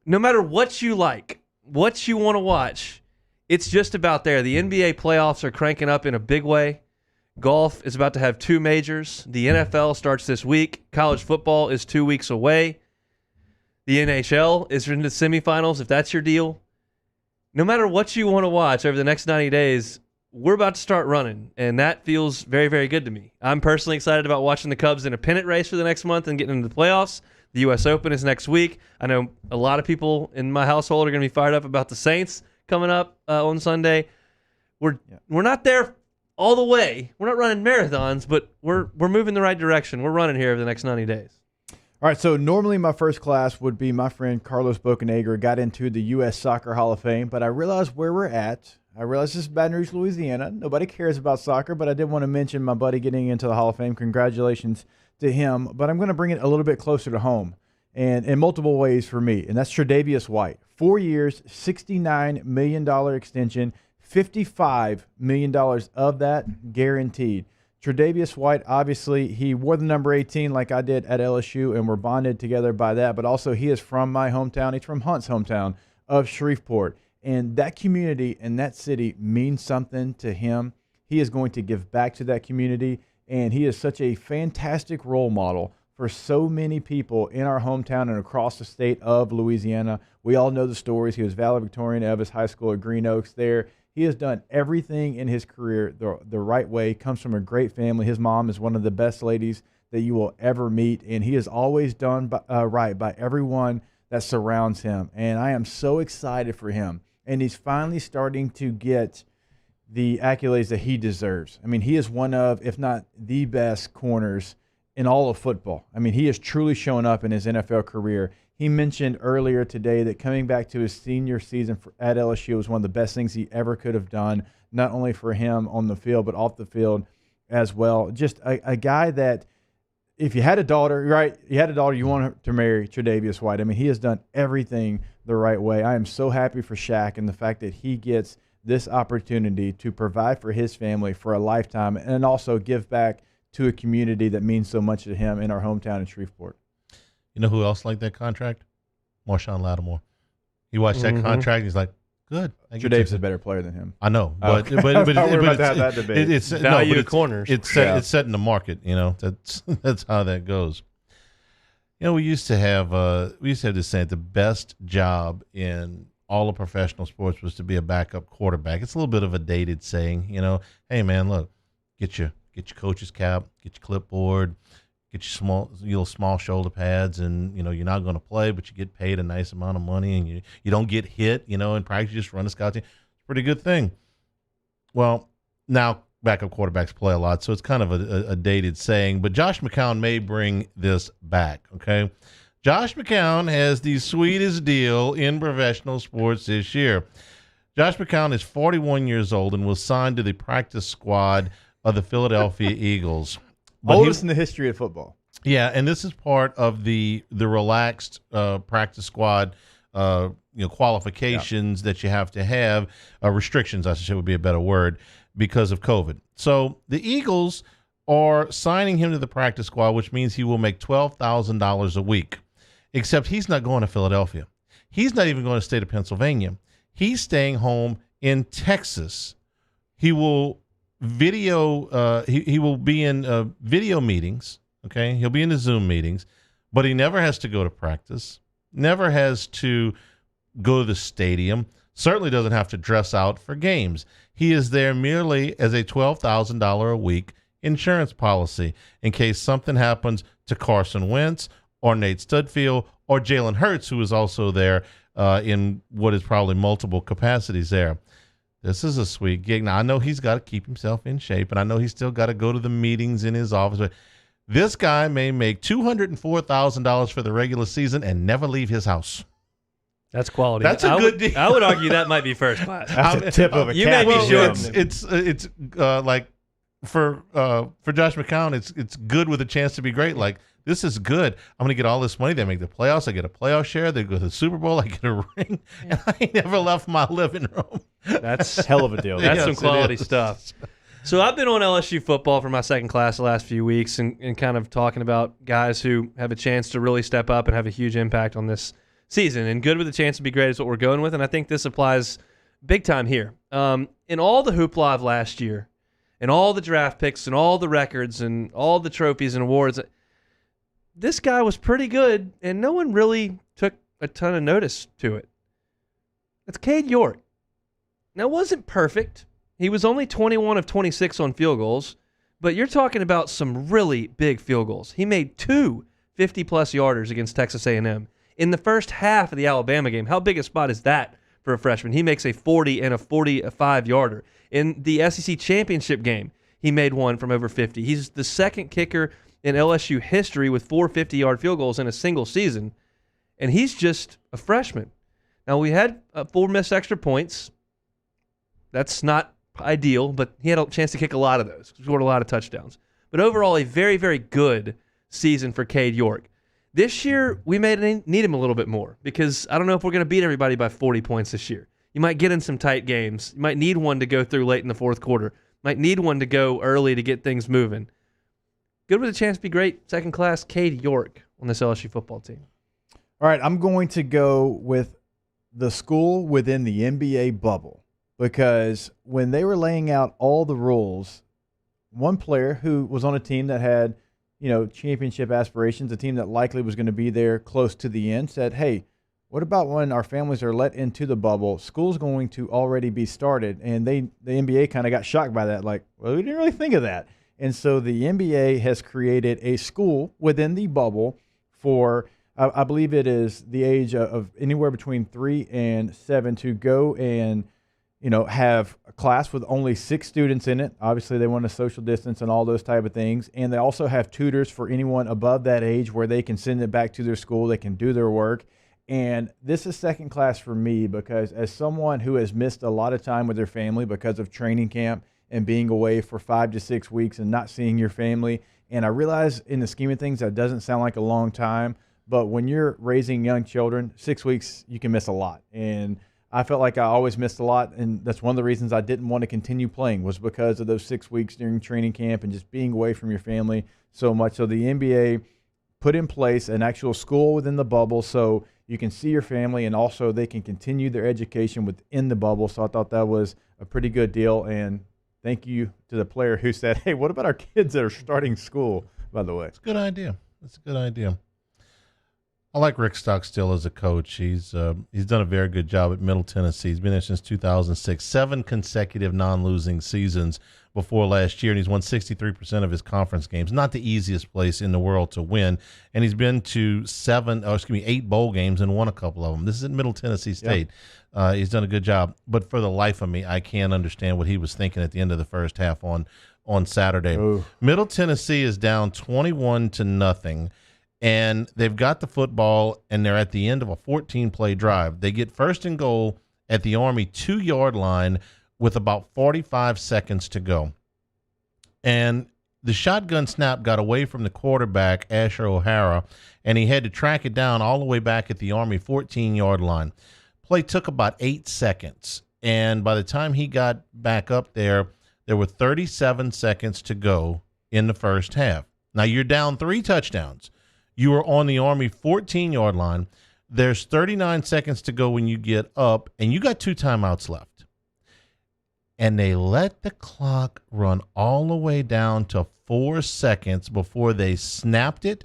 No matter what you like, what you want to watch, it's just about there. The NBA playoffs are cranking up in a big way. Golf is about to have 2 majors. The NFL starts this week. College football is 2 weeks away. The NHL is in the semifinals, if that's your deal. No matter what you want to watch over the next 90 days, we're about to start running, and that feels very, very good to me. I'm personally excited about watching the Cubs in a pennant race for the next month and getting into the playoffs. The U.S. Open is next week. I know a lot of people in my household are going to be fired up about the Saints coming up on Sunday. We're not there all the way. We're not running marathons, but we're moving in the right direction. We're running here over the next 90 days. All right, so normally my first class would be my friend Carlos Bocanegra got into the U.S. Soccer Hall of Fame, but I realized where we're at. I realize this is Baton Rouge, Louisiana. Nobody cares about soccer, but I did want to mention my buddy getting into the Hall of Fame. Congratulations to him. But I'm going to bring it a little bit closer to home and in multiple ways for me, and that's Tre'Davious White. 4 years, $69 million extension, $55 million of that guaranteed. Tre'Davious White, obviously, he wore the number 18 like I did at LSU, and we're bonded together by that. But also, he is from my hometown. He's from Hunt's hometown of Shreveport. And that community and that city means something to him. He is going to give back to that community, and he is such a fantastic role model for so many people in our hometown and across the state of Louisiana. We all know the stories. He was valedictorian of his high school at Green Oaks there. He has done everything in his career the right way. Comes from a great family. His mom is one of the best ladies that you will ever meet, and he has always done right by everyone that surrounds him. And I am so excited for him. And he's finally starting to get the accolades that he deserves. I mean, he is one of, if not the best corners in all of football. I mean, he has truly shown up in his NFL career. He mentioned earlier today that coming back to his senior season at LSU was one of the best things he ever could have done, not only for him on the field, but off the field as well. Just a guy that, if you had a daughter, right, you want her to marry Tre'Davious White. I mean, he has done everything the right way. I am so happy for Shaq and the fact that he gets this opportunity to provide for his family for a lifetime and also give back to a community that means so much to him in our hometown in Shreveport. You know who else liked that contract? Marshawn Lattimore. He watched that contract and he's like, good. Tre'Davious is a better player than him. I know, but we're about to have that debate. It's value of corners. It's setting the market. You know, that's how that goes. You know, we used to have this saying, the best job in all of professional sports was to be a backup quarterback. It's a little bit of a dated saying. You know, hey man, look, get your coach's cap, get your clipboard, get your small shoulder pads, and you know you're not going to play, but you get paid a nice amount of money, and you don't get hit. You know, in practice, you just run a scout team. It's a pretty good thing. Well, now backup quarterbacks play a lot, so it's kind of a dated saying. But Josh McCown may bring this back. Okay, Josh McCown has the sweetest deal in professional sports this year. Josh McCown is 41 years old and was signed to the practice squad of the Philadelphia Eagles. Oldest in the history of football. Yeah, and this is part of the relaxed practice squad qualifications that you have to have, restrictions, I should say would be a better word, because of COVID. So the Eagles are signing him to the practice squad, which means he will make $12,000 a week, except he's not going to Philadelphia. He's not even going to the state of Pennsylvania. He's staying home in Texas. He will he will be in video meetings. Okay, he'll be in the Zoom meetings, but he never has to go to practice, never has to go to the stadium, certainly doesn't have to dress out for games. He is there merely as a $12,000 a week insurance policy in case something happens to Carson Wentz or Nate Studfield or Jalen Hurts, who is also there in what is probably multiple capacities there. This is a sweet gig. Now, I know he's got to keep himself in shape, and I know he's still got to go to the meetings in his office, but this guy may make $204,000 for the regular season and never leave his house. That's quality. That's a good deal. I would argue that might be first class. That's a tip of a cap. You may be sure. It's like for Josh McCown, it's good with a chance to be great. Like this is good. I'm going to get all this money. They make the playoffs. I get a playoff share. They go to the Super Bowl. I get a ring. And I ain't never left my living room. That's hell of a deal. That's some quality stuff. So I've been on LSU football for my second class the last few weeks and kind of talking about guys who have a chance to really step up and have a huge impact on this season. And good with a chance to be great is what we're going with, and I think this applies big time here. In all the hoopla of last year, and all the draft picks and all the records and all the trophies and awards, this guy was pretty good, and no one really took a ton of notice to it. It's Cade York. Now, it wasn't perfect. He was only 21 of 26 on field goals, but you're talking about some really big field goals. He made 2 50-plus yarders against Texas A&M. In the first half of the Alabama game, how big a spot is that for a freshman? He makes a 40 and a 45-yarder. In the SEC championship game, he made one from over 50. He's the second kicker in LSU history with 4 50-yard field goals in a single season, and he's just a freshman. Now, we had 4 missed extra points. That's not ideal, but he had a chance to kick a lot of those. Scored a lot of touchdowns. But overall, a very, very good season for Cade York. This year, we may need him a little bit more because I don't know if we're going to beat everybody by 40 points this year. You might get in some tight games. You might need one to go through late in the fourth quarter. Might need one to go early to get things moving. Good with a chance to be great. Second class, Cade York on this LSU football team. All right, I'm going to go with the school within the NBA bubble because when they were laying out all the rules, one player who was on a team that had, championship aspirations, a team that likely was going to be there close to the end, said, hey, what about when our families are let into the bubble? School's going to already be started. And the NBA kind of got shocked by that. Like, well, we didn't really think of that. And so the NBA has created a school within the bubble for, I believe it is the age of anywhere between 3 and 7 to go and, have a class with only 6 students in it. Obviously, they want a social distance and all those type of things. And they also have tutors for anyone above that age where they can send it back to their school. They can do their work. And this is second class for me because as someone who has missed a lot of time with their family because of training camp and being away for 5 to 6 weeks and not seeing your family, and I realize in the scheme of things that doesn't sound like a long time, but when you're raising young children, 6 weeks, you can miss a lot. And I felt like I always missed a lot, and that's one of the reasons I didn't want to continue playing was because of those 6 weeks during training camp and just being away from your family so much. So the NBA put in place an actual school within the bubble so you can see your family and also they can continue their education within the bubble. So I thought that was a pretty good deal, and thank you to the player who said, hey, what about our kids that are starting school, by the way? It's a good idea. That's a good idea. I like Rick Stockstill as a coach. He's done a very good job at Middle Tennessee. He's been there since 2006, 7 consecutive non-losing seasons before last year, and he's won 63% of his conference games. Not the easiest place in the world to win, and he's been to 8 bowl games and won a couple of them. This is at Middle Tennessee State. Yep. He's done a good job, but for the life of me, I can't understand what he was thinking at the end of the first half on Saturday. Ooh. Middle Tennessee is down 21-0. And they've got the football, and they're at the end of a 14-play drive. They get first and goal at the Army 2-yard line with about 45 seconds to go. And the shotgun snap got away from the quarterback, Asher O'Hara, and he had to track it down all the way back at the Army 14-yard line. Play took about 8 seconds, and by the time he got back up there were 37 seconds to go in the first half. Now, you're down 3 touchdowns. You are on the Army 14-yard line. There's 39 seconds to go when you get up, and you got 2 timeouts left. And they let the clock run all the way down to 4 seconds before they snapped it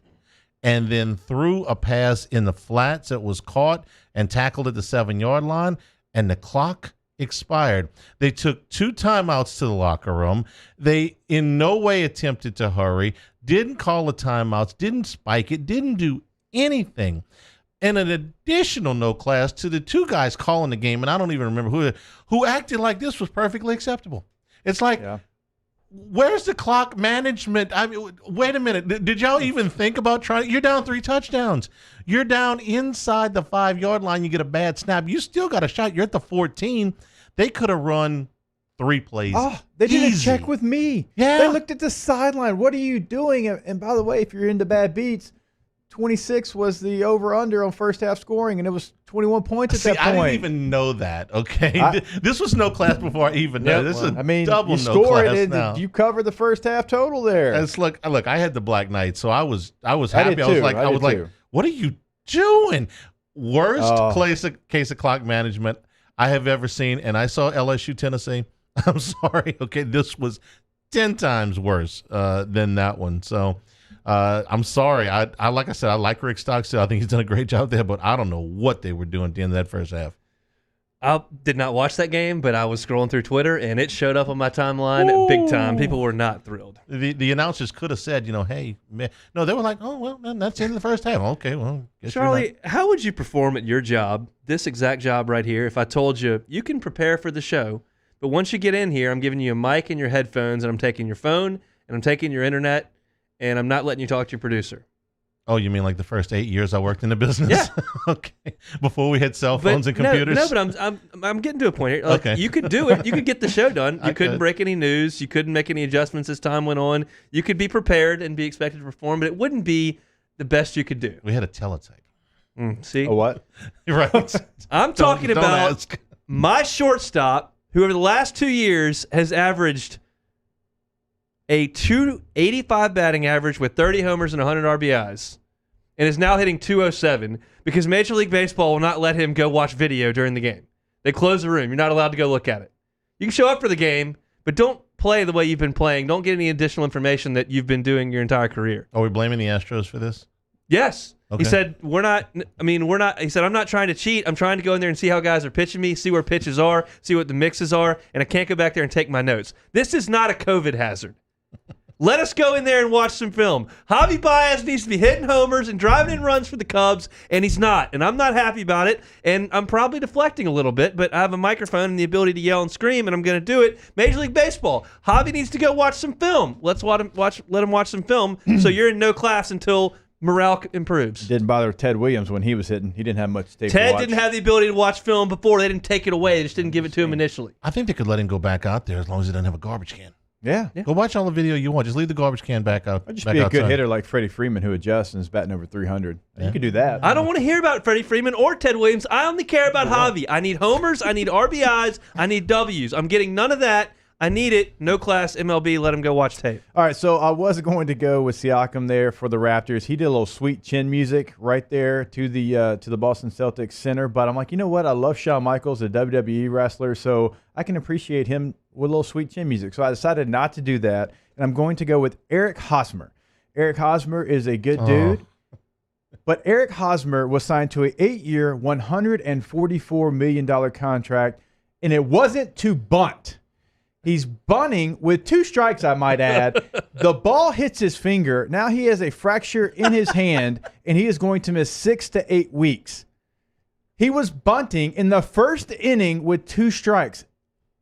and then threw a pass in the flats that was caught and tackled at the 7-yard line, and the clock expired. They took 2 timeouts to the locker room. They in no way attempted to hurry, didn't call the timeouts, didn't spike it, didn't do anything. And an additional no class to the 2 guys calling the game, and I don't even remember who acted like this was perfectly acceptable. It's like, where's the clock management? I mean, wait a minute. Did y'all even think about trying? You're down 3 touchdowns. You're down inside the 5-yard line. You get a bad snap. You still got a shot. You're at the 14. They could have run 3 plays. Oh, they didn't easy. check with me. Yeah. They looked at the sideline. What are you doing? And by the way, if you're into bad beats, 26 was the over-under on first half scoring, and it was 21 points at that point. I didn't even know that, okay? This was no class before I even knew. This is double you no scored class it, now. you covered the first half total there. Look, I had the Black Knight, so I was I happy. did I was too. like, I did too. what are you doing? Worst Oh. case of clock management I have ever seen, and I saw LSU Tennessee. I'm sorry, okay, this was 10 times worse than that one. So I'm sorry. I like I said, I like Rick Stockstill. I think he's done a great job there, but I don't know what they were doing at the end of that first half. I did not watch that game, but I was scrolling through Twitter, and it showed up on my timeline big time. People were not thrilled. The announcers could have said, hey, man. No, they were like, oh, well, man, that's the end of the first half. Okay, well, guess Charlie, how would you perform at your job, this exact job right here, if I told you you can prepare for the show, but once you get in here, I'm giving you a mic and your headphones, and I'm taking your phone, and I'm taking your internet, and I'm not letting you talk to your producer? Oh, you mean like the first 8 years I worked in the business? Yeah. Okay. Before we had cell phones and computers. No, but I'm getting to a point here. Like, Okay. You could do it. You could get the show done. You I couldn't could. break any news. You couldn't make any adjustments as time went on. You could be prepared and be expected to perform, but it wouldn't be the best you could do. We had a teletype. See? A what? Right. I'm talking Don't about ask. my shortstop, who over the last 2 years has averaged a 285 batting average with 30 homers and 100 RBIs, and is now hitting 207 because Major League Baseball will not let him go watch video during the game. They close the room. You're not allowed to go look at it. You can show up for the game, but don't play the way you've been playing. Don't get any additional information that you've been doing your entire career. Are we blaming the Astros for this? Yes. Okay. He said, he said, I'm not trying to cheat. I'm trying to go in there and see how guys are pitching me, see where pitches are, see what the mixes are, and I can't go back there and take my notes. This is not a COVID hazard. Let us go in there and watch some film. Javi Baez needs to be hitting homers and driving in runs for the Cubs, and he's not. And I'm not happy about it, and I'm probably deflecting a little bit, but I have a microphone and the ability to yell and scream, and I'm going to do it. Major League Baseball, Javi needs to go watch some film. Let him watch some film so you're in no class until morale improves. Didn't bother Ted Williams when he was hitting. He didn't have much tape to Ted watch. didn't have the ability to watch film before. They didn't take it away. They just didn't give it to him initially. I think they could let him go back out there as long as he doesn't have a garbage can. Yeah. Go watch all the video you want. Just leave the garbage can back out. I'd just back be a good outside. hitter like Freddie Freeman who adjusts and is batting over 300. Yeah. You could do that. I don't want to hear about Freddie Freeman or Ted Williams. I only care about Javi. I need homers. I need RBIs. I need W's. I'm getting none of that. I need it. No class, MLB. Let him go watch tape. All right, so I was going to go with Siakam there for the Raptors. He did a little sweet chin music right there to the Boston Celtics center. But I'm like, you know what? I love Shawn Michaels, a WWE wrestler, so I can appreciate him with a little sweet chin music. So I decided not to do that, and I'm going to go with Eric Hosmer. Eric Hosmer is a good dude. But Eric Hosmer was signed to an 8-year, $144 million contract, and it wasn't to bunt. He's bunting with 2 strikes, I might add. The ball hits his finger. Now he has a fracture in his hand, and he is going to miss 6 to 8 weeks. He was bunting in the first inning with 2 strikes.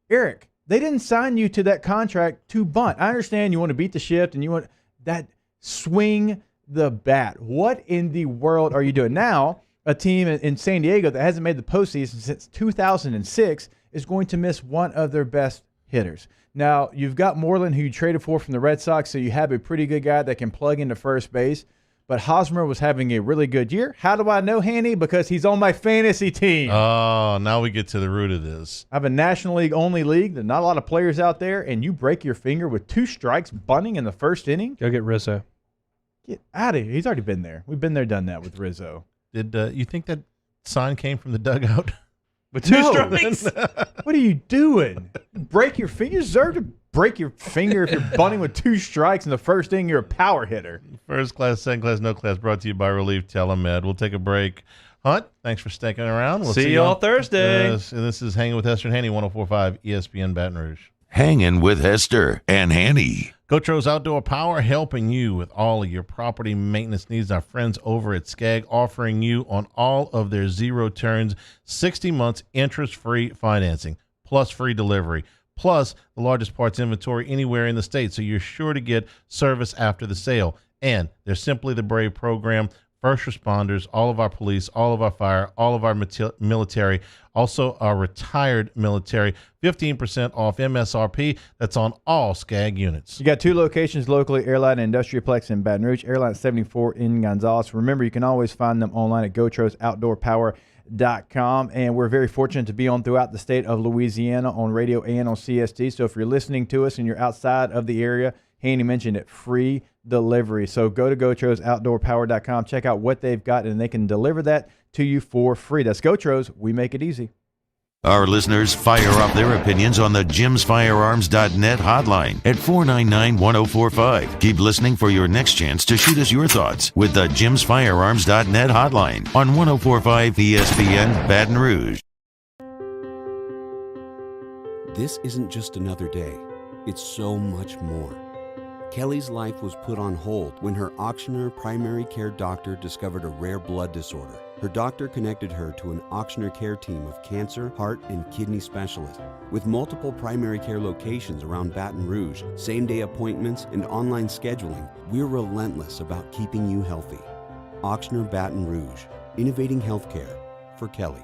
Eric, they didn't sign you to that contract to bunt. I understand you want to beat the shift, and you want that swing the bat. What in the world are you doing? Now, a team in San Diego that hasn't made the postseason since 2006 is going to miss one of their best hitters. Now, you've got Moreland, who you traded for from the Red Sox, so you have a pretty good guy that can plug into first base. But Hosmer was having a really good year. How do I know, Hanny? Because he's on my fantasy team. Oh, now we get to the root of this. I have a National League only league. There's not a lot of players out there, and you break your finger with 2 strikes bunting in the first inning. Go get Rizzo. Get out of here. He's already been there. We've been there, done that with Rizzo. Did you think that sign came from the dugout? With 2 strikes? What are you doing? Break your finger. You deserve to break your finger if you're bunting with 2 strikes in the first inning. You're a power hitter. First class, second class, no class, brought to you by Relief Telemed. We'll take a break. Hunt, thanks for sticking around. We'll see you all Thursday. This is Hanging with Hester and Hanny, 104.5 ESPN Baton Rouge. Hanging with Hester and Hanny. Cotro's Outdoor Power, helping you with all of your property maintenance needs. Our friends over at Skag offering you on all of their zero turns, 60 months interest-free financing, plus free delivery, plus the largest parts inventory anywhere in the state, so you're sure to get service after the sale. And they're Simply the Brave program first responders, all of our police, all of our fire, all of our military, also our retired military. 15% off MSRP. That's on all SCAG units. You got 2 locations locally, Airline and Industriaplex in Baton Rouge, Airline 74 in Gonzales. Remember, you can always find them online at GoTrosOutdoorPower.com. And we're very fortunate to be on throughout the state of Louisiana on radio and on CST. So if you're listening to us and you're outside of the area, Hanny mentioned it, free delivery. So go to GoTrosOutdoorPower.com, check out what they've got, and they can deliver that to you for free. That's GoTros. We make it easy. Our listeners fire off their opinions on the JimsFirearms.net hotline at 499-1045. Keep listening for your next chance to shoot us your thoughts with the JimsFirearms.net hotline on 1045 ESPN Baton Rouge. This isn't just another day. It's so much more. Kelly's life was put on hold when her auctioneer primary care doctor discovered a rare blood disorder. Her doctor connected her to an auctioneer care team of cancer, heart, and kidney specialists. With multiple primary care locations around Baton Rouge, same-day appointments, and online scheduling, we're relentless about keeping you healthy. Auctioneer Baton Rouge, innovating healthcare for Kelly.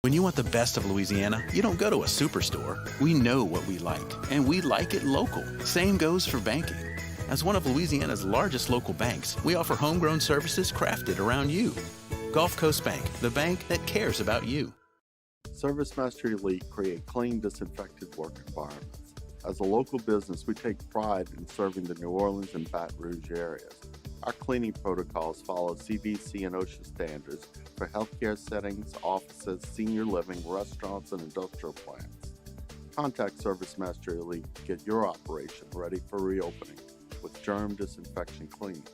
When you want the best of Louisiana, you don't go to a superstore. We know what we like, and we like it local. Same goes for banking. As one of Louisiana's largest local banks, we offer homegrown services crafted around you. Gulf Coast Bank, the bank that cares about you. ServiceMaster Elite create clean, disinfected work environments. As a local business, we take pride in serving the New Orleans and Baton Rouge areas. Our cleaning protocols follow CDC and OSHA standards for healthcare settings, offices, senior living, restaurants, and industrial plants. Contact ServiceMaster Elite to get your operation ready for reopening with germ disinfection cleaning.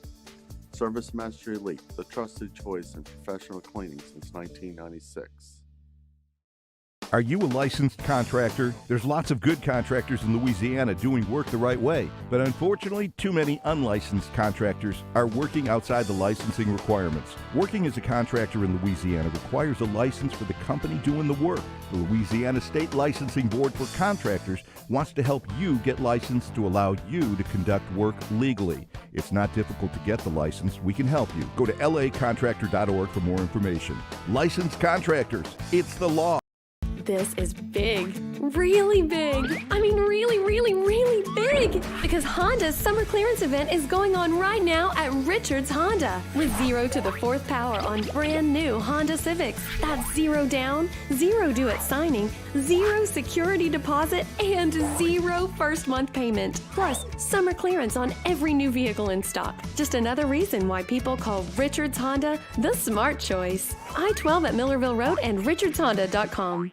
ServiceMaster Elite, the trusted choice in professional cleaning since 1996. Are you a licensed contractor? There's lots of good contractors in Louisiana doing work the right way, but unfortunately, too many unlicensed contractors are working outside the licensing requirements. Working as a contractor in Louisiana requires a license for the company doing the work. The Louisiana State Licensing Board for Contractors wants to help you get licensed to allow you to conduct work legally. It's not difficult to get the license. We can help you. Go to lacontractor.org for more information. Licensed contractors, it's the law. This is big, really big. I mean, really, really, really big. Because Honda's summer clearance event is going on right now at Richards Honda. With 0 to the 4th power on brand new Honda Civics. That's 0 down, 0 due at signing, 0 security deposit, and 0 first month payment. Plus, summer clearance on every new vehicle in stock. Just another reason why people call Richards Honda the smart choice. I-12 at Millerville Road and richardshonda.com.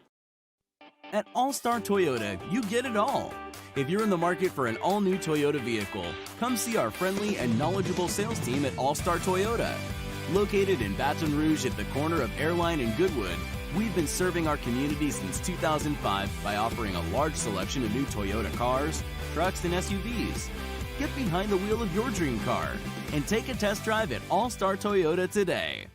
At All-Star Toyota, you get it all. If you're in the market for an all-new Toyota vehicle, come see our friendly and knowledgeable sales team at All-Star Toyota. Located in Baton Rouge at the corner of Airline and Goodwood, we've been serving our community since 2005 by offering a large selection of new Toyota cars, trucks, and SUVs. Get behind the wheel of your dream car and take a test drive at All-Star Toyota today.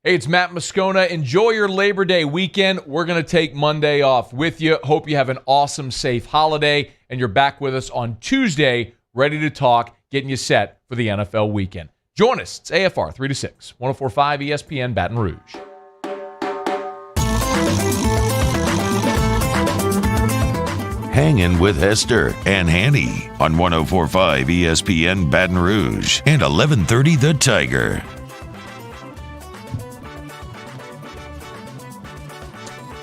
Hey, it's Matt Moscona. Enjoy your Labor Day weekend. We're going to take Monday off with you. Hope you have an awesome, safe holiday, and you're back with us on Tuesday, ready to talk, getting you set for the NFL weekend. Join us. It's AFR 3 to 6, 104.5 ESPN Baton Rouge. Hangin with Hester and Hanny on 104.5 ESPN Baton Rouge and 1130 The Tiger.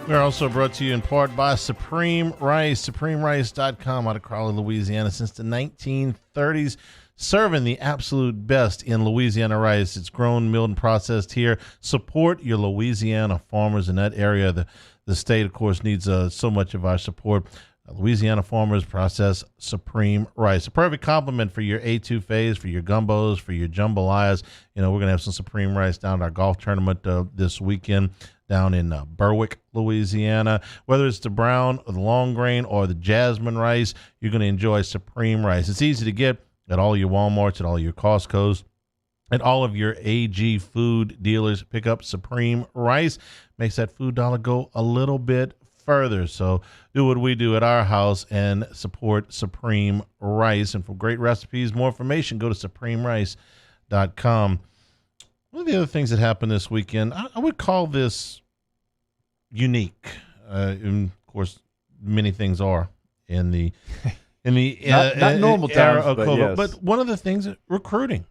We're also brought to you in part by Supreme Rice, SupremeRice.com out of Crowley, Louisiana since the 1930s, serving the absolute best in Louisiana rice. It's grown, milled, and processed here. Support your Louisiana farmers in that area. The state, of course, needs so much of our support. Louisiana farmers process Supreme Rice. A perfect complement for your etouffees, for your gumbos, for your jambalayas. You know, we're going to have some Supreme Rice down at our golf tournament this weekend down in Berwick, Louisiana. Whether it's the brown or the long grain or the jasmine rice, you're going to enjoy Supreme Rice. It's easy to get at all your Walmarts, at all your Costco's, and all of your AG food dealers. Pick up Supreme Rice. Makes that food dollar go a little bit further. So do what we do at our house and support Supreme Rice. And for great recipes, more information, go to supremerice.com. One of the other things that happened this weekend, I would call this unique. And of course, many things are in the not normal era times, of COVID. yes. But one of the things, recruiting,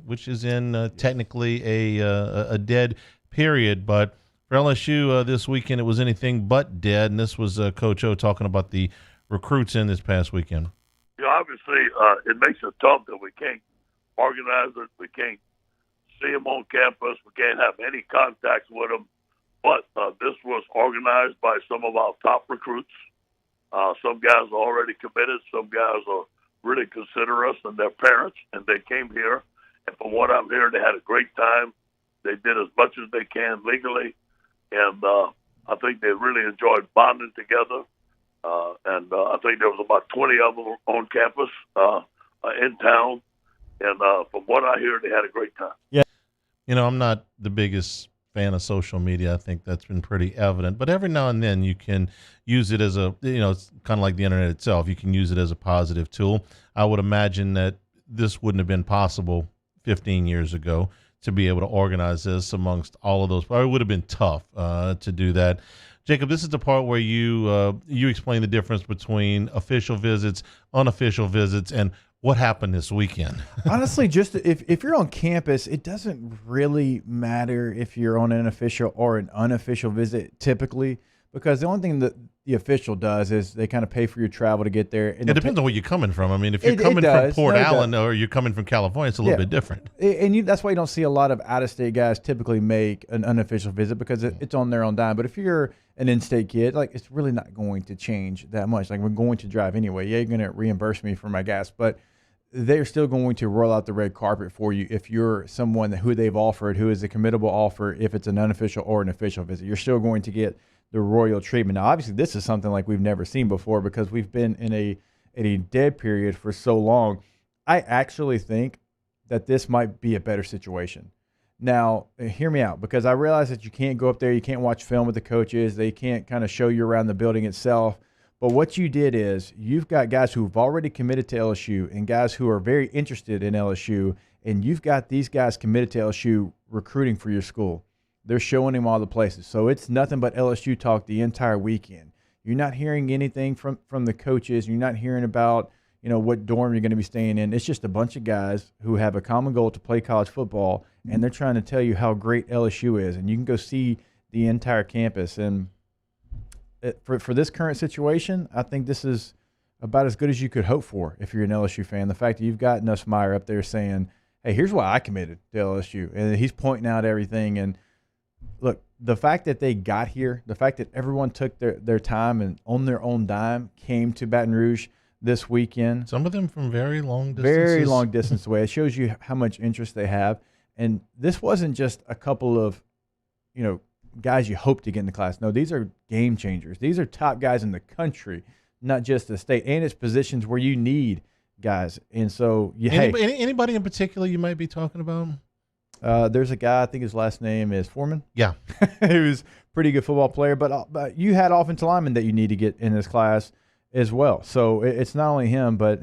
which is in technically a dead period. But for LSU this weekend, it was anything but dead. And this was Coach O talking about the recruits in this past weekend. Obviously, it makes it tough that we can't organize it. We can't see them on campus. We can't have any contacts with them. But this was organized by some of our top recruits. Some guys are already committed. Some guys are really consider us and their parents, and they came here. And from what I'm hearing, they had a great time. They did as much as they can legally, and I think they really enjoyed bonding together. And I think there was about 20 of them on campus in town. And from what I hear, they had a great time. Yeah. I'm not the biggest fan of social media. I think that's been pretty evident. But every now and then you can use it as it's kind of like the internet itself. You can use it as a positive tool. I would imagine that this wouldn't have been possible 15 years ago to be able to organize this amongst all of those. It would have been tough to do that. Jacob, this is the part where you explain the difference between official visits, unofficial visits, and what happened this weekend. Honestly, just if you're on campus, it doesn't really matter if you're on an official or an unofficial visit typically, because the only thing that the official does is they kind of pay for your travel to get there. And it depends on where you're coming from. I mean, if you're coming from Port Allen or you're coming from California, it's a little bit different. And that's why you don't see a lot of out-of-state guys typically make an unofficial visit, because it's on their own dime. But if you're an in-state kid, it's really not going to change that much. We're going to drive anyway. Yeah, you're going to reimburse me for my gas, but they're still going to roll out the red carpet for you if you're someone who they've offered, who is a committable offer, if it's an unofficial or an official visit. You're still going to get the royal treatment. Now, obviously, this is something like we've never seen before because we've been in a dead period for so long. I actually think that this might be a better situation. Now, hear me out, because I realize that you can't go up there, you can't watch film with the coaches, they can't kind of show you around the building itself. But what you did is you've got guys who've already committed to LSU and guys who are very interested in LSU, and you've got these guys committed to LSU recruiting for your school. They're showing him all the places. So it's nothing but LSU talk the entire weekend. You're not hearing anything from the coaches. You're not hearing about, what dorm you're going to be staying in. It's just a bunch of guys who have a common goal to play college football, and they're trying to tell you how great LSU is. And you can go see the entire campus. And for this current situation, I think this is about as good as you could hope for if you're an LSU fan. The fact that you've got Nussmeier up there saying, hey, here's why I committed to LSU. And he's pointing out everything. And look, the fact that they got here, the fact that everyone took their time and on their own dime came to Baton Rouge this weekend. Some of them from very long distances. Very long distance away. It shows you how much interest they have. And this wasn't just a couple of, guys you hope to get in the class. No, these are game changers. These are top guys in the country, not just the state. And it's positions where you need guys. And so, anybody in particular you might be talking about? There's a guy, I think his last name is Foreman. Yeah. Who's a pretty good football player. But you had offensive linemen that you need to get in this class as well. So it's not only him, but,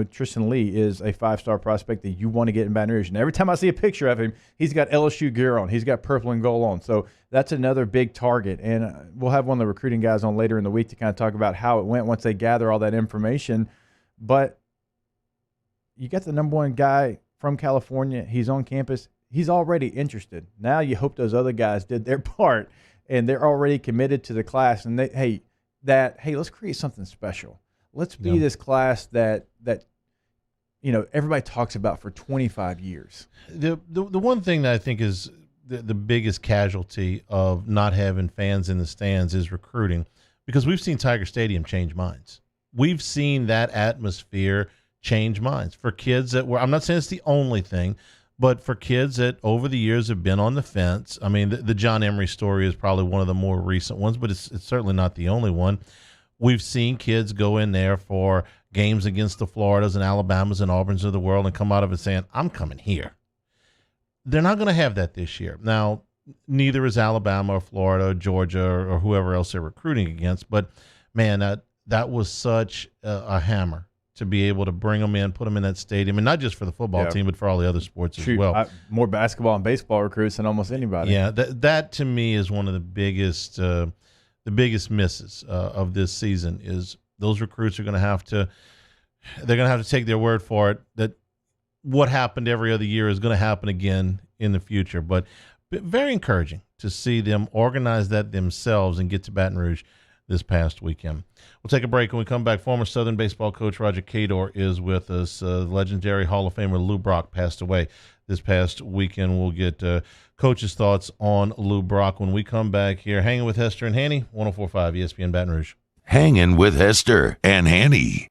Tristan Lee is a 5-star prospect that you want to get in Baton Rouge. And every time I see a picture of him, he's got LSU gear on. He's got purple and gold on. So that's another big target. And we'll have one of the recruiting guys on later in the week to kind of talk about how it went once they gather all that information. But you got the number one guy from California. He's on campus. He's already interested. Now you hope those other guys did their part, and they're already committed to the class. And let's create something special. Let's be this class that everybody talks about for 25 years. The one thing that I think is the biggest casualty of not having fans in the stands is recruiting, because we've seen Tiger Stadium change minds. We've seen that atmosphere change minds for kids that were, I'm not saying it's the only thing, But for kids that over the years have been on the fence, I mean, the John Emery story is probably one of the more recent ones, but it's certainly not the only one. We've seen kids go in there for games against the Floridas and Alabamas and Auburns of the world and come out of it saying, I'm coming here. They're not going to have that this year. Now, neither is Alabama or Florida or Georgia or whoever else they're recruiting against. But, man, that was such a hammer to be able to bring them in, put them in that stadium, and not just for the football team, but for all the other sports as well. More basketball and baseball recruits than almost anybody. Yeah, that to me is one of the biggest misses of this season is those recruits are going to have to take their word for it that what happened every other year is going to happen again in the future. But very encouraging to see them organize that themselves and get to Baton Rouge this past weekend. We'll take a break. When we come back, former Southern baseball coach Roger Cador is with us. Legendary Hall of Famer Lou Brock passed away this past weekend. We'll get Coach's thoughts on Lou Brock when we come back here. Hanging with Hester and Hanny, 104.5 ESPN Baton Rouge. Hanging with Hester and Hanny.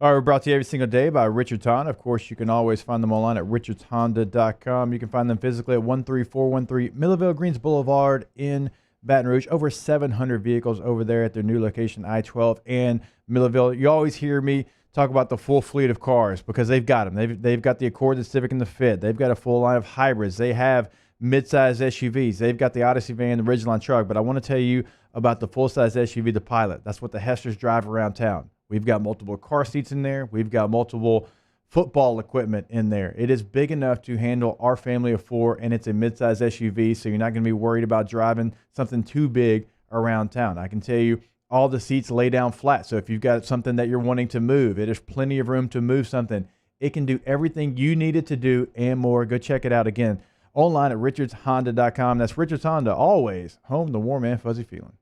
All right, we're brought to you every single day by Richards Honda. Of course, you can always find them online at richardshonda.com. You can find them physically at 13413 Millville Greens Boulevard in Baton Rouge. Over 700 vehicles over there at their new location, I-12 and Millville. You always hear me talk about the full fleet of cars because they've got them. They've got the Accord, the Civic, and the Fit. They've got a full line of hybrids. They have mid-size SUVs. They've got the Odyssey van, the Ridgeline truck. But I want to tell you about the full-size SUV, the Pilot. That's what the Hesters drive around town. We've got multiple car seats in there. We've got multiple football equipment in there. It is big enough to handle our family of four, and it's a mid-size SUV, so you're not going to be worried about driving something too big around town. I can tell you all the seats lay down flat, so if you've got something that you're wanting to move, it is plenty of room to move something. It can do everything you need it to do and more. Go check it out again online at richardshonda.com. That's Richards Honda, always home to warm and fuzzy feeling.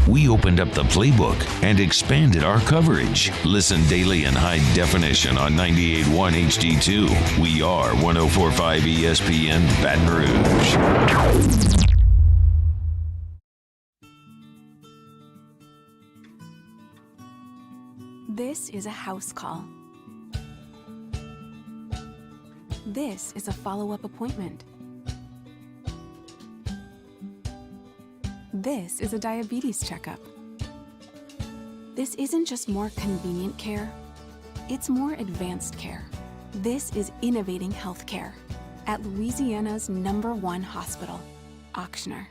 We opened up the playbook and expanded our coverage. Listen daily in high definition on 98.1 HD2. We are 104.5 ESPN Baton Rouge. This is a house call. This is a follow-up appointment. This is a diabetes checkup. This isn't just more convenient care, it's more advanced care. This is innovating healthcare at Louisiana's #1 hospital, Ochsner.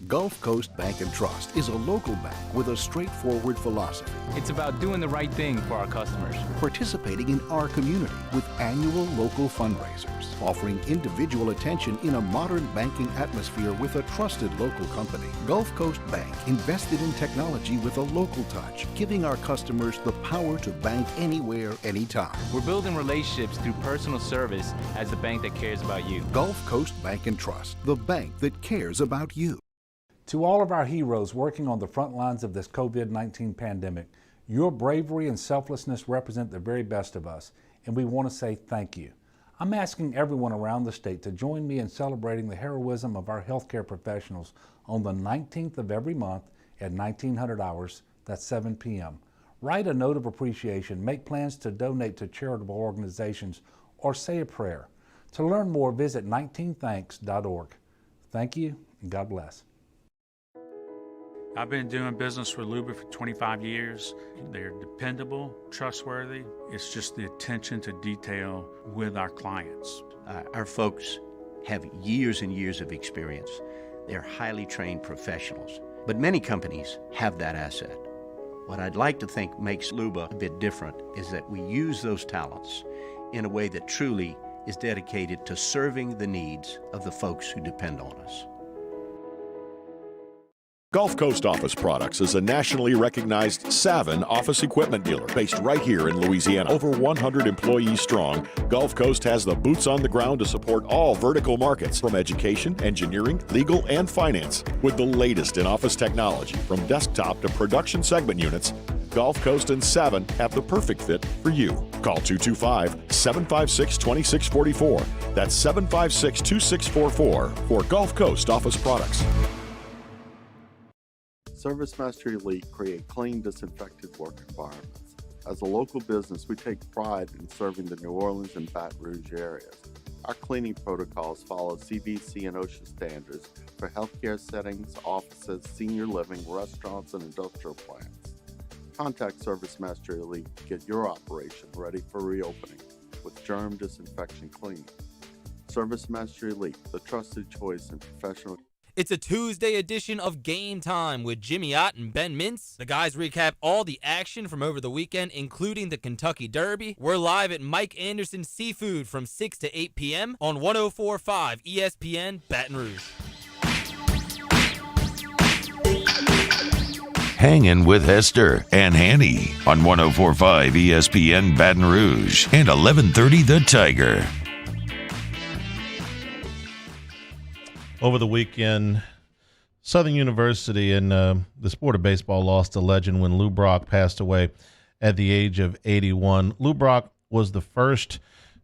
Gulf Coast Bank and Trust is a local bank with a straightforward philosophy. It's about doing the right thing for our customers. Participating in our community with annual local fundraisers. Offering individual attention in a modern banking atmosphere with a trusted local company. Gulf Coast Bank invested in technology with a local touch, giving our customers the power to bank anywhere, anytime. We're building relationships through personal service as the bank that cares about you. Gulf Coast Bank and Trust, the bank that cares about you. To all of our heroes working on the front lines of this COVID-19 pandemic, your bravery and selflessness represent the very best of us, and we want to say thank you. I'm asking everyone around the state to join me in celebrating the heroism of our healthcare professionals on the 19th of every month at 1900 hours, that's 7 p.m. Write a note of appreciation, make plans to donate to charitable organizations, or say a prayer. To learn more, visit 19thanks.org. Thank you, and God bless. I've been doing business with Luba for 25 years. They're dependable, trustworthy. It's just the attention to detail with our clients. Our folks have years and years of experience. They're highly trained professionals. But many companies have that asset. What I'd like to think makes Luba a bit different is that we use those talents in a way that truly is dedicated to serving the needs of the folks who depend on us. Gulf Coast Office Products is a nationally recognized Savin office equipment dealer based right here in Louisiana. Over 100 employees strong, Gulf Coast has the boots on the ground to support all vertical markets from education, engineering, legal, and finance. With the latest in office technology from desktop to production segment units, Gulf Coast and Savin have the perfect fit for you. Call 225-756-2644. That's 756-2644 for Gulf Coast Office Products. ServiceMaster Elite create clean, disinfected work environments. As a local business, we take pride in serving the New Orleans and Baton Rouge areas. Our cleaning protocols follow CDC and OSHA standards for healthcare settings, offices, senior living, restaurants, and industrial plants. Contact Service Master Elite to get your operation ready for reopening with germ disinfection cleaning. Service Master Elite, the trusted choice in professional. It's a Tuesday edition of Game Time with Jimmy Ott and Ben Mintz. The guys recap all the action from over the weekend, including the Kentucky Derby. We're live at Mike Anderson's Seafood from 6 to 8 p.m. on 104.5 ESPN Baton Rouge. Hangin with Hester and Hanny on 104.5 ESPN Baton Rouge and 1130 The Tiger. Over the weekend, Southern University in the sport of baseball lost a legend when Lou Brock passed away at the age of 81. Lou Brock was the first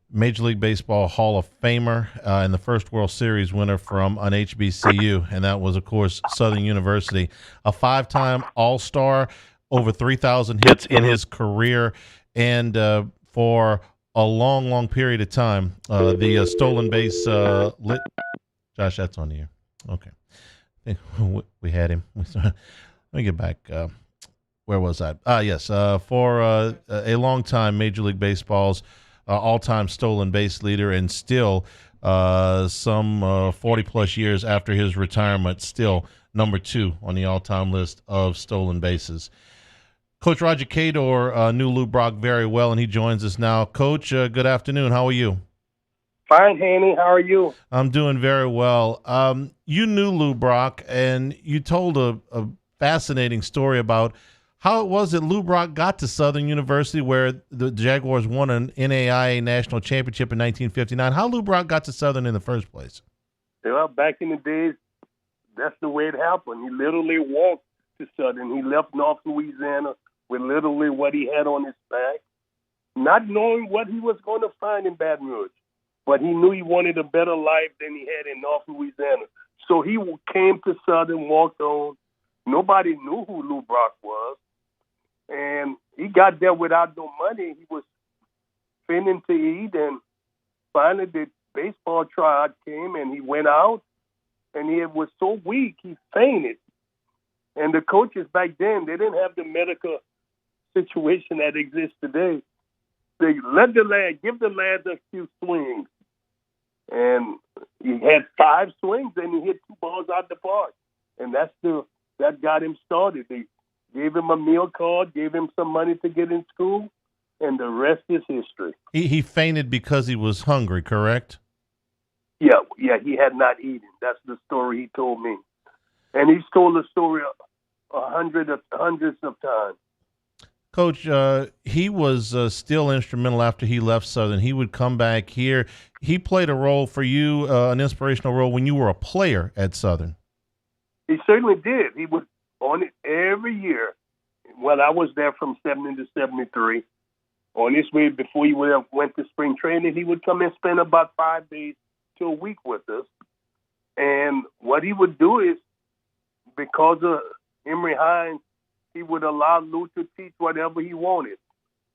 Major League Baseball Hall of Famer and the first World Series winner from an HBCU, and that was, of course, Southern University. A five-time All-Star, over 3,000 hits in his career, and for a long, long period of time, the stolen base Josh, that's on the air. Okay. We had him. Let me get back. Where was I? Yes. For a long time, Major League Baseball's all-time stolen base leader, and still some 40-plus years after his retirement, still number 2 on the all-time list of stolen bases. Coach Roger Cador knew Lou Brock very well, and he joins us now. Coach, good afternoon. How are you? Fine, Hanny. How are you? I'm doing very well. You knew Lou Brock, and you told a fascinating story about how it was that Lou Brock got to Southern University, where the Jaguars won an NAIA national championship in 1959. How Lou Brock got to Southern in the first place? Well, back in the days, that's the way it happened. He literally walked to Southern. He left North Louisiana with literally what he had on his back, not knowing what he was going to find in Baton Rouge. But he knew he wanted a better life than he had in North Louisiana. So he came to Southern, walked on. Nobody knew who Lou Brock was. And he got there without no money. He was finning to eat. And finally the baseball tryout came, and he went out. And he was so weak, he fainted. And the coaches back then, they didn't have the medical situation that exists today. They give the lad a few swings. And he had 5 swings, and he hit 2 balls out the park. And that got him started. They gave him a meal card, gave him some money to get in school, and the rest is history. He fainted because he was hungry, correct? Yeah, he had not eaten. That's the story he told me. And he told the story hundreds of times. Coach, he was still instrumental after he left Southern. He would come back here. He played a role for you, an inspirational role, when you were a player at Southern. He certainly did. He was on it every year. Well, I was there from 70 to 73. On his way, before he went to spring training, he would come and spend about 5 days to a week with us. And what he would do is, because of Emory Hines, he would allow Lou to teach whatever he wanted.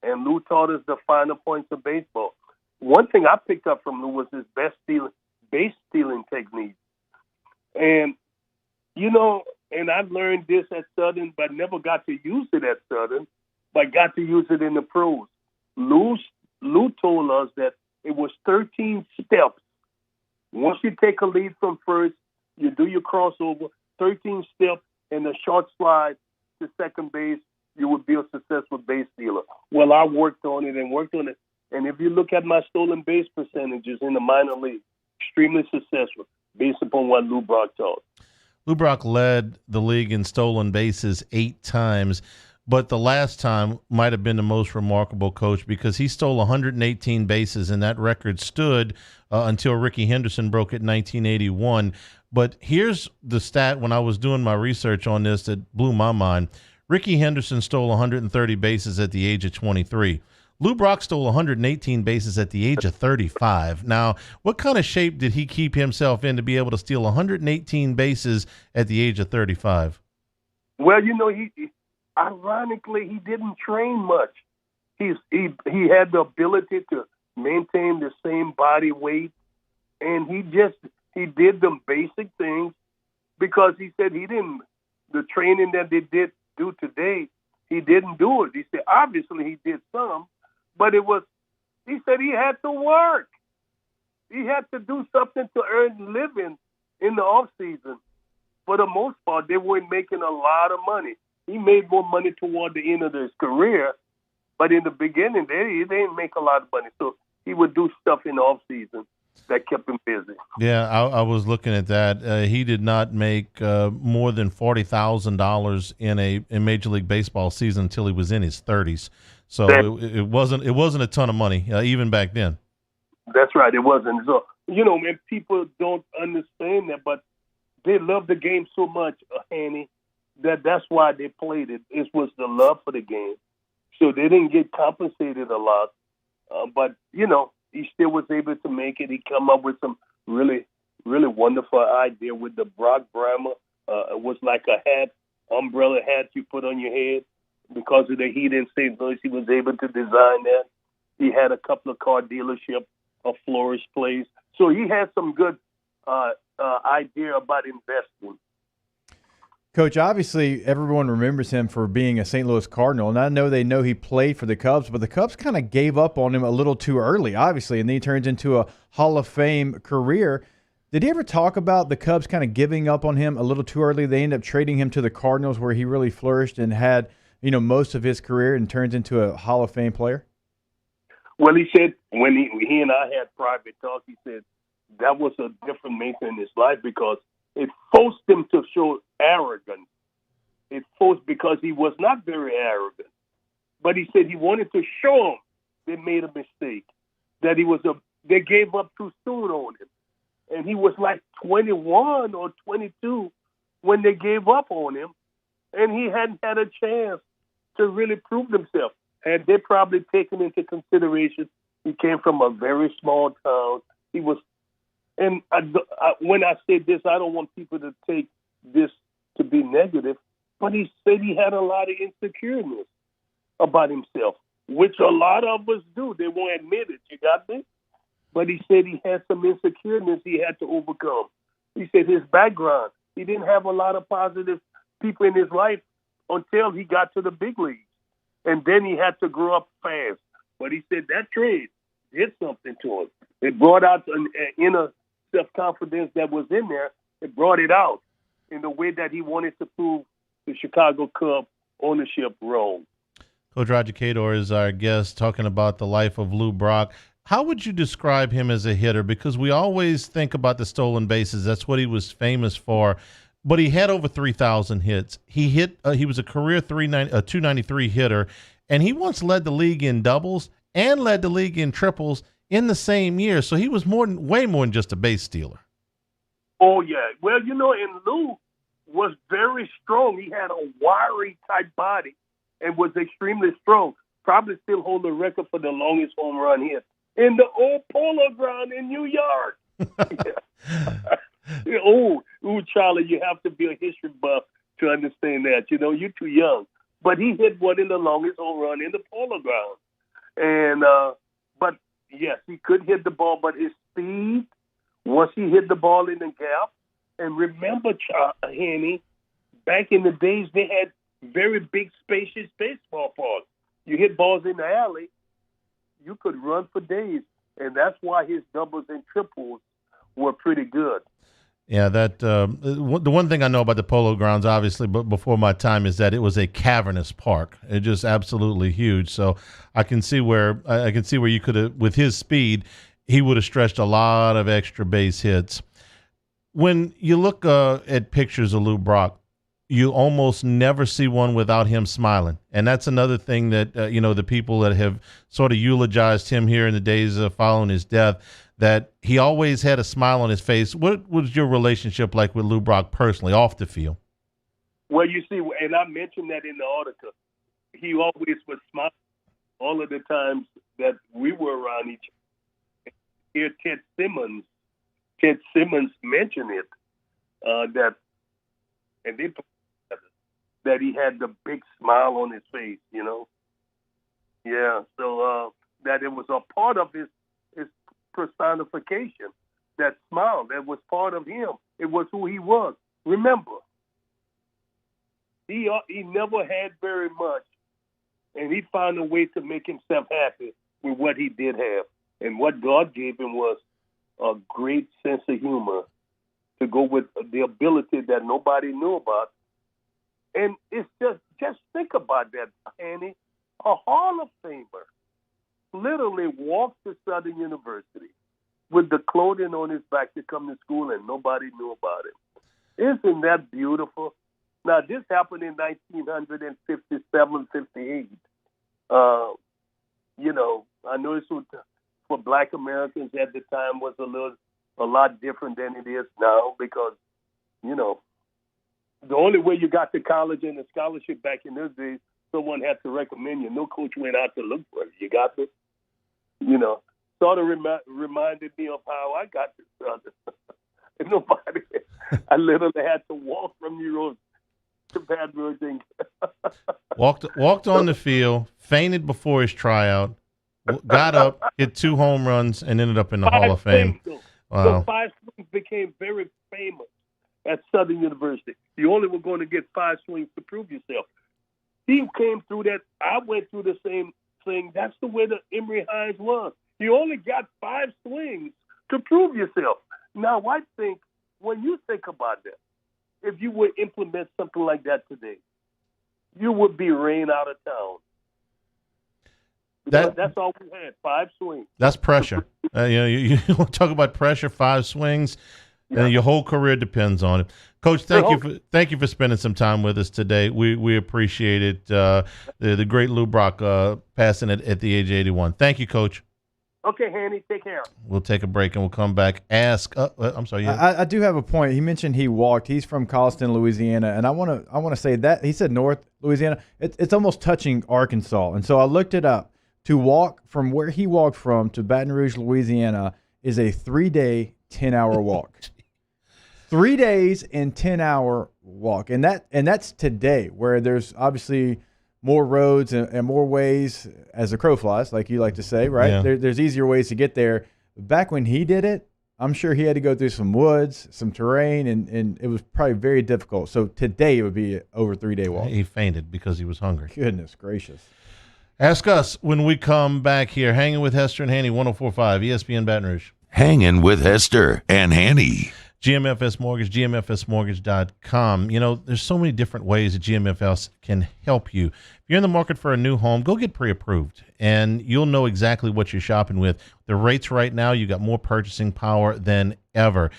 And Lou taught us the finer points of baseball. One thing I picked up from Lou was his base stealing technique. And, and I learned this at Southern, but never got to use it at Southern, but got to use it in the pros. Lou told us that it was 13 steps. Once you take a lead from first, you do your crossover, 13 steps, and a short slide to second base, you would be a successful base stealer. Well, I worked on it. And if you look at my stolen base percentages in the minor league, extremely successful based upon what Lou Brock taught. Lou Brock led the league in stolen bases 8 times, but the last time might have been the most remarkable, Coach, because he stole 118 bases, and that record stood until Ricky Henderson broke it in 1981. But here's the stat when I was doing my research on this that blew my mind. Ricky Henderson stole 130 bases at the age of 23. Lou Brock stole 118 bases at the age of 35. Now, what kind of shape did he keep himself in to be able to steal 118 bases at the age of 35? Well, he ironically, he didn't train much. he had the ability to maintain the same body weight, and he did them basic things because he said the training that they did do today, he didn't do it. He said obviously he did some, but he said he had to work. He had to do something to earn a living in the off season. For the most part, they weren't making a lot of money. He made more money toward the end of his career, but in the beginning, they didn't make a lot of money. So he would do stuff in the off season that kept him busy. Yeah, I was looking at that. He did not make more than $40,000 in a Major League Baseball season until he was in his 30s. So it wasn't a ton of money even back then. That's right, it wasn't. So man, people don't understand that, but they love the game so much, Hanny, that's why they played it. It was the love for the game. So they didn't get compensated a lot, but he still was able to make it. He come up with some really, really wonderful idea with the Brock Brammer. It was like a hat, umbrella hat you put on your head. Because of the heat in St. Louis, he was able to design that. He had a couple of car dealerships, a florist place. So he had some good idea about investing. Coach, obviously everyone remembers him for being a St. Louis Cardinal, and I know he played for the Cubs, but the Cubs kind of gave up on him a little too early, obviously, and then he turns into a Hall of Fame career. Did he ever talk about the Cubs kind of giving up on him a little too early? They ended up trading him to the Cardinals where he really flourished and had most of his career and turns into a Hall of Fame player? Well, he said when he and I had private talk, he said that was a different maker in his life because it forced him to show arrogance. It forced because he was not very arrogant. But he said he wanted to show them they made a mistake, that they gave up too soon on him. And he was like 21 or 22 when they gave up on him, and he hadn't had a chance to really prove himself. Had they probably taken into consideration, he came from a very small town. He was, and when I say this, I don't want people to take this to be negative, but he said he had a lot of insecurities about himself, which a lot of us do. They won't admit it, you got me? But he said he had some insecurities he had to overcome. He said his background, he didn't have a lot of positive people in his life until he got to the big leagues. And then he had to grow up fast. But he said that trade did something to him. It brought out an inner self-confidence that was in there. It brought it out in the way that he wanted to prove the Chicago Cubs ownership wrong. Coach Roger Cador is our guest talking about the life of Lou Brock. How would you describe him as a hitter? Because we always think about the stolen bases. That's what he was famous for. But he had over 3,000 hits. He was a career 293 hitter, and he once led the league in doubles and led the league in triples in the same year. So he was way more than just a base stealer. Oh, yeah. Well, and Lou was very strong. He had a wiry type body and was extremely strong. Probably still hold the record for the longest home run hit in the old Polo Ground in New York. Charlie, you have to be a history buff to understand that. You're too young. But he hit one in the longest home run in the Polo Ground. And, but yes, he could hit the ball, but his speed, once he hit the ball in the gap, and remember, Hanny, back in the days, they had very big, spacious baseball parks. You hit balls in the alley, you could run for days. And that's why his doubles and triples were pretty good. Yeah, the one thing I know about the Polo Grounds, obviously, but before my time, is that it was a cavernous park. It's just absolutely huge. So I can see where you could have, with his speed, he would have stretched a lot of extra base hits. When you look at pictures of Lou Brock, you almost never see one without him smiling. And that's another thing that, the people that have sort of eulogized him here in the days following his death, that he always had a smile on his face. What was your relationship like with Lou Brock personally, off the field? Well, you see, and I mentioned that in the article, he always was smiling all of the times that we were around each other. Here, Ted Simmons mentioned it, that he had the big smile on his face, Yeah, so that it was a part of his personification, that smile, that was part of him. It was who he was. Remember, he never had very much, and he found a way to make himself happy with what he did have. And what God gave him was a great sense of humor to go with the ability that nobody knew about. And it's just think about that, Hanny. A Hall of Famer literally walked to Southern University with the clothing on his back to come to school, and nobody knew about it. Isn't that beautiful? Now, this happened in 1957, 58. I know this was, for Black Americans at the time, was a lot different than it is now, because, the only way you got to college and a scholarship back in those days, someone had to recommend you. No coach went out to look for it. You got to, sort of reminded me of how I got to Southern. And nobody, I literally had to walk from New York to Baton Rouge. Walked on the field, fainted before his tryout, got up, hit 2 home runs, and ended up in the Hall of Fame. Wow. So 5 swings became very famous at Southern University. You only were going to get 5 swings to prove yourself. He came through that. I went through the same thing. That's the way the Emory Hines was. You only got 5 swings to prove yourself. Now, I think when you think about that, if you would implement something like that today, you would be rained out of town. That's all we had, 5 swings. That's pressure. You talk about pressure, 5 swings, and your whole career depends on it. Coach, thank you for spending some time with us today. We appreciate it. The great Lou Brock passing at the age of 81. Thank you, Coach. Okay, Hanny, take care. We'll take a break and we'll come back. I'm sorry. I do have a point. He mentioned he walked. He's from Colston, Louisiana, and I want to say that he said North Louisiana. It's almost touching Arkansas, and so I looked it up. To walk from where he walked from to Baton Rouge, Louisiana, is a 3-day, 10-hour walk. 3 days and 10-hour walk, and that's today, where there's obviously more roads and more ways as the crow flies, like you like to say, right? Yeah. There's easier ways to get there. Back when he did it, I'm sure he had to go through some woods, some terrain, and it was probably very difficult. So today it would be over 3-day walk. He fainted because he was hungry. Goodness gracious. Ask us when we come back here. Hanging with Hester and Hanny, 104.5 ESPN Baton Rouge. Hanging with Hester and Hanny. GMFS Mortgage, GMFSmortgage.com. There's so many different ways that GMFS can help you. If you're in the market for a new home, go get pre-approved, and you'll know exactly what you're shopping with. The rates right now, you got more purchasing power than ever.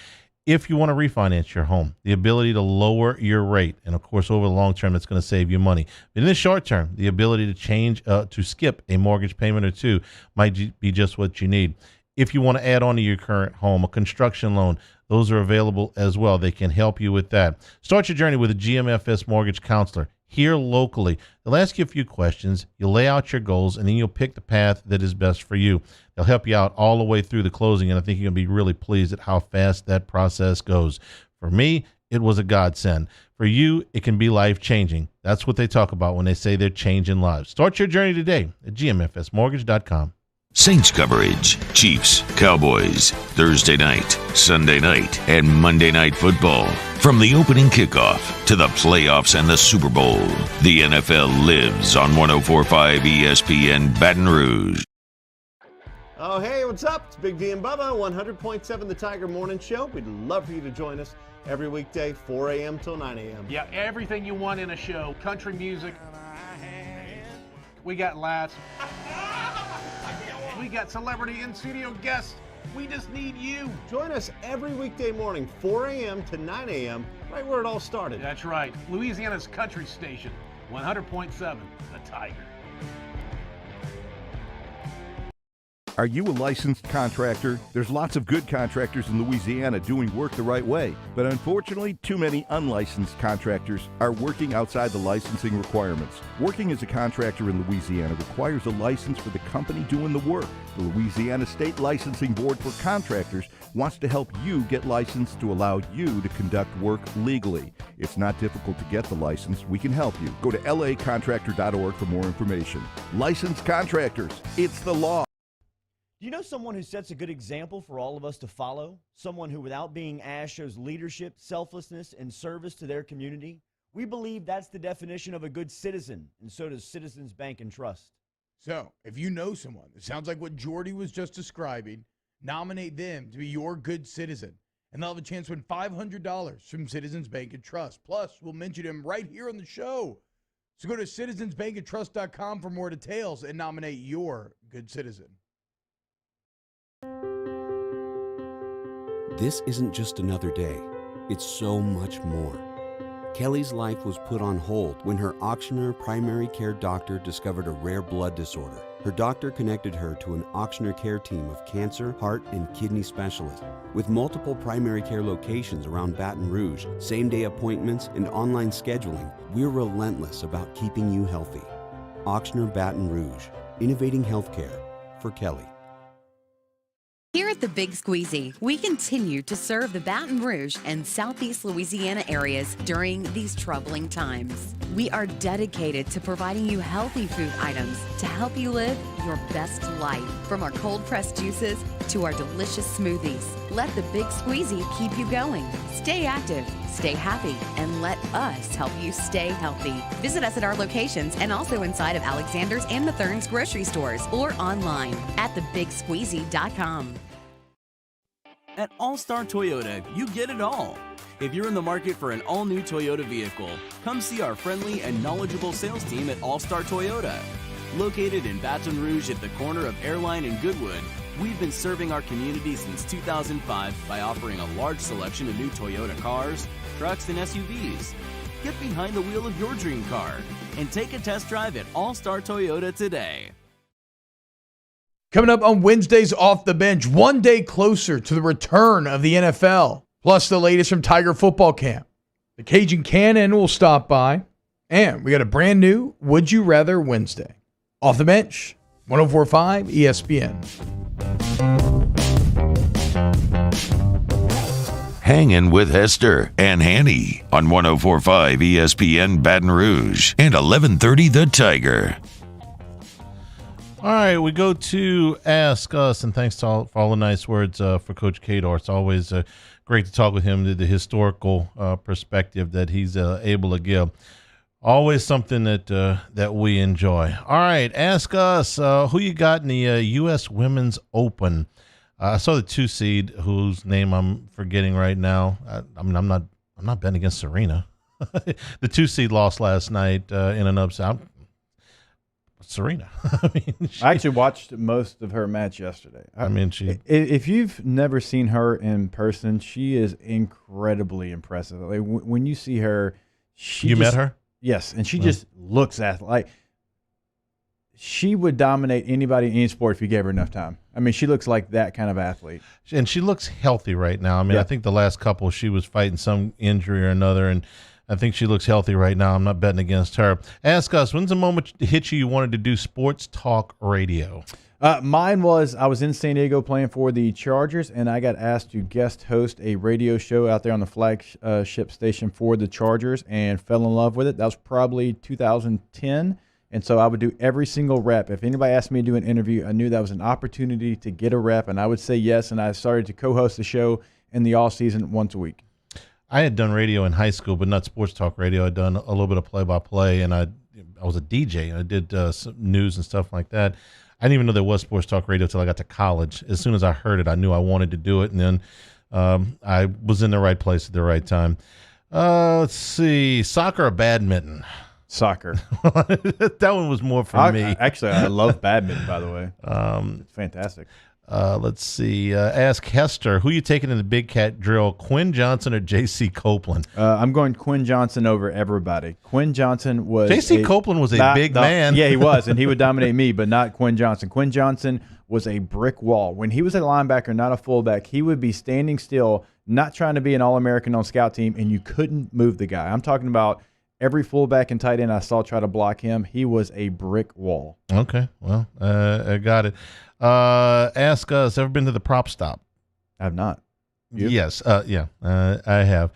If you want to refinance your home, the ability to lower your rate, and of course, over the long term, it's going to save you money. But in the short term, the ability to skip a mortgage payment or two might be just what you need. If you want to add on to your current home, a construction loan, those are available as well. They can help you with that. Start your journey with a GMFS mortgage counselor here locally. They'll ask you a few questions. You'll lay out your goals, and then you'll pick the path that is best for you. They'll help you out all the way through the closing, and I think you're going to be really pleased at how fast that process goes. For me, it was a godsend. For you, it can be life-changing. That's what they talk about when they say they're changing lives. Start your journey today at GMFSmortgage.com. Saints coverage, Chiefs, Cowboys, Thursday night, Sunday night, and Monday Night Football. From the opening kickoff to the playoffs and the Super Bowl, the NFL lives on 104.5 ESPN Baton Rouge. Oh, hey, what's up? It's Big D and Bubba, 100.7 The Tiger Morning Show. We'd love for you to join us every weekday, 4 a.m. till 9 a.m. Yeah, everything you want in a show. Country music. We got laughs. We got celebrity in-studio guests. We just need you. Join us every weekday morning, 4 a.m. to 9 a.m., right where it all started. That's right. Louisiana's country station, 100.7 The Tiger. Are you a licensed contractor? There's lots of good contractors in Louisiana doing work the right way, but unfortunately, too many unlicensed contractors are working outside the licensing requirements. Working as a contractor in Louisiana requires a license for the company doing the work. The Louisiana State Licensing Board for Contractors wants to help you get licensed to allow you to conduct work legally. It's not difficult to get the license. We can help you. Go to lacontractor.org for more information. Licensed contractors, it's the law. Do you know someone who sets a good example for all of us to follow? Someone who, without being asked, shows leadership, selflessness, and service to their community? We believe that's the definition of a good citizen, and so does Citizens Bank and Trust. So, if you know someone that sounds like what Jordy was just describing, nominate them to be your good citizen, and they'll have a chance to win $500 from Citizens Bank and Trust. Plus, we'll mention him right here on the show. So go to citizensbankandtrust.com for more details and nominate your good citizen. This isn't just another day. It's so much more. Kelly's life was put on hold when her auctioneer primary care doctor discovered a rare blood disorder. Her doctor connected her to an auctioneer care team of cancer, heart, and kidney specialists. With multiple primary care locations around Baton Rouge, same-day appointments, and online scheduling, we're relentless about keeping you healthy. Auctioneer Baton Rouge, innovating healthcare for Kelly. Here at the Big Squeezy, we continue to serve the Baton Rouge and Southeast Louisiana areas during these troubling times. We are dedicated to providing you healthy food items to help you live your best life. From our cold-pressed juices to our delicious smoothies, let the Big Squeezy keep you going. Stay active, stay happy, and let us help you stay healthy. Visit us at our locations and also inside of Alexander's and Mathern's grocery stores or online at thebigsqueezy.com. At All-Star Toyota, you get it all. If you're in the market for an all-new Toyota vehicle, come see our friendly and knowledgeable sales team at All-Star Toyota. Located in Baton Rouge at the corner of Airline and Goodwood, we've been serving our community since 2005 by offering a large selection of new Toyota cars, trucks, and SUVs. Get behind the wheel of your dream car and take a test drive at All-Star Toyota today. Coming up on Wednesday's Off the Bench, one day closer to the return of the NFL, plus the latest from Tiger football camp. The Cajun Cannon will stop by, and we got a brand new Would You Rather Wednesday. Off the Bench, 104.5 ESPN. Hangin' with Hester and Hanny on 104.5 ESPN Baton Rouge and 1130 The Tiger. All right, we go to Ask Us, and thanks for all the nice words for Coach Kador. It's always great to talk with him, the historical perspective that he's able to give. Always something that we enjoy. All right, Ask Us, who you got in the U.S. Women's Open? I saw the 2 seed, whose name I'm forgetting right now. I'm not betting against Serena. The 2 seed lost last night in an upset. Serena. I actually watched most of her match yesterday. If you've never seen her in person, she is incredibly impressive. Like when you see her, you met her? Yes, and she just looks like she would dominate anybody in any sport if you gave her enough time. I mean, she looks like that kind of athlete. And she looks healthy right now. I mean, I think the last couple she was fighting some injury or another, and I think she looks healthy right now. I'm not betting against her. Ask Us, when's the moment hit you wanted to do sports talk radio? Mine was I was in San Diego playing for the Chargers, and I got asked to guest host a radio show out there on the flagship station for the Chargers and fell in love with it. That was probably 2010, and so I would do every single rep. If anybody asked me to do an interview, I knew that was an opportunity to get a rep, and I would say yes, and I started to co-host the show in the off-season once a week. I had done radio in high school, but not sports talk radio. I'd done a little bit of play-by-play, and I was a DJ, and I did some news and stuff like that. I didn't even know there was sports talk radio until I got to college. As soon as I heard it, I knew I wanted to do it, and then I was in the right place at the right time. Let's see, soccer or badminton? Soccer. That one was more for me. Actually, I love badminton, by the way. It's fantastic. Let's see. Ask Hester, who you taking in the Big Cat drill, Quinn Johnson or J.C. Copeland? I'm going Quinn Johnson over everybody. Quinn Johnson was J.C. Copeland was a big man. Yeah, he was, and he would dominate me, but not Quinn Johnson. Quinn Johnson was a brick wall. When he was a linebacker, not a fullback, he would be standing still, not trying to be an All-American on scout team, and you couldn't move the guy. I'm talking about every fullback and tight end I saw try to block him. He was a brick wall. Okay, well, I got it. Ask Us, ever been to the Prop Stop? I have not. You? Yes, I have.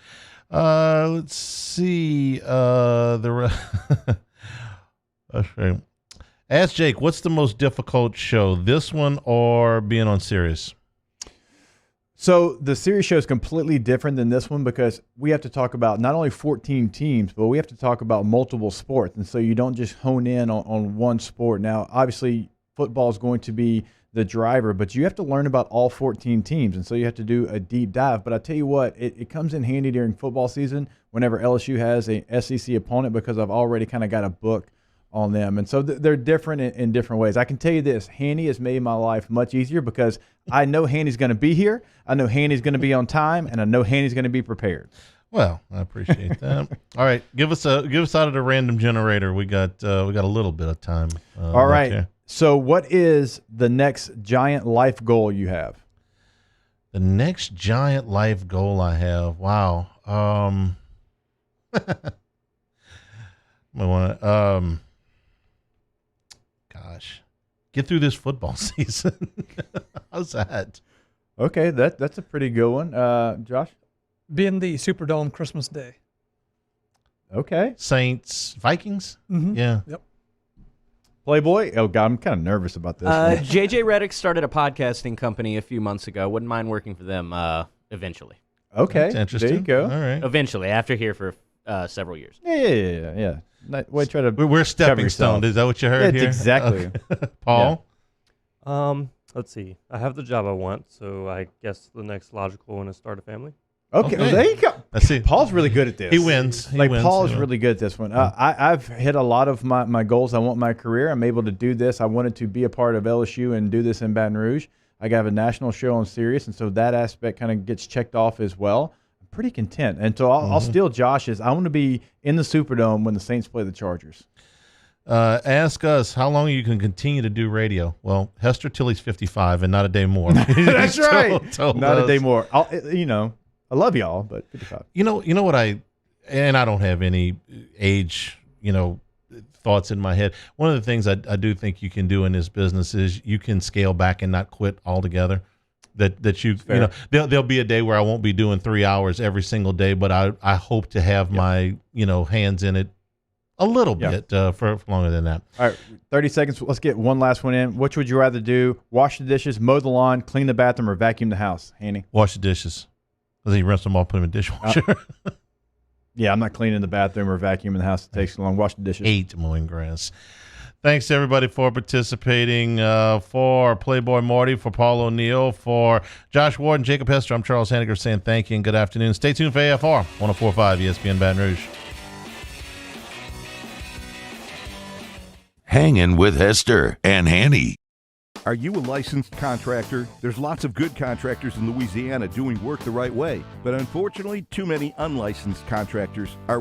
Let's see. Okay. Ask Jake, what's the most difficult show, this one or being on Sirius? So the Sirius show is completely different than this one because we have to talk about not only 14 teams, but we have to talk about multiple sports. And so you don't just hone in on one sport. Now, obviously, football is going to be the driver, but you have to learn about all 14 teams. And so you have to do a deep dive. But I tell you what, it comes in handy during football season whenever LSU has a SEC opponent because I've already kind of got a book on them. And so they're different in different ways. I can tell you this, Hanny has made my life much easier because I know Hanny's going to be here. I know Hanny's going to be on time, and I know Hanny's going to be prepared. Well, I appreciate that. All right, give us out of the random generator. We got a little bit of time. All right. Here. So what is the next giant life goal you have? The next giant life goal I have. Wow. Gosh, get through this football season. How's that? Okay, that's a pretty good one. Josh? Be in the Superdome Christmas Day. Okay. Saints, Vikings? Mm-hmm. Yeah. Yep. Playboy? Oh, God, I'm kind of nervous about this. JJ Redick started a podcasting company a few months ago. Wouldn't mind working for them eventually. Okay. That's interesting. There you go. All right. Eventually, after here for several years. Yeah. Try to we're stepping stone. Is that what you heard here? Exactly. Okay. Paul? Let's see. I have the job I want, so I guess the next logical one is start a family. Okay. Well, there you go. Let's see. Paul's really good at this. He wins. Paul is really good at this one. I've hit a lot of my goals I want in my career. I'm able to do this. I wanted to be a part of LSU and do this in Baton Rouge. I got a national show on Sirius, and so that aspect kind of gets checked off as well. I'm pretty content. And so I'll steal Josh's. I want to be in the Superdome when the Saints play the Chargers. Ask us how long you can continue to do radio. Well, Hester till he's 55 and not a day more. That's right. told Not us. a day more. I love y'all, but 55. You know what I don't have any age, thoughts in my head. One of the things I do think you can do in this business is you can scale back and not quit altogether. There'll be a day where I won't be doing 3 hours every single day, but I hope to have my, hands in it a little bit for longer than that. All right, 30 seconds. Let's get one last one in. Which would you rather do? Wash the dishes, mow the lawn, clean the bathroom, or vacuum the house? Hanny? Wash the dishes. I think you rinse them all, put them in the dishwasher. Yeah, I'm not cleaning the bathroom or vacuuming the house. It takes too long. Wash the dishes. 8 mowing grass. Thanks to everybody for participating. For Playboy Marty, for Paul O'Neill, for Josh Ward and Jacob Hester, I'm Charles Hanagriff saying thank you and good afternoon. Stay tuned for AFR 104.5 ESPN Baton Rouge. Hangin' with Hester and Hanny. Are you a licensed contractor? There's lots of good contractors in Louisiana doing work the right way, but unfortunately, too many unlicensed contractors are